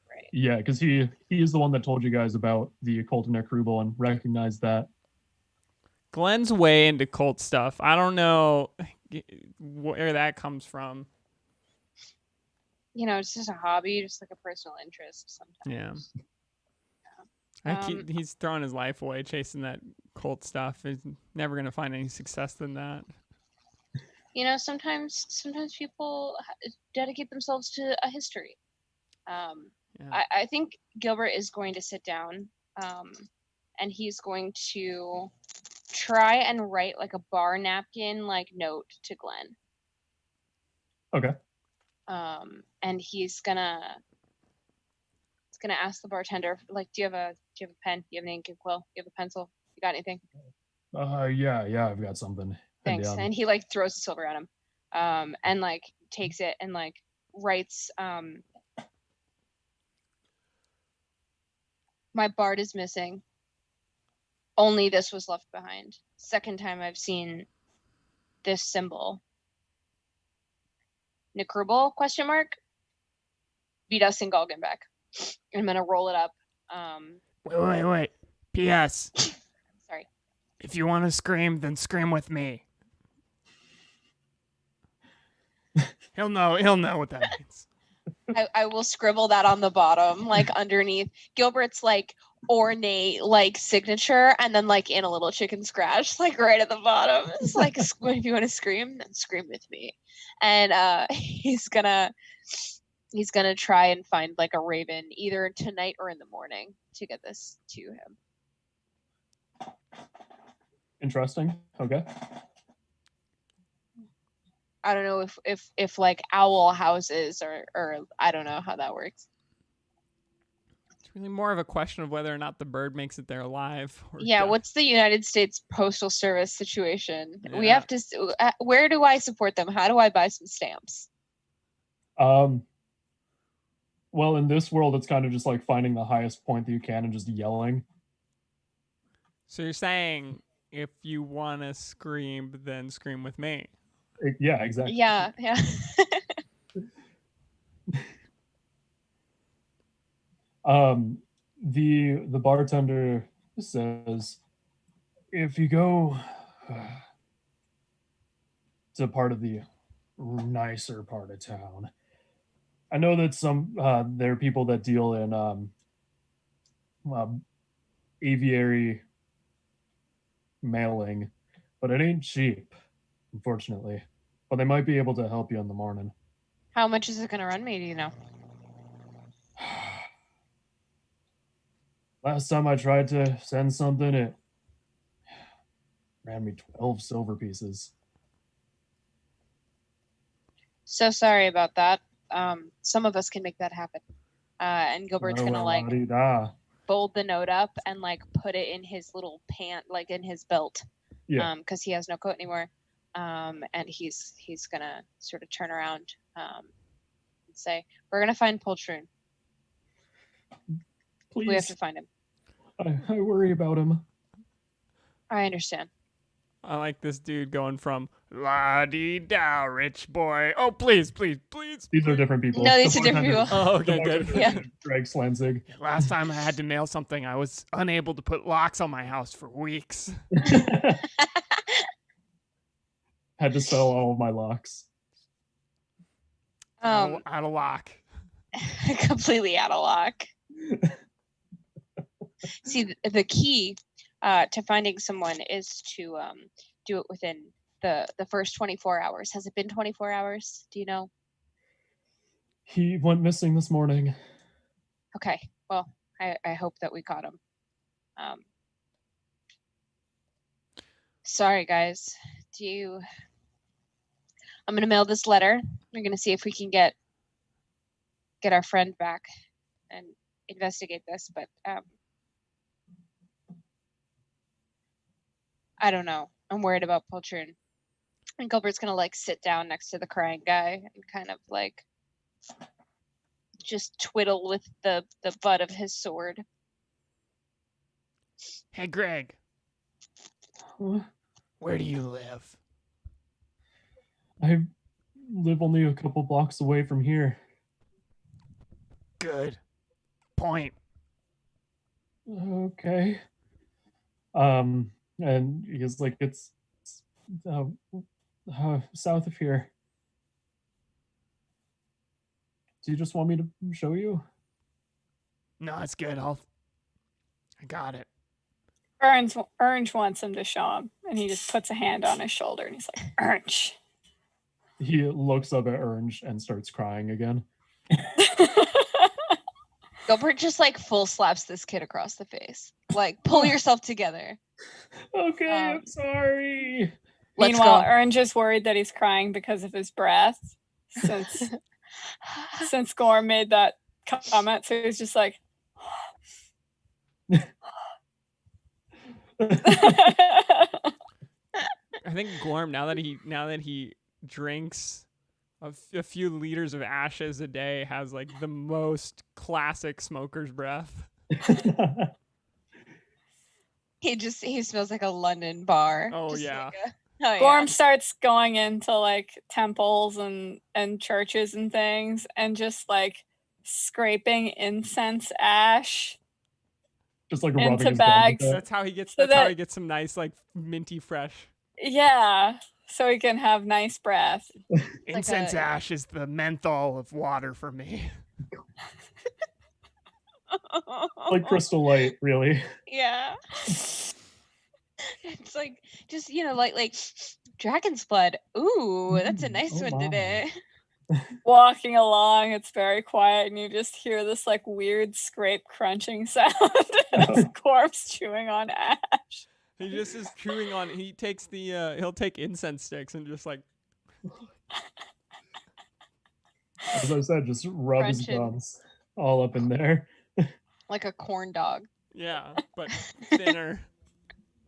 Right. Yeah, because he is the one that told you guys about the cult of Necrubal and recognized that. Glenn's way into cult stuff. I don't know where that comes from. It's just a hobby, just like a personal interest sometimes. Yeah. He's throwing his life away chasing that cult stuff. He's never going to find any success than that. Sometimes people dedicate themselves to a history. I think Gilbert is going to sit down and he's going to try and write like a bar napkin like note to Glenn. Okay. And he's gonna ask the bartender, like, do you have a pen? Do you have an ink and quill? Do you have a pencil? You got anything? Yeah, I've got something. Thanks. And he like throws the silver at him, and like takes it and like writes, my bard is missing. Only this was left behind. Second time I've seen this symbol. Necrubal? ? Beat us in Galgenbeck. I'm gonna roll it up. Wait. P.S. Sorry. If you want to scream, then scream with me. He'll know what that means. I will scribble that on the bottom, like underneath Gilbert's like ornate like signature, and then like in a little chicken scratch, like right at the bottom. It's like, if you want to scream, then scream with me. And he's gonna try and find like a raven either tonight or in the morning to get this to him. Interesting. Okay. I don't know if like owl houses or I don't know how that works. It's really more of a question of whether or not the bird makes it there alive. Yeah, what's the United States Postal Service situation? Yeah. We have to. Where do I support them? How do I buy some stamps? Well, in this world, it's kind of just like finding the highest point that you can and just yelling. So you're saying if you want to scream, then scream with me. Yeah, exactly. Yeah. The bartender says, if you go to part of the nicer part of town, I know that some there are people that deal in aviary mailing, but it ain't cheap, unfortunately. But they might be able to help you in the morning. How much is it going to run me? Do you know? Last time I tried to send something, it ran me 12 silver pieces. So sorry about that. Some of us can make that happen. And Gilbert's going to like La-di-da. fold the note up and like put it in his little pant, like in his belt. Yeah. Because he has no coat anymore. And he's gonna sort of turn around and say, "We're gonna find Poltroon. Please. We have to find him." I worry about him. I understand. I like this dude going from la-di-da, rich boy. Oh, please. These are different people. No, The these are different bartender- people. Oh, the okay, good. bartender Yeah. is Greg Slanzig. Last time I had to mail something, I was unable to put locks on my house for weeks. Had to sell all of my locks. Out of lock. Completely out of luck. See, the key to finding someone is to do it within the first 24 hours. Has it been 24 hours? Do you know? He went missing this morning. Okay. Well, I hope that we caught him. Sorry, guys. I'm gonna mail this letter. We're gonna see if we can get our friend back and investigate this, but I don't know. I'm worried about Poltroon. And Gilbert's gonna like sit down next to the crying guy and kind of like just twiddle with the butt of his sword. Hey, Greg, Huh? where do you live? I live only a couple blocks away from here. Good. Point. Okay. And he's like, it's south of here. Do you just want me to show you? No, it's good. I got it. Orange wants him to show him, and he just puts a hand on his shoulder, and he's like, Orange. He looks up at Orange and starts crying again. Gilbert just like full slaps this kid across the face. Like, pull yourself together. Okay, I'm sorry. Let's Meanwhile, go. Orange is worried that he's crying because of his breath, since Gorm made that comment. So he's just like, I think Gorm, now that he drinks a few liters of ashes a day, has like the most classic smoker's breath. He smells like a London bar. Oh, Just yeah. like oh, Gorm yeah. starts going into like temples and churches and things, and just like scraping incense ash Just like into rubbing his bags. gums with it. That's how he gets. So That's how that- he gets some nice, like minty fresh. Yeah, so he can have nice breath. Incense a- ash is the menthol of water for me. Like Crystal Light, really. Yeah. It's like just like dragon's blood. Ooh, that's a nice Oh one my. today. Walking along, it's very quiet, and you just hear this like weird scrape crunching sound as Gorm's chewing on ash. He just is chewing on. He takes the. He'll take incense sticks and just like. As I said, just rub his Crunching. gums all up in there. Like a corn dog. Yeah, but thinner.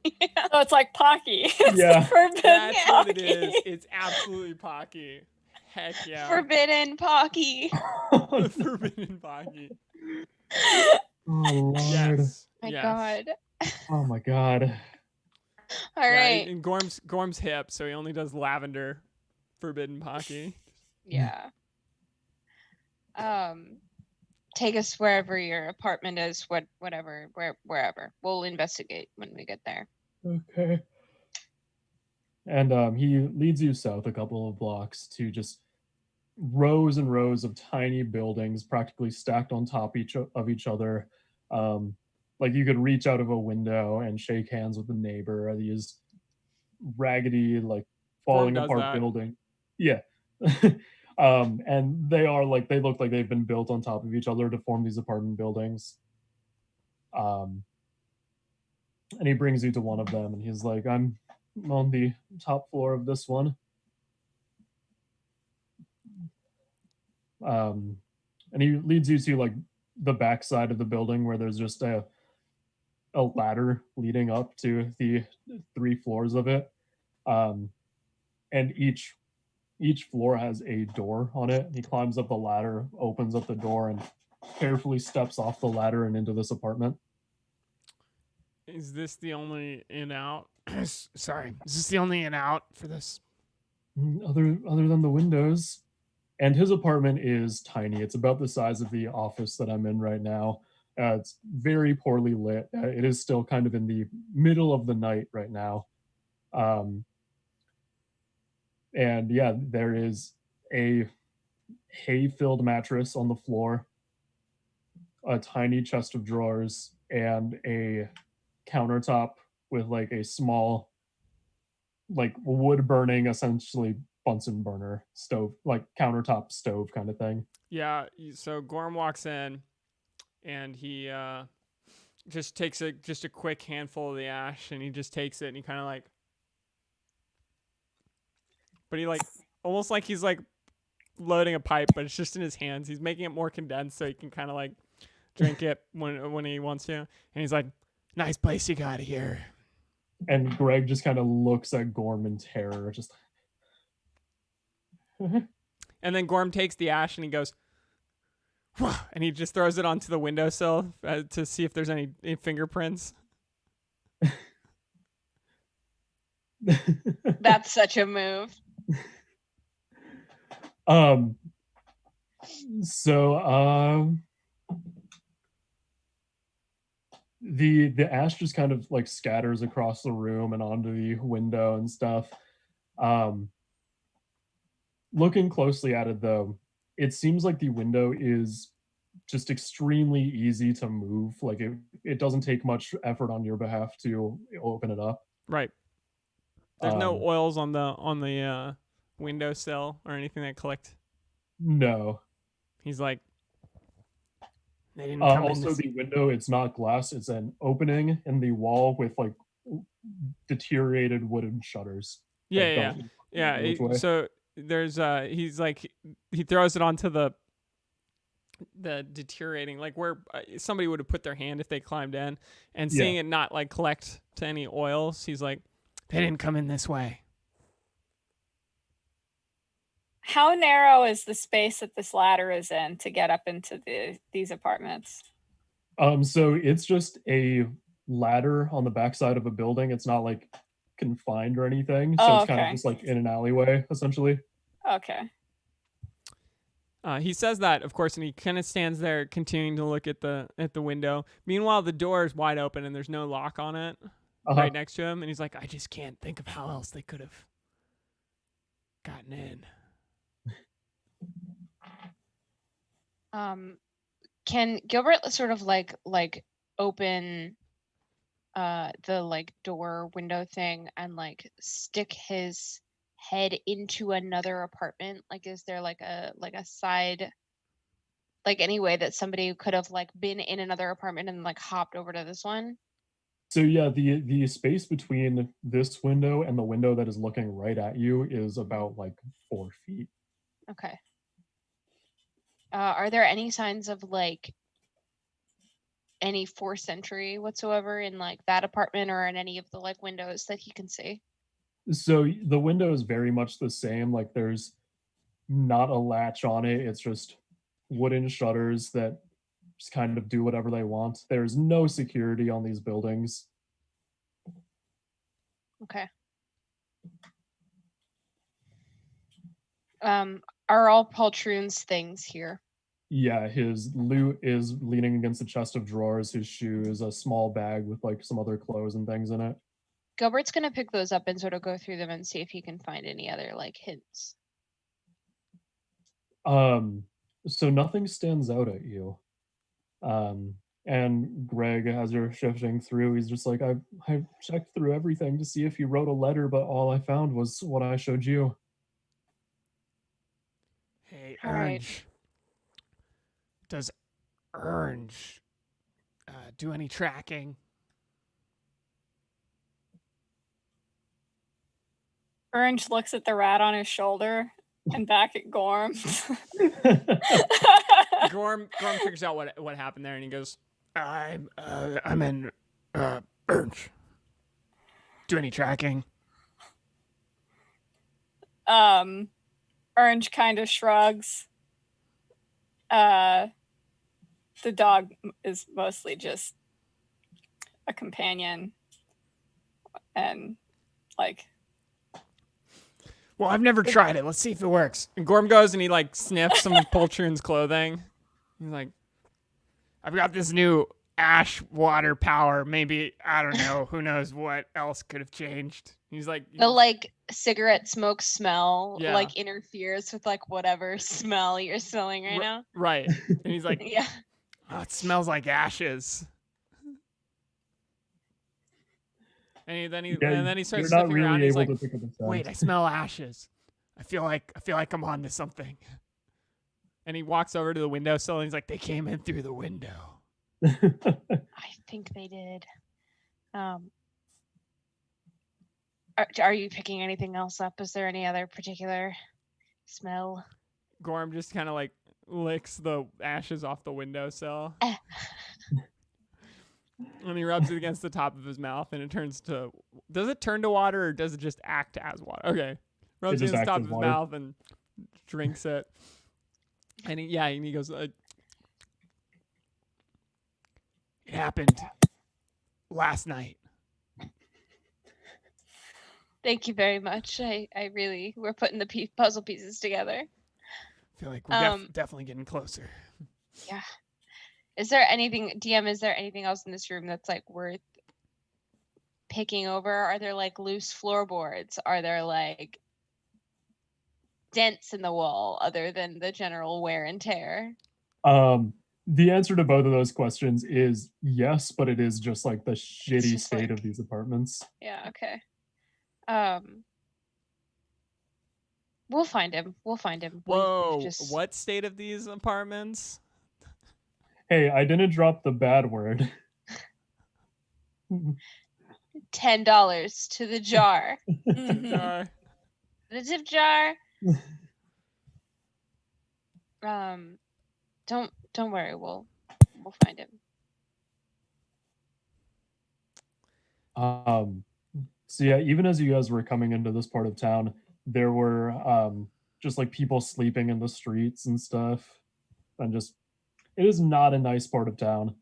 So it's like Pocky. It's Yeah. the forbidden That's what it Pocky. is. It's absolutely Pocky. Heck yeah. Forbidden Pocky. Oh, Forbidden Pocky. Lord. Yes. My yes. God. Oh my God. All Yeah, right. and Gorm's hip, so he only does lavender forbidden pocky. Yeah. Take us wherever your apartment is, whatever, wherever. We'll investigate when we get there. Okay. And he leads you south a couple of blocks to just rows and rows of tiny buildings, practically stacked on top of each other. Um, like you could reach out of a window and shake hands with a neighbor. These raggedy, like Gorm falling does apart that. building. Yeah. And they look like they've been built on top of each other to form these apartment buildings. Um, and he brings you to one of them, and he's like, "I'm on the top floor of this one." Um, and he leads you to like the back side of the building where there's just a ladder leading up to the 3 floors of it. Um, and each floor has a door on it. He climbs up the ladder, opens up the door, and carefully steps off the ladder and into this apartment. Is this the only in out? Sorry, is this the only in out for this? Other than the windows, and his apartment is tiny. It's about the size of the office that I'm in right now. It's very poorly lit. It is still kind of in the middle of the night right now. Um, and yeah, there is a hay-filled mattress on the floor, a tiny chest of drawers, and a countertop with like a small, like wood burning, essentially Bunsen burner stove, like countertop stove kind of thing. Yeah. So Gorm walks in, and he just takes a quick handful of the ash, and he just takes it, and he kind of like, but he like almost like he's like loading a pipe, but it's just in his hands. He's making it more condensed so he can kind of like drink it when he wants to. And he's like, "Nice place you got here." And Greg just kind of looks at Gorm in terror, just. And then Gorm takes the ash and he goes, "Whoa," and he just throws it onto the windowsill to see if there's any fingerprints. That's such a move. um. So the ash just kind of like scatters across the room and onto the window and stuff. Um, looking closely at it though, it seems like the window is just extremely easy to move. Like it doesn't take much effort on your behalf to open it up. Right. There's no Um, oils on the windowsill or anything that collect. no. He's like, they didn't come in Also, this. the window, it's not glass, it's an opening in the wall with like deteriorated wooden shutters. Yeah, That yeah, don't yeah. which way. So there's he's like he throws it onto the deteriorating, like where somebody would have put their hand if they climbed in, and Yeah. seeing it not like collect to any oils, he's like, they didn't come in this way. How narrow is the space that this ladder is in to get up into these apartments? So it's just a ladder on the backside of a building. It's not like confined or anything. So Oh, it's kind of okay. just like in an alleyway, essentially. Okay. He says that, of course, and he kind of stands there, continuing to look at the window. Meanwhile, the door is wide open and there's no lock on it, right next to him. And he's like, I just can't think of how else they could have gotten in. Can Gilbert sort of like open the like door window thing and like stick his head into another apartment? Like, is there like a side, like any way that somebody could have like been in another apartment and like hopped over to this one? So yeah, the space between this window and the window that is looking right at you is about like 4 feet. Okay. Are there any signs of like any forced entry whatsoever in like that apartment or in any of the like windows that he can see? So the window is very much the same. Like there's not a latch on it. It's just wooden shutters that just kind of do whatever they want. There's no security on these buildings. Okay. Are all Poltroon's things here? Yeah, his loot is leaning against a chest of drawers, his shoes, a small bag with like some other clothes and things in it. Gilbert's gonna pick those up and sort of go through them and see if he can find any other like hints. So nothing stands out at you. And Greg, as you're shifting through, he's just like, I checked through everything to see if you wrote a letter, but all I found was what I showed you. Hey, All right. Orange. Does Orange do any tracking? Orange looks at the rat on his shoulder and back at Gorm. Gorm figures out what happened there, and he goes, I'm in Orange. Do any tracking? Orange kind of shrugs. The dog is mostly just a companion, and like, well, I've never tried it. Let's see if it works. And Gorm goes and he like sniffs some of Poltroon's clothing. He's like, I've got this new ash water power. Maybe, I don't know. Who knows what else could have changed. He's like, The like cigarette smoke smell Yeah. like interferes with like whatever smell you're smelling right now. right. And he's like, Yeah. oh, it smells like ashes. And then he starts You're not sniffing around. really He's able like, to pick up the scent. wait, I smell ashes. I feel like I'm onto something. And he walks over to the windowsill and he's like, they came in through the window. I think they did. Are you picking anything else up? Is there any other particular smell? Gorm just kind of like licks the ashes off the windowsill. And he rubs it against the top of his mouth and it turns to... Does it turn to water or does it just act as water? Okay. Rubs it just against the acts top as of his water. mouth and drinks it. And he goes, it happened last night. Thank you very much. We're putting the puzzle pieces together. I feel like we're definitely getting closer. Yeah. Is there anything, DM, is there anything else in this room that's like worth picking over? Are there like loose floorboards? Are there like dents in the wall other than the general wear and tear? The answer to both of those questions is yes, but it is just like the shitty just state like- of these apartments. Yeah, okay. We'll find him. Whoa, just... what state of these apartments? Hey, I didn't drop the bad word. $10 to the jar. mhm. The tip jar. Don't worry, we'll find him. So yeah, even as you guys were coming into this part of town, there were just like people sleeping in the streets and stuff. And just, it is not a nice part of town.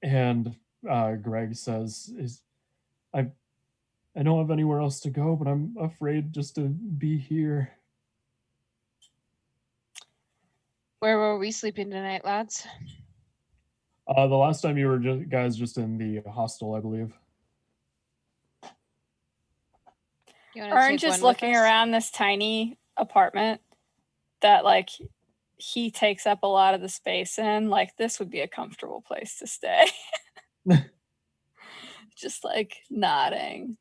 And Greg says, I don't have anywhere else to go, but I'm afraid just to be here. Where were we sleeping tonight, lads? The last time you were guys just in the hostel, I believe. You wanna Orange take is one with looking us? around this tiny apartment that like he takes up a lot of the space in. Like, this would be a comfortable place to stay. Just like nodding.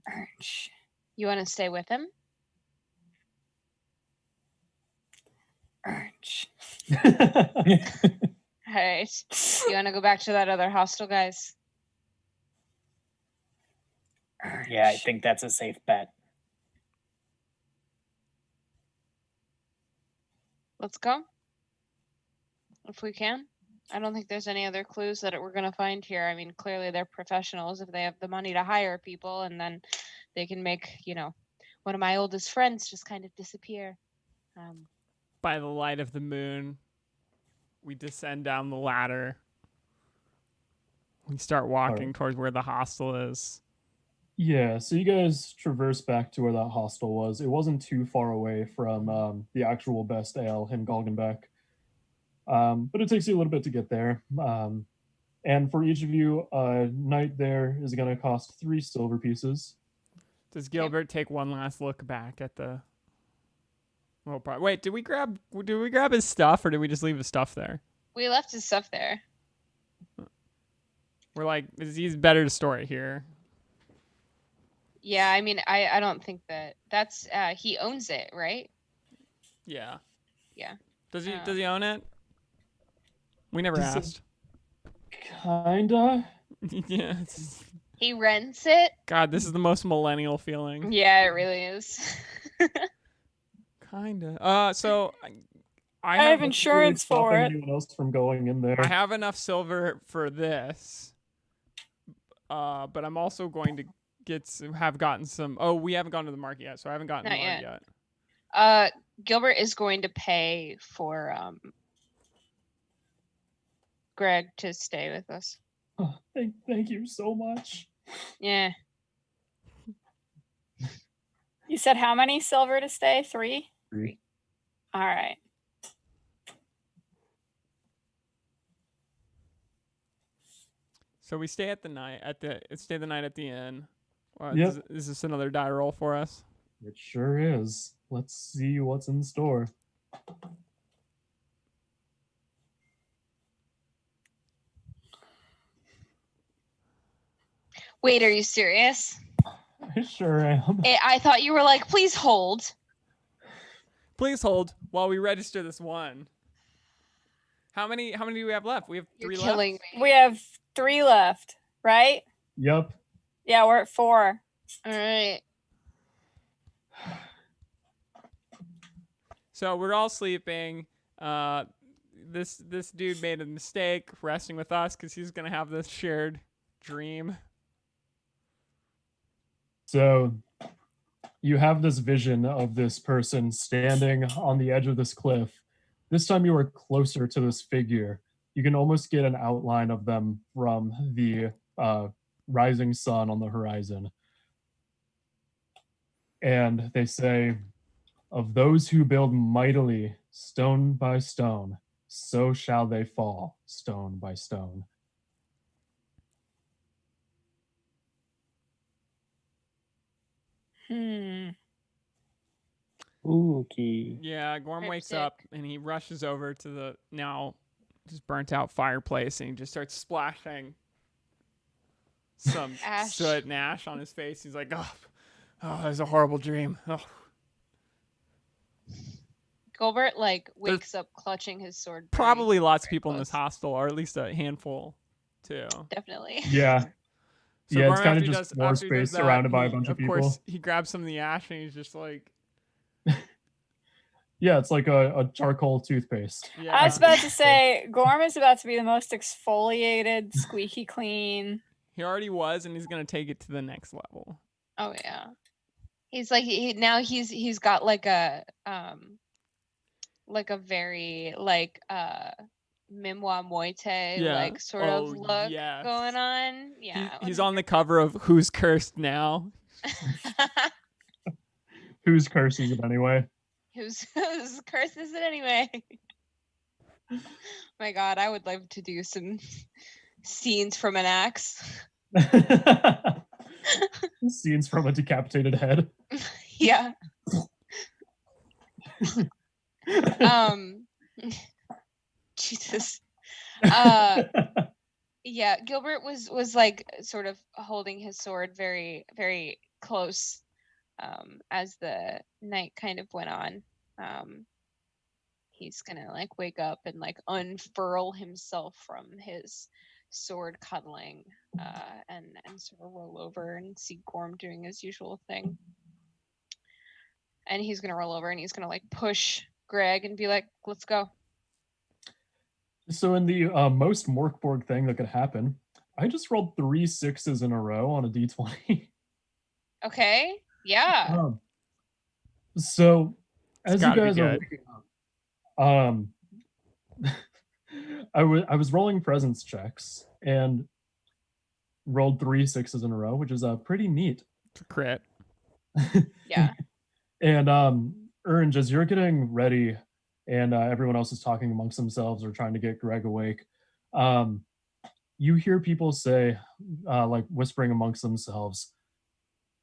Orange. You want to stay with him? Orange. All right. You want to go back to that other hostel, guys? Orange. Yeah, I think that's a safe bet. Let's go. If we can. I don't think there's any other clues that we're going to find here. I mean, clearly they're professionals if they have the money to hire people, and then they can make, one of my oldest friends just kind of disappear. By the light of the moon. we descend down the ladder. We start walking towards where the hostel is. Yeah, so you guys traverse back to where that hostel was. It wasn't too far away from the actual best ale in Golgenbeck, but it takes you a little bit to get there. And for each of you, a night there is going to cost 3 silver pieces. Does Gilbert take one last look back at the? Well, wait, did we grab his stuff, or did we just leave his stuff there? We left his stuff there. We're like, he's better to store it here. Yeah, I mean, I don't think that's he owns it, right? Yeah. Yeah. Does he own it? We never asked. Kinda. Yeah. He rents it. God, this is the most millennial feeling. Yeah, it really is. Kinda. So I have insurance for it. Anyone else from going in there? I have enough silver for this. But I'm also going to have gotten some. Oh, we haven't gone to the market yet, so I haven't gotten Not the market yet. Gilbert is going to pay for Greg to stay with us. Oh, thank you so much. Yeah. You said how many silver to stay? 3? 3. All right. So we stay the night at the inn. Yep. Is this another die roll for us? It sure is. Let's see what's in store. Wait, are you serious? I sure am. I thought you were like, please hold. Please hold while we register this one. How many do we have left? We have 3 left. Killing me. We have 3 left, right? Yep. Yeah, we're at 4. All right. So we're all sleeping. This dude made a mistake resting with us because he's gonna have this shared dream. So you have this vision of this person standing on the edge of this cliff. This time you are closer to this figure. You can almost get an outline of them from the rising sun on the horizon. And they say, of those who build mightily, stone by stone, so shall they fall, stone by stone. Spooky. Yeah, Gorm wakes Cryptic. up and he rushes over to the now just burnt out fireplace and he just starts splashing some Ash. soot and ash on his face. He's like, oh, that was a horrible dream. Oh. Gilbert wakes up clutching his sword. Probably lots of people in close. this hostel, or at least a handful, too. Definitely. Yeah. So Yeah, it's Gorm, kind of after he just does- more after he does space that, surrounded by a bunch of Of people. course, he grabs some of the ash and he's just like, Yeah, it's like a charcoal toothpaste. yeah. I was about to say, Gorm is about to be the most exfoliated, squeaky clean. He already was, and he's gonna take it to the next level. Oh yeah. He's like he's got like a very Mimwa Moite Yeah. sort of Oh, look yes. going on. Yeah. He's on the cover of Who's Cursed Now. Whose curse is it anyway? Whose curse is it anyway? My God, I would love to do some scenes from an axe. Scenes from a decapitated head. Yeah. Jesus. Yeah, Gilbert was like sort of holding his sword very, very close as the night kind of went on. He's gonna wake up and unfurl himself from his sword cuddling and sort of roll over and see Gorm doing his usual thing. And he's gonna roll over and he's gonna push Greg and be like, let's go. So in the most Morkborg thing that could happen, I just rolled 3 6s in a row on a d20. Okay. Yeah. So It's as you gotta be guys are good. waking up, I was rolling presence checks and rolled 3 6s in a row, which is pretty neat. It's a crit. Yeah. And Ernj, as you're getting ready and everyone else is talking amongst themselves or trying to get Greg awake, you hear people say, like whispering amongst themselves,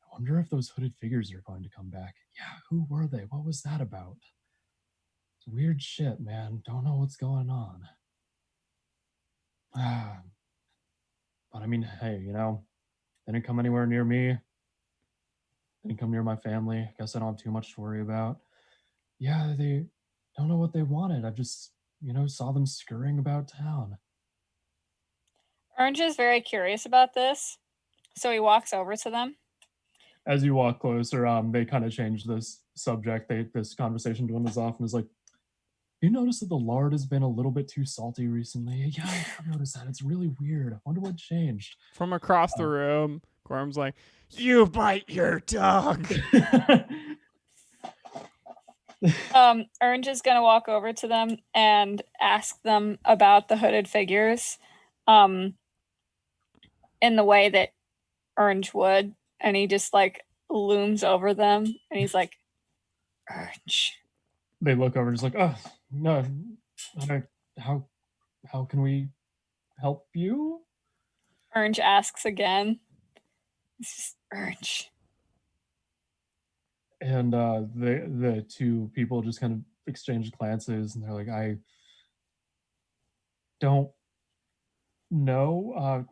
I wonder if those hooded figures are going to come back. Yeah, who were they? What was that about? It's weird shit, man. Don't know what's going on. But I mean, hey, they didn't come anywhere near me. Didn't come near my family. I guess I don't have too much to worry about. Yeah, they don't know what they wanted. I just, saw them scurrying about town. Orange is very curious about this, so he walks over to them. As you walk closer, they kind of change this subject. This conversation dwindles off and is like, you notice that the lard has been a little bit too salty recently? Yeah, I have noticed that. It's really weird. I wonder what changed. From across the room, Gorm's like, you bite your dog. Orange is going to walk over to them and ask them about the hooded figures in the way that Orange would. And he just like looms over them and he's like, Orange. They look over and just like, oh, no, how can we help you? Orange asks again. It's just Orange. And the two people just kind of exchange glances and they're like, I don't know.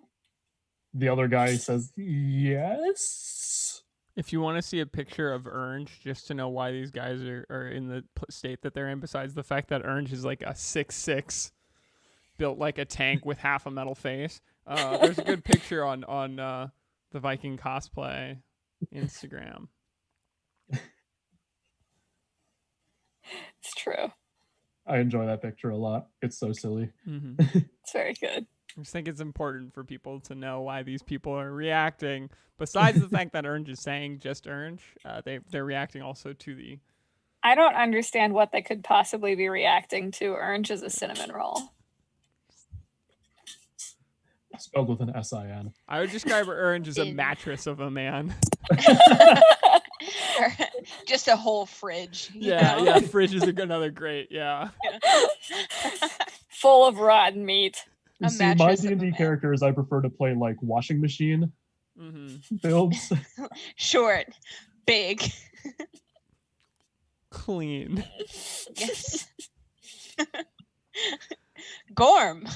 The other guy says, yes. If you want to see a picture of Orange, just to know why these guys are in the state that they're in, besides the fact that Orange is like a 6'6", built like a tank with half a metal face, there's a good picture on the Viking cosplay Instagram. It's true. I enjoy that picture a lot. It's so silly. Mm-hmm. It's very good. I just think it's important for people to know why these people are reacting. Besides the fact that Orange is saying just Orange, they're reacting also to the... I don't understand what they could possibly be reacting to. Orange is a cinnamon roll. Spelled with an S-I-N. I would describe Orange as a mattress of a man. Just a whole fridge. Yeah, fridge is another great, yeah. Full of rotten meat. See, my D&D characters, I prefer to play like washing machine builds. Short, big, clean. Yes. Gorm.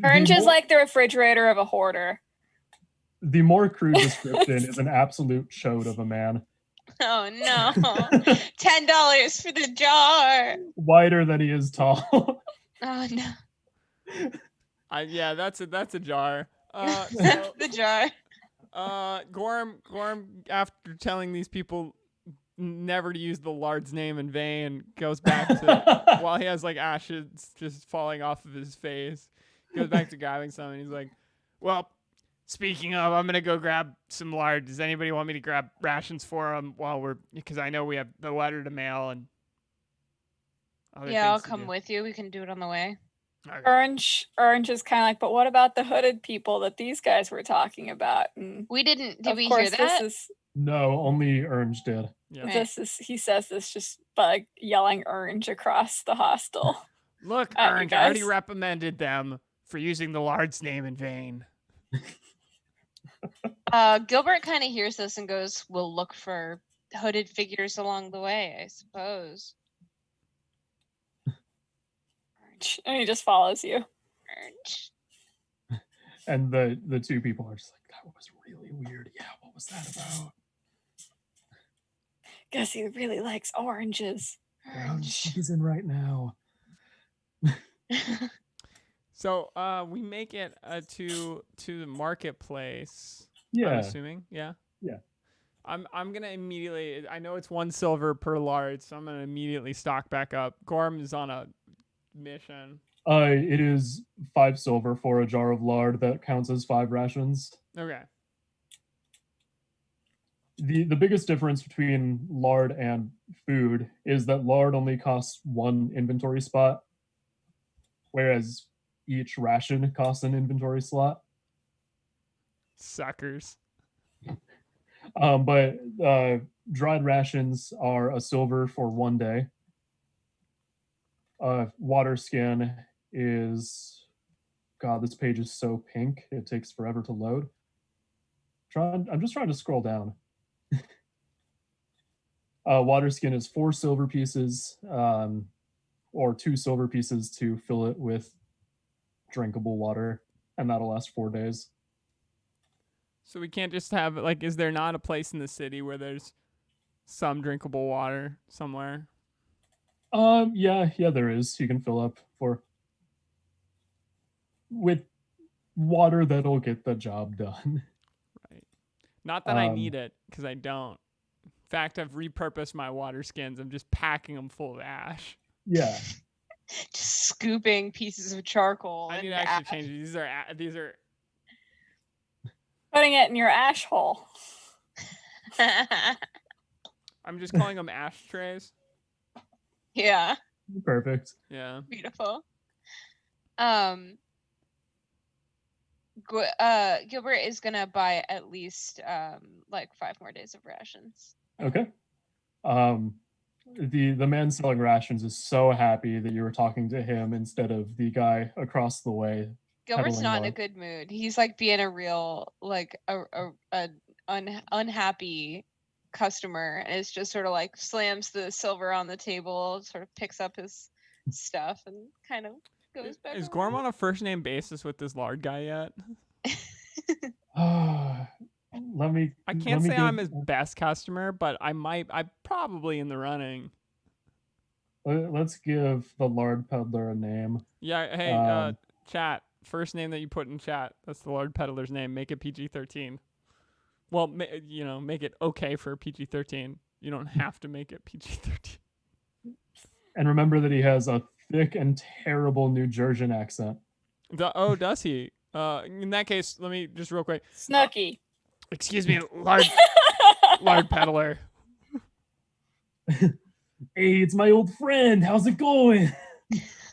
Orange is like the refrigerator of a hoarder. The more crude description is an absolute chode of a man. Oh no. $10 for the jar. Wider than he is tall. Oh no. Yeah, that's a jar. The jar. Gorm, after telling these people never to use the Lard's name in vain, goes back to while he has like ashes just falling off of his face. Goes back to grabbing some, and he's like, "Well, speaking of, I'm gonna go grab some lard. Does anybody want me to grab rations for them because I know we have the letter to mail and." Yeah, I'll come with you. We can do it on the way. Okay. Orange is kind of like, but what about the hooded people that these guys were talking about? And we didn't. Did we hear that? No, only Orange did. Yeah. He says this just by yelling Orange across the hostel. Look, Orange, I already reprimanded them for using the Lard's name in vain. Gilbert kind of hears this and goes, we'll look for hooded figures along the way, I suppose. And he just follows you. And the two people are just like, that was really weird. Yeah, what was that about? Guess he really likes oranges. He's in right now. So we make it to the marketplace. Yeah. I'm assuming. Yeah. Yeah. I'm gonna immediately. I know it's 1 silver per lard, so I'm gonna immediately stock back up. Gorm is on a mission. It is 5 silver for a jar of lard that counts as 5 rations. Okay. The biggest difference between lard and food is that lard only costs 1 inventory spot, whereas each ration costs an inventory slot. Suckers. But dried rations are a silver for 1 day. Water skin is, God, this page is so pink. It takes forever to load. I'm just trying to scroll down. Water skin is 4 silver pieces, or 2 silver pieces to fill it with drinkable water, and that'll last 4 days. So we can't just have, like, is there not a place in the city where there's some drinkable water somewhere? Yeah, there is. You can fill up with water that'll get the job done. Right. Not that I need it, because I don't. In fact, I've repurposed my water skins. I'm just packing them full of ash. Yeah. Just scooping pieces of charcoal. I need to and actually change these. These are. Putting it in your ash hole. I'm just calling them ashtrays. Yeah, Perfect. Yeah. beautiful. Gilbert is gonna buy at least like 5 more days of rations. Okay. The man selling rations is so happy that you were talking to him instead of the guy across the way. Gilbert's peddling not in the- a good mood. He's like being a real like a unhappy customer, and it's just sort of like slams the silver on the table, sort of picks up his stuff, and kind of goes back. Is over. Gorm on a first name basis with this lard guy yet? Let me. I can't say I'm his best customer, but I'm probably in the running. Let's give the lard peddler a name. Yeah. Hey, Um, chat. First name that you put in chat. That's the lard peddler's name. Make it PG-13. Well, make it okay for PG-13. You don't have to make it PG-13. And remember that he has a thick and terrible New Jersey accent. Does he? In that case, let me just real quick. Snooky. Excuse me, lard peddler. Hey, it's my old friend. How's it going?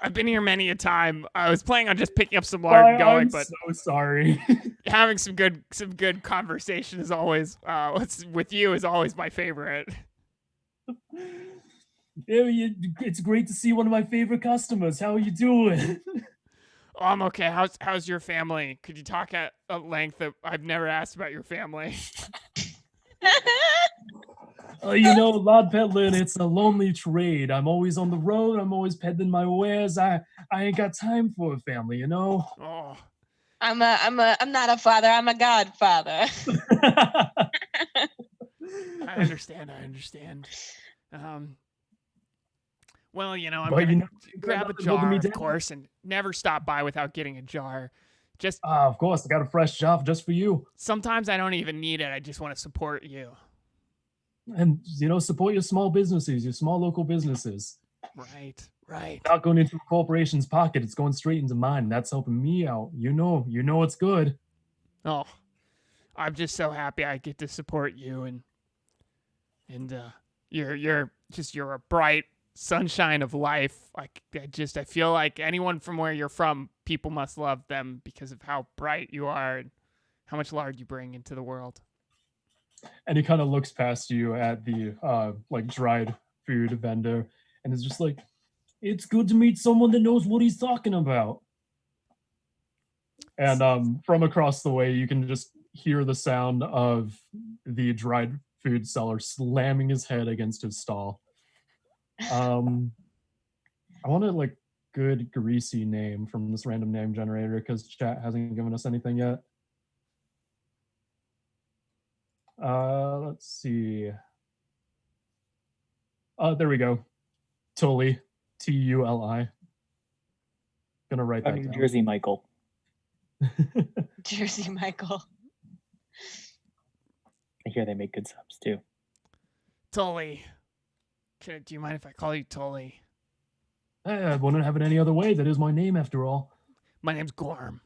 I've been here many a time. I was planning on just picking up some lard and going, I'm but so sorry. having some good conversation is always with you is always my favorite. It's great to see one of my favorite customers. How are you doing? Oh, I'm okay. How's your family? Could you talk at length? I've never asked about your family. Lard peddling, it's a lonely trade. I'm always on the road. I'm always peddling my wares. I ain't got time for a family, you know? Oh, I'm not a father. I'm a godfather. I understand. Well, I'm But gonna grab a nothing holding jar, me of down. course, and never stop by without getting a jar. Just Of course, I got a fresh jar just for you. sometimes I don't even need it. I just want to support you. And, support your small businesses, your small local businesses. Right. Not going into a corporation's pocket. It's going straight into mine. That's helping me out. You know it's good. Oh, I'm just so happy I get to support you, and you're a bright sunshine of life. Like I feel like anyone from where you're from, people must love them because of how bright you are and how much lard you bring into the world. And he kind of looks past you at the dried food vendor and is just like, it's good to meet someone that knows what he's talking about. And from across the way, you can just hear the sound of the dried food seller slamming his head against his stall. I want a good greasy name from this random name generator because chat hasn't given us anything yet. Let's see. There we go. Tully. Tuli. Gonna write that New down. Jersey Michael. Jersey Michael. I hear they make good subs too. Tully. Do you mind if I call you Tully? I wouldn't have it any other way. That is my name, after all. My name's Gorm.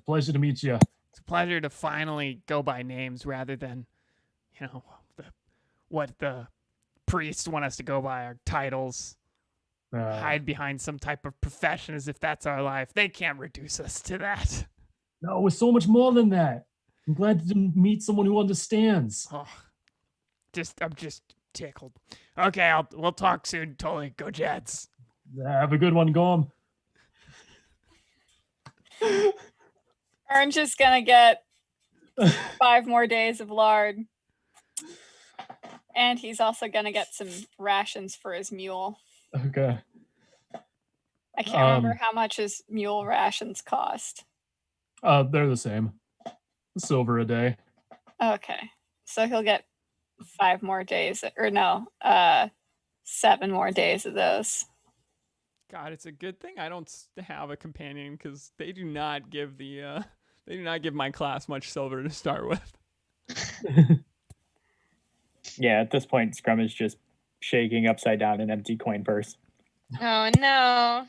Pleasure to meet you. It's a pleasure to finally go by names rather than, what the priests want us to go by, our titles. hide behind some type of profession as if that's our life. They can't reduce us to that. No, it's so much more than that. I'm glad to meet someone who understands. Oh, I'm just tickled. Okay, we'll talk soon. Totally, go Jets. Have a good one, Gorm. Orange is gonna get 5 more days of lard. And he's also gonna get some rations for his mule. Okay. I can't remember how much his mule rations cost. They're the same. Silver a day. Okay. So he'll get 5 more days, or no, 7 more days of those. God, it's a good thing I don't have a companion because they do not give my class much silver to start with. Yeah, at this point, Scrum is just shaking upside down an empty coin purse. Oh no.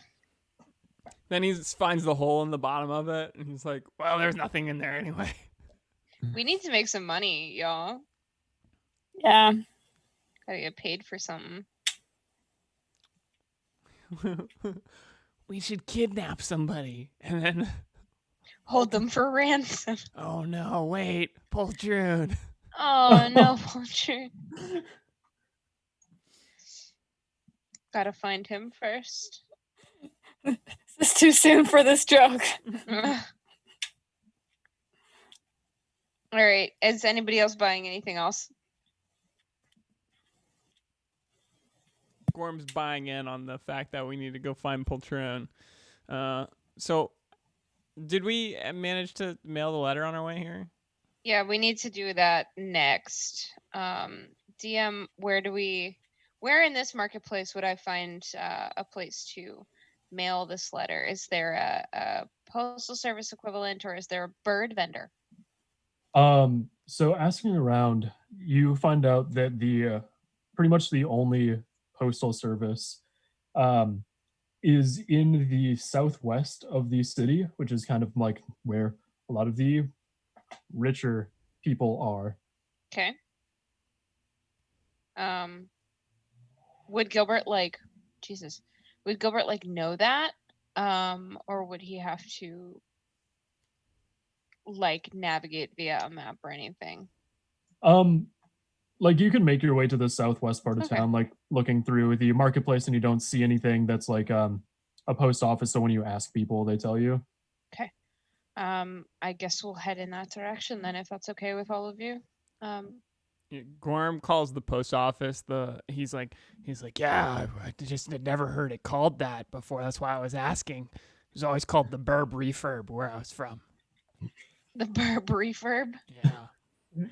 Then he finds the hole in the bottom of it, and he's like, well, there's nothing in there anyway. We need to make some money, y'all. Yeah. Gotta get paid for something. We should kidnap somebody and then hold them for ransom. Oh no, wait, Poltroon. Oh no, Poltroon. Gotta find him first. Is this too soon for this joke? All right. Is anybody else buying anything else? Gorm's buying in on the fact that we need to go find Poltroon. So, did we manage to mail the letter on our way here? Yeah, we need to do that next. DM, where in this marketplace would I find a place to mail this letter? Is there a postal service equivalent, or is there a bird vendor? So asking around, you find out that the pretty much the only postal service is in the southwest of the city, which is kind of like where a lot of the richer people are. Okay. Would Gilbert would Gilbert know that? Or would he have to navigate via a map or anything? Like you can make your way to the southwest part of Okay. town, like looking through the marketplace, and you don't see anything that's like a post office. So when you ask people, they tell you. Okay. I guess we'll head in that direction then, if that's okay with all of you. Gorm calls the post office. He's like, yeah, I just had never heard it called that before. That's why I was asking. It was always called the Burb Refurb where I was from. The Burb Refurb? Yeah.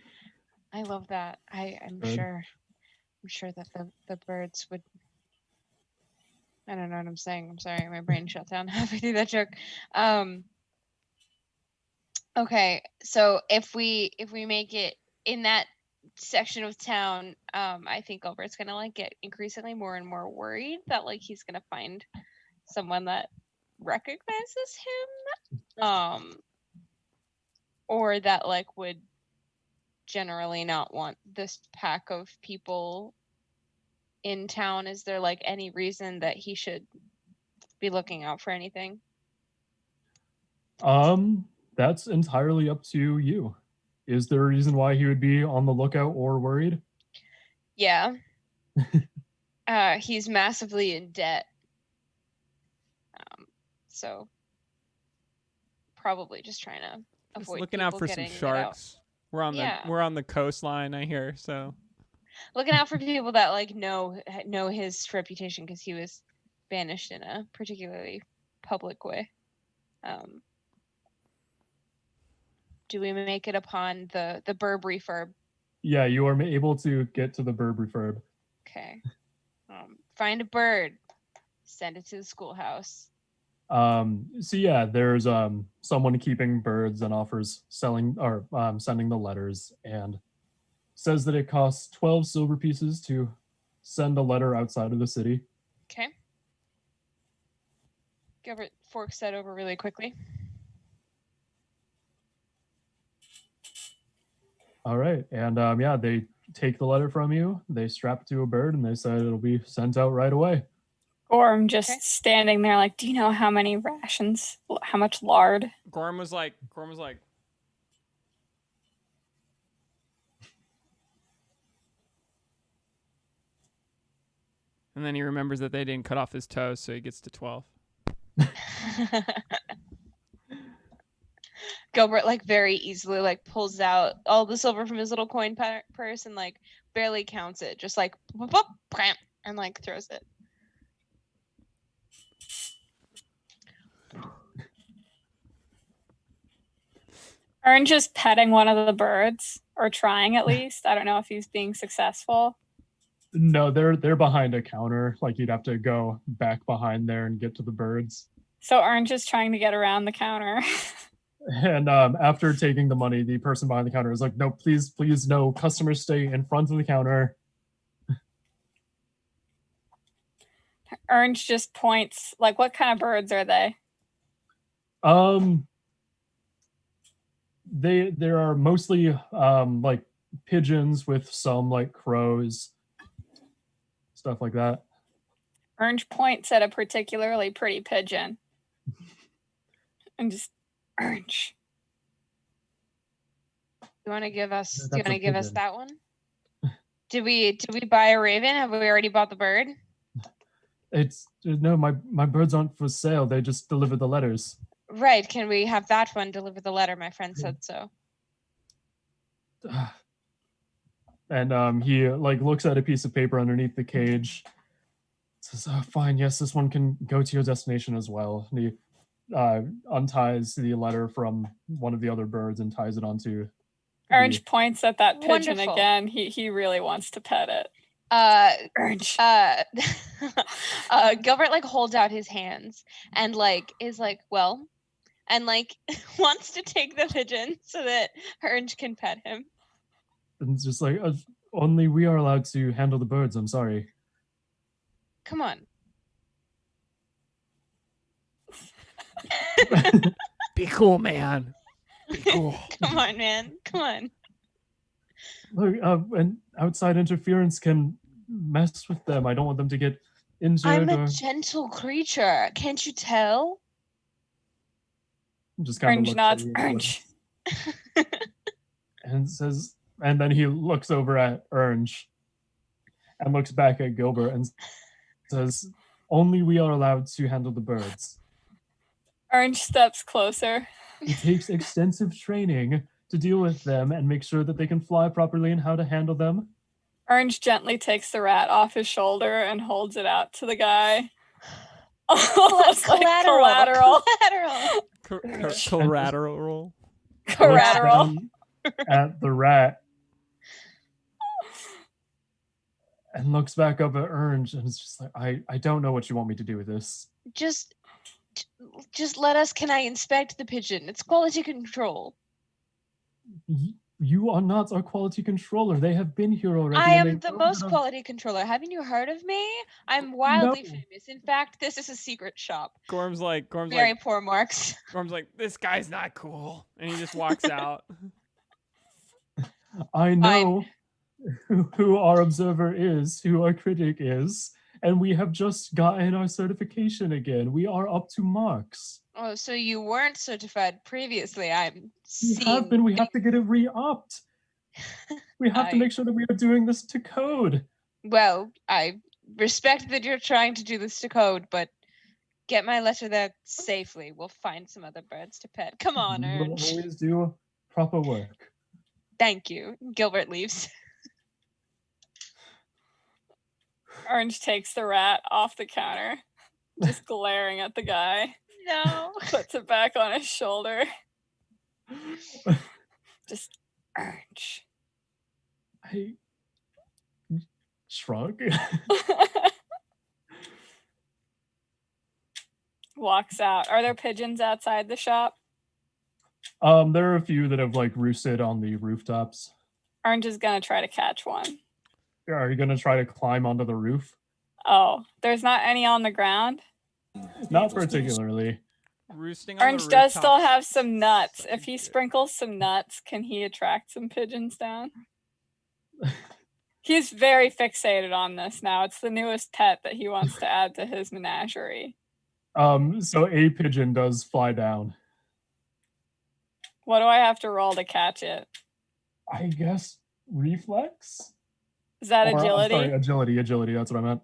I love that. I'm Good. sure that the birds would. I don't know what I'm saying. I'm sorry, my brain shut down halfway through that joke. Okay, so if we make it in that section of town, I think Gilbert's gonna get increasingly more and more worried that he's gonna find someone that recognizes him, or that would generally not want this pack of people in town. Is there any reason that he should be looking out for anything? That's entirely up to you. Is there a reason why he would be on the lookout or worried? Yeah. He's massively in debt. So probably just trying to avoid looking out for some sharks. We're on the coastline, I hear. So looking out for people that know his reputation because he was banished in a particularly public way. Do we make it upon the Burb Refurb? Yeah, you are able to get to the Burb Refurb. Okay. Find a bird, send it to the schoolhouse. So yeah, there's someone keeping birds and offers selling or sending the letters, and says that it costs 12 silver pieces to send a letter outside of the city. Okay. Gilbert forks that over really quickly. All right, and yeah, they take the letter from you, they strap it to a bird, and they said it'll be sent out right away. Gorm just standing there like, do you know how many rations, how much lard? Gorm was like, and then he remembers that they didn't cut off his toes, so he gets to 12. Gilbert like very easily like pulls out all the silver from his little coin purse and like barely counts it, just like boop, boop, bam, and like throws it. Ern just petting one of the birds, or trying at least. I don't know if he's being successful. No, they're behind a counter. Like you'd have to go back behind there and get to the birds. So Ern just trying to get around the counter. And after taking the money, the person behind the counter is like, "No, please, no. Customers stay in front of the counter." Ernst just points, like, what kind of birds are they? There are mostly like pigeons with some like crows, stuff like that. Ernst points at a particularly pretty pigeon. And just, Ernst. You want to give us? That's do you want a to give us pigeon. that one? Did we buy a raven? Have we already bought the bird? It's no, my birds aren't for sale. They just deliver the letters. Right. Can we have that one deliver the letter? My friend said so. And he like looks at a piece of paper underneath the cage. Says, "Oh, fine. Yes, this one can go to your destination as well." And he unties the letter from one of the other birds and ties it onto. Ernst points at that pigeon Wonderful. again. He really wants to pet it. Ernst. Gilbert like holds out his hands and like is like, well, and like wants to take the pigeon so that Ernst can pet him. And it's just like, only we are allowed to handle the birds. I'm sorry. Come on. Be cool, man. Be cool. Come on, man. Come on. Look, and outside interference can mess with them. I don't want them to get injured. I'm a or gentle creature. Can't you tell? just kind of Ernst looks nods. at you and says, and then he looks over at Ernst and looks back at Gilbert and says, "Only we are allowed to handle the birds." Ernst steps closer. It takes extensive training to deal with them and make sure that they can fly properly and how to handle them. Ernst gently takes the rat off his shoulder and holds it out to the guy. Almost like collateral. Collateral. Collateral. At the rat and looks back up at Ernst and it's just like, I don't know what you want me to do with this. Just let us. Can I inspect the pigeon? It's quality control. You are not our quality controller. They have been here already. I am the most quality controller. Haven't you heard of me? I'm wildly famous. In fact, this is a secret shop. Gorm's like, very poor marks. Gorm's like, this guy's not cool, and he just walks out. I know who our observer is, who our critic is, and we have just gotten our certification again. We are up to marks. Oh, so you weren't certified previously. I'm We have been. We have to get it re-upped. We have to make sure that we are doing this to code. Well, I respect that you're trying to do this to code, but get my letter there safely. We'll find some other birds to pet. Come on, Ernst. We'll always do proper work. Thank you. Gilbert leaves. Ernst takes the rat off the counter, just glaring at the guy. No. Puts it back on his shoulder. Just Ernst. I shrug. Walks out. Are there pigeons outside the shop? There are a few that have like roosted on the rooftops. Ernst is gonna try to catch one. Are you gonna try to climb onto the roof? Oh, there's not any on the ground? Not particularly. Roosting on Ernst the does still rooftops. have some nuts. If he sprinkles some nuts, can he attract some pigeons down? He's very fixated on this now. It's the newest pet that he wants to add to his menagerie. So a pigeon does fly down. What do I have to roll to catch it? I guess reflex? Is that Or, agility? I'm sorry, agility. That's what I meant.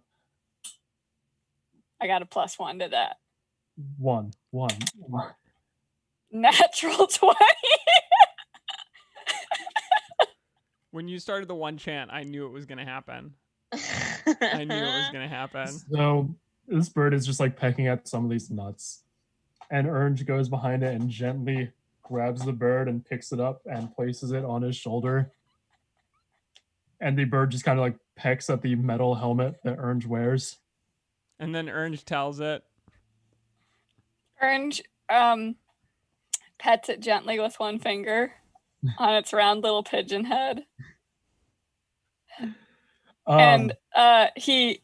I got a +1 to that. One. Natural 20. When you started the one chant, I knew it was going to happen. I knew it was going to happen. So this bird is just like pecking at some of these nuts. And Ernst goes behind it and gently grabs the bird and picks it up and places it on his shoulder. And the bird just kind of like pecks at the metal helmet that Ernst wears. And then Ernst tells it. Ernst pets it gently with one finger on its round little pigeon head. And he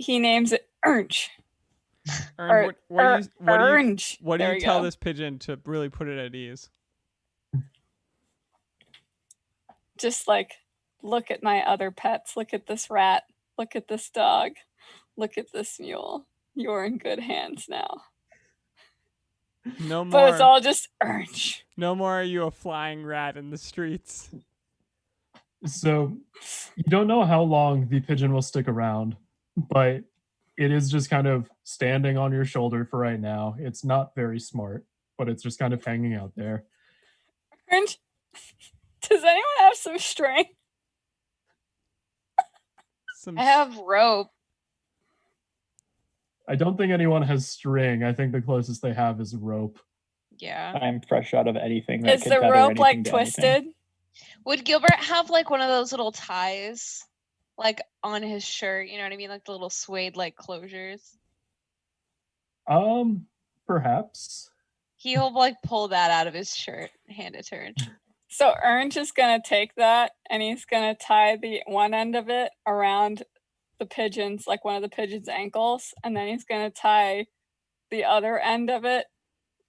names it Ernst. Ernst, what do you tell go. this pigeon to really put it at ease? Just like, look at my other pets. Look at this rat. Look at this dog. Look at this mule. You're in good hands now. No more. But it's all just Ernst. No more are you a flying rat in the streets. So you don't know how long the pigeon will stick around, but it is just kind of standing on your shoulder for right now. It's not very smart, but it's just kind of hanging out there. Ernst, does anyone have some string? I have rope. I don't think anyone has string. I think the closest they have is rope. Yeah. I'm fresh out of anything. That Is could the tether rope anything like to twisted? anything. Would Gilbert have like one of those little ties, like on his shirt? You know what I mean, like the little suede like closures. Perhaps. He'll like pull that out of his shirt, hand it to Ernst. So Ernst is gonna take that and he's gonna tie the one end of it around the pigeon's, like one of the pigeon's ankles, and then he's gonna tie the other end of it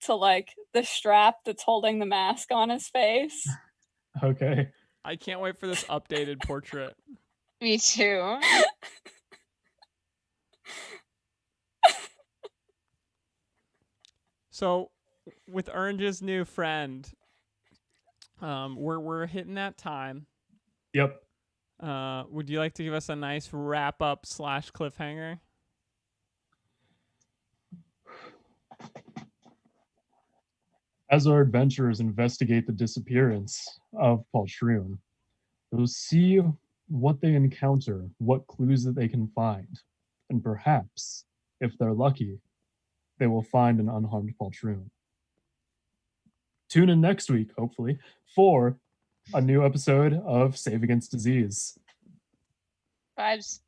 to like the strap that's holding the mask on his face. Okay. I can't wait for this updated portrait. Me too. So, with Ernst's new friend, we're hitting that time. Yep. Would you like to give us a nice wrap up / cliffhanger? As our adventurers investigate the disappearance of Poltroon, they'll see what they encounter, what clues that they can find, and perhaps, if they're lucky, they will find an unharmed Poltroon. Tune in next week, hopefully, for a new episode of Save Against Disease. Vibes.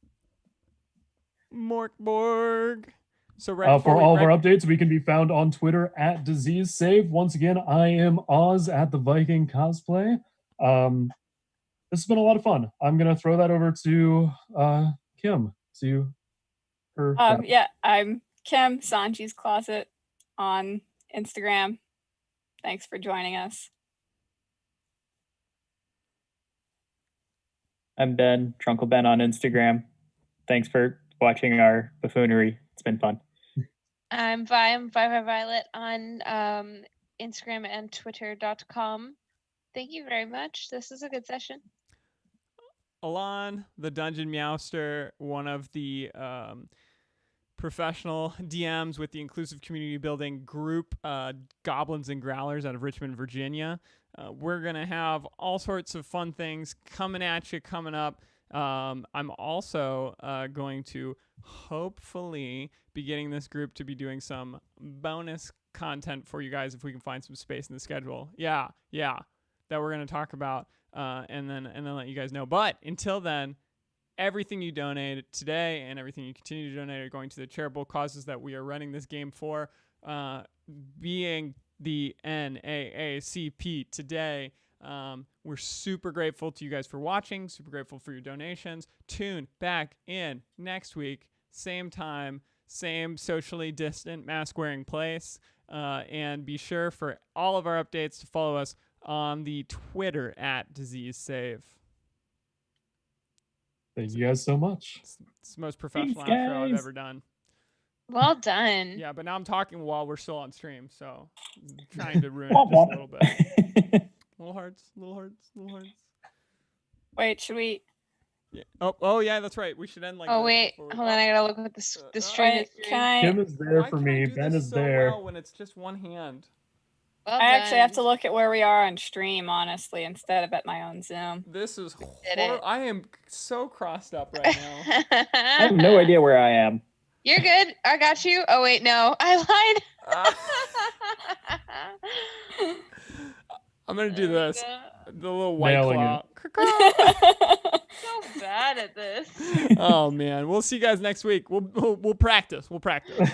Mörk Borg. So for all of our updates, we can be found on Twitter at Disease Save. Once again, I am Oz at the Viking Cosplay. This has been a lot of fun. I'm gonna throw that over to Kim. To her. Yeah, I'm Kim, Sanji's Closet on Instagram. Thanks for joining us. I'm Ben, Trunkle Ben on Instagram. Thanks for watching our buffoonery. It's been fun. I'm Violet on Instagram and Twitter.com. Thank you very much. This is a good session. Alon, the Dungeon Meowster, one of the professional DMs with the inclusive community building group Goblins and Growlers out of Richmond, Virginia. We're going to have all sorts of fun things coming at you coming up. I'm also going to hopefully be getting this group to be doing some bonus content for you guys if we can find some space in the schedule. Yeah, that we're going to talk about and then let you guys know. But until then, everything you donated today and everything you continue to donate are going to the charitable causes that we are running this game for, being the NAACP today. We're super grateful to you guys for watching, super grateful for your donations. Tune back in next week, same time, same socially distant mask wearing place, and be sure for all of our updates to follow us on the Twitter at Disease Save. Thank you guys so much. It's the most professional Thanks, outro I've guys. ever done. Well done. Yeah, but now I'm talking while we're still on stream, so I'm trying to ruin it just a little bit. Little hearts. Wait, should we? Yeah. Oh yeah, that's right. We should end like. Oh this wait, before we- hold on. I gotta look what the stream Wait, is doing. can I? Kim is there Why for can I me. do Ben this is so there. well when it's just one hand. Well I actually have to done. look at where we are on stream, honestly, instead of at my own Zoom. This is Did it. I am so crossed up right now. I have no idea where I am. You're good. I got you. Oh wait, no, I lied. I'm gonna do this. The little white Nailing claw. So bad at this. Oh man, we'll see you guys next week. We'll practice. We'll practice.